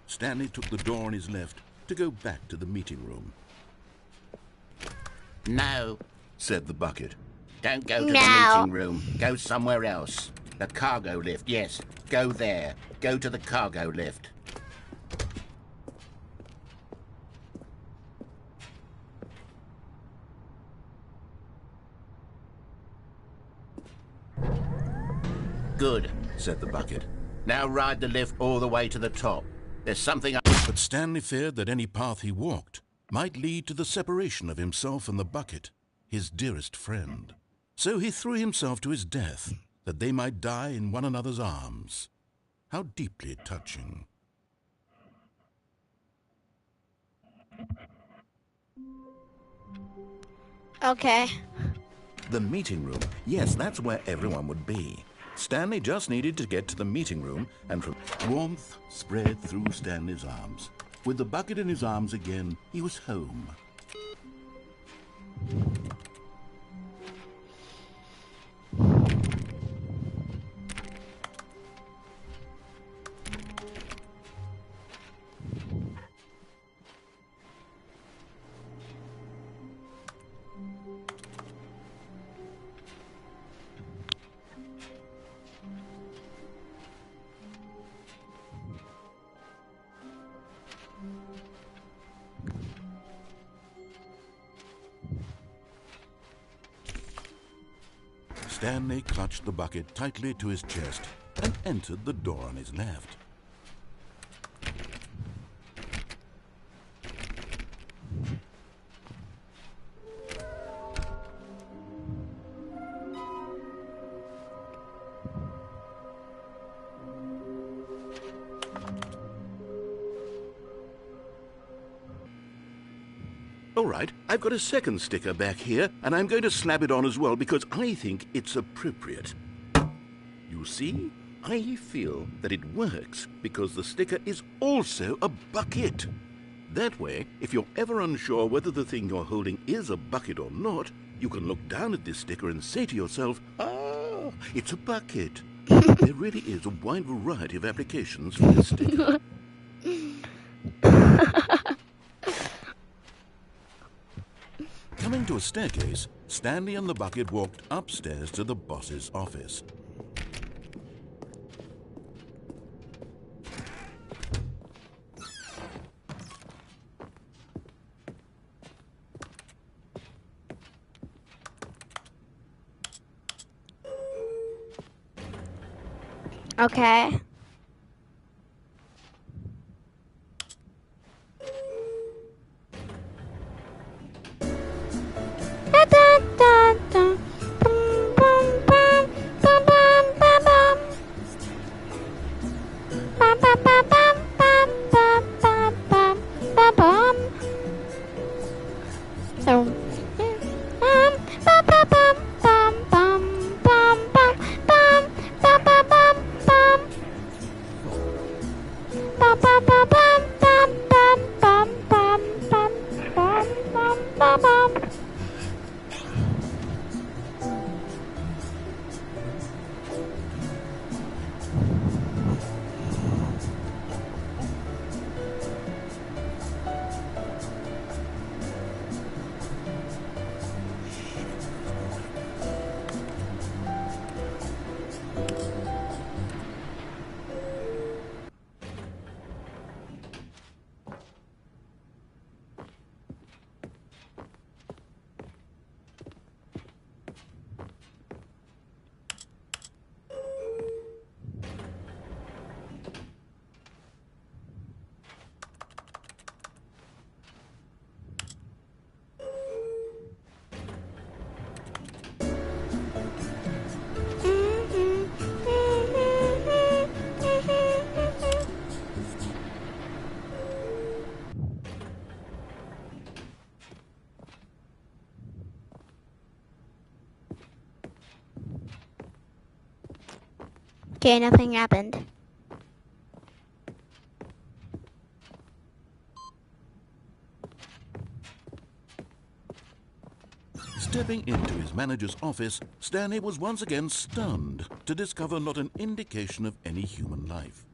G: Stanley took the door on his left to go back to the meeting room.
I: No,
G: said the bucket.
I: don't go to the meeting room. Go somewhere else. The cargo lift, yes. Go there. Go to the cargo lift. Good, said the bucket. Now ride the lift all the way to the top. There's something...
G: But Stanley feared that any path he walked might lead to the separation of himself and the bucket, his dearest friend. So he threw himself to his death, that they might die in one another's arms. How deeply touching.
D: Okay.
G: The meeting room. Yes, that's where everyone would be. Stanley just needed to get to the meeting room, and from warmth spread through Stanley's arms. With the bucket in his arms again, he was home. Stanley clutched the bucket tightly to his chest and entered the door on his left. All right, I've got a second sticker back here, and I'm going to slap it on as well because I think it's appropriate. You see, I feel that it works because the sticker is also a bucket. That way, if you're ever unsure whether the thing you're holding is a bucket or not, you can look down at this sticker and say to yourself, ah, it's a bucket. There really is a wide variety of applications for this sticker. Coming to a staircase, Stanley and the bucket walked upstairs to the boss's office.
D: Okay. Okay, nothing happened.
B: Stepping into his manager's office, Stanley was once again stunned to discover not an indication of any human life.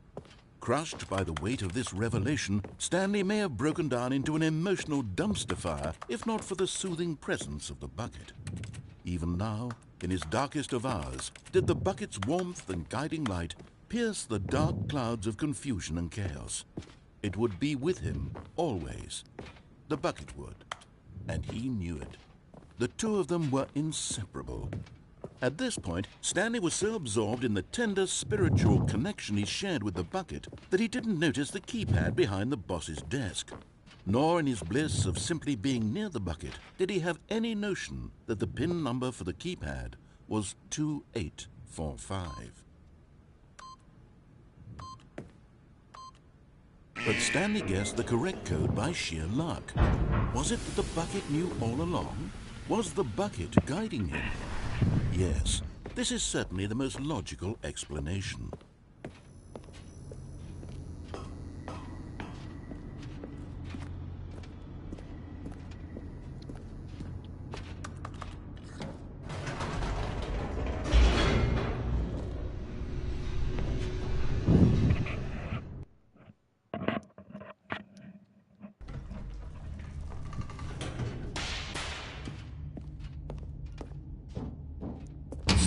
B: Crushed by the weight of this revelation, Stanley may have broken down into an emotional dumpster fire if not for the soothing presence of the bucket. Even now, in his darkest of hours, did the bucket's warmth and guiding light pierce the dark clouds of confusion and chaos. It would be with him, always. The bucket would. And he knew it. The two of them were inseparable. At this point, Stanley was so absorbed in the tender spiritual connection he shared with the bucket that he didn't notice the keypad behind the boss's desk. Nor in his bliss of simply being near the bucket did he have any notion that the PIN number for the keypad was 2845. But Stanley guessed the correct code by sheer luck. Was it that the bucket knew all along? Was the bucket guiding him? Yes, this is certainly the most logical explanation.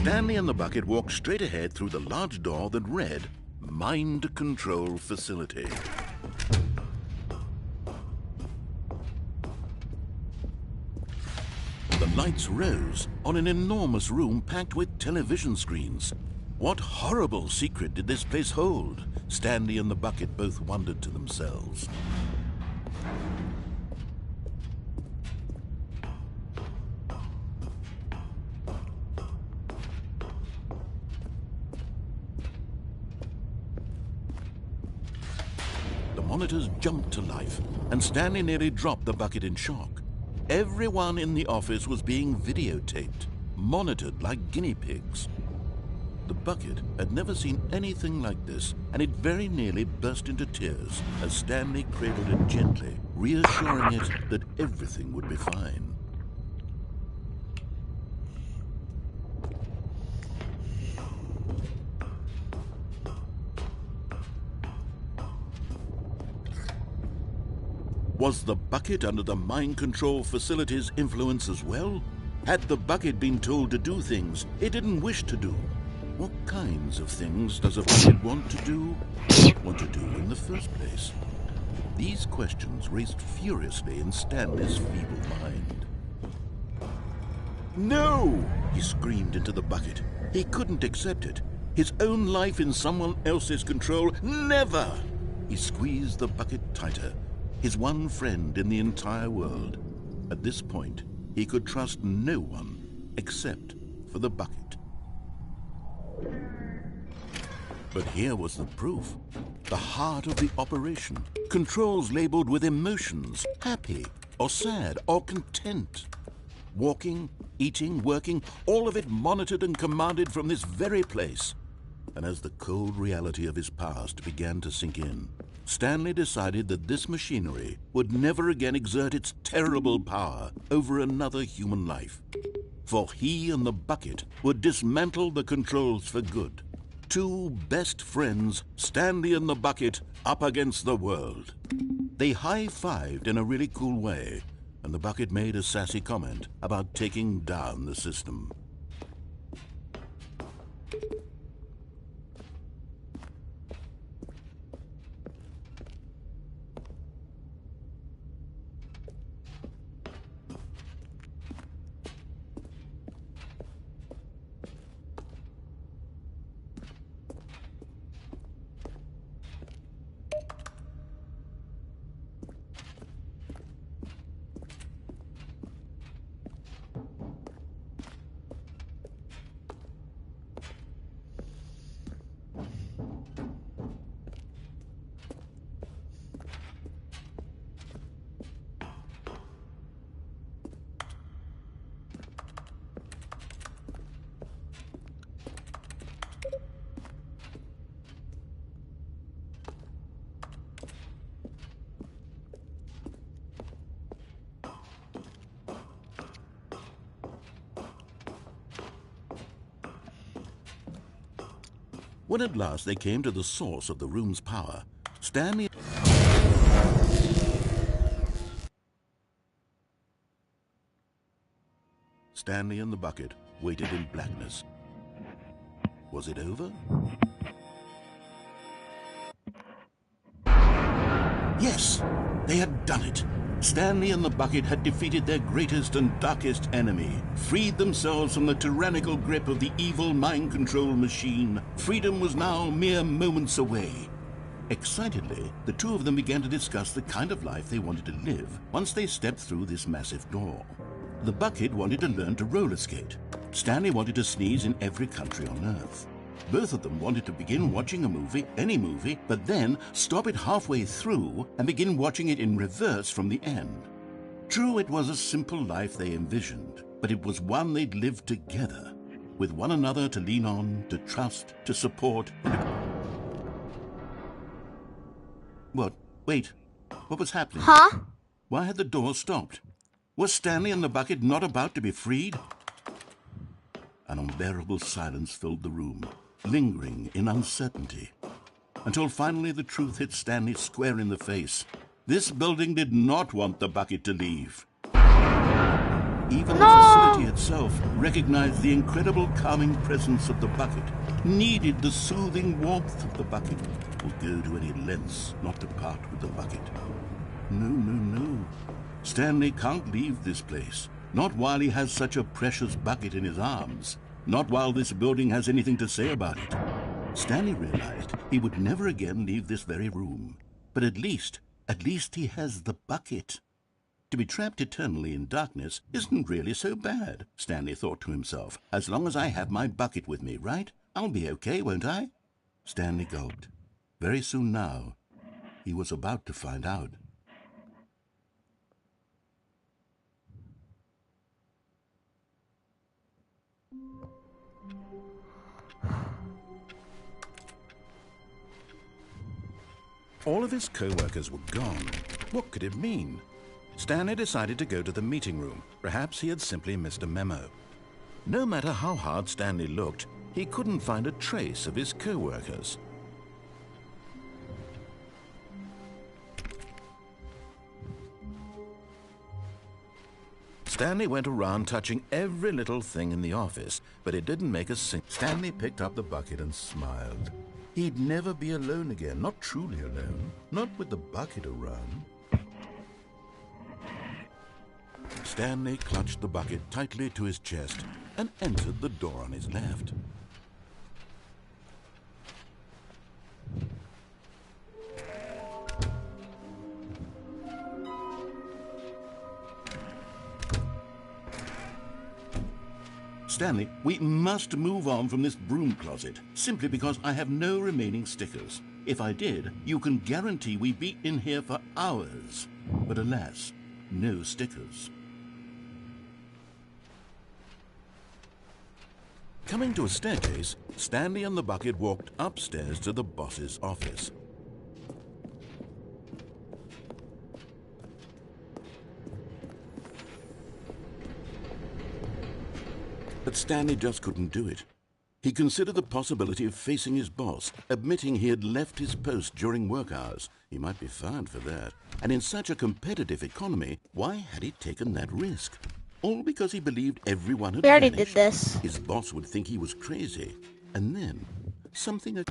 B: Stanley and the bucket walked straight ahead through the large door that read, Mind Control Facility. The lights rose on an enormous room packed with television screens. What horrible secret did this place hold? Stanley and the bucket both wondered to themselves. Monitors jumped to life, and Stanley nearly dropped the bucket in shock. Everyone in the office was being videotaped, monitored like guinea pigs. The bucket had never seen anything like this, and it very nearly burst into tears as Stanley cradled it gently, reassuring it that everything would be fine. Was the bucket under the mind control facility's influence as well? Had the bucket been told to do things it didn't wish to do? What kinds of things does a bucket want to do, or not want to do in the first place? These questions raced furiously in Stanley's feeble mind. No! He screamed into the bucket. He couldn't accept it.
G: His own life in someone else's control? Never! He squeezed the bucket tighter. His one friend in the entire world. At this point, he could trust no one except for the bucket. But here was the proof. The heart of the operation. Controls labeled with emotions, happy or sad or content. Walking, eating, working, all of it monitored and commanded from this very place. And as the cold reality of his past began to sink in, Stanley decided that this machinery would never again exert its terrible power over another human life. For he and the bucket would dismantle the controls for good. Two best friends, Stanley and the bucket, up against the world. They high-fived in a really cool way, and the bucket made a sassy comment about taking down the system. When at last they came to the source of the room's power, Stanley and the bucket waited in blackness. Was it over? Yes, they had done it. Stanley and the bucket had defeated their greatest and darkest enemy, freed themselves from the tyrannical grip of the evil mind control machine. Freedom was now mere moments away. Excitedly, the two of them began to discuss the kind of life they wanted to live once they stepped through this massive door. The bucket wanted to learn to roller skate. Stanley wanted to sneeze in every country on Earth. Both of them wanted to begin watching a movie, any movie, but then stop it halfway through and begin watching it in reverse from the end. True, it was a simple life they envisioned, but it was one they'd lived together, with one another to lean on, to trust, to support. What? Wait. What was happening?
D: Huh?
G: Why had the door stopped? Was Stanley and the bucket not about to be freed? An unbearable silence filled the room, lingering in uncertainty, until finally the truth hit Stanley square in the face. This building did not want the bucket to leave. Even the facility itself recognized the incredible calming presence of the bucket, needed the soothing warmth of the bucket, would go to any lengths not to part with the bucket. No, no, no. Stanley can't leave this place. Not while he has such a precious bucket in his arms. Not while this building has anything to say about it. Stanley realized he would never again leave this very room. But at least he has the bucket. To be trapped eternally in darkness isn't really so bad, Stanley thought to himself. As long as I have my bucket with me, right? I'll be okay, won't I? Stanley gulped. Very soon now, he was about to find out.
B: All of his co-workers were gone. What could it mean? Stanley decided to go to the meeting room. Perhaps he had simply missed a memo. No matter how hard Stanley looked, he couldn't find a trace of his co-workers. Stanley went around touching every little thing in the office, but it didn't make a single... Stanley picked up the bucket and smiled. He'd never be alone again, not truly alone, not with the bucket around. Stanley clutched the bucket tightly to his chest and entered the door on his left.
G: Stanley, we must move on from this broom closet, simply because I have no remaining stickers. If I did, you can guarantee we'd be in here for hours. But alas, no stickers. Coming to a staircase, Stanley and the bucket walked upstairs to the boss's office. But Stanley just couldn't do it. He considered the possibility of facing his boss, admitting he had left his post during work hours. He might be fined for that. And in such a competitive economy, why had he taken that risk? All because he believed everyone had
D: We already
G: vanished.
D: did this.
G: His boss would think he was crazy. And then, something...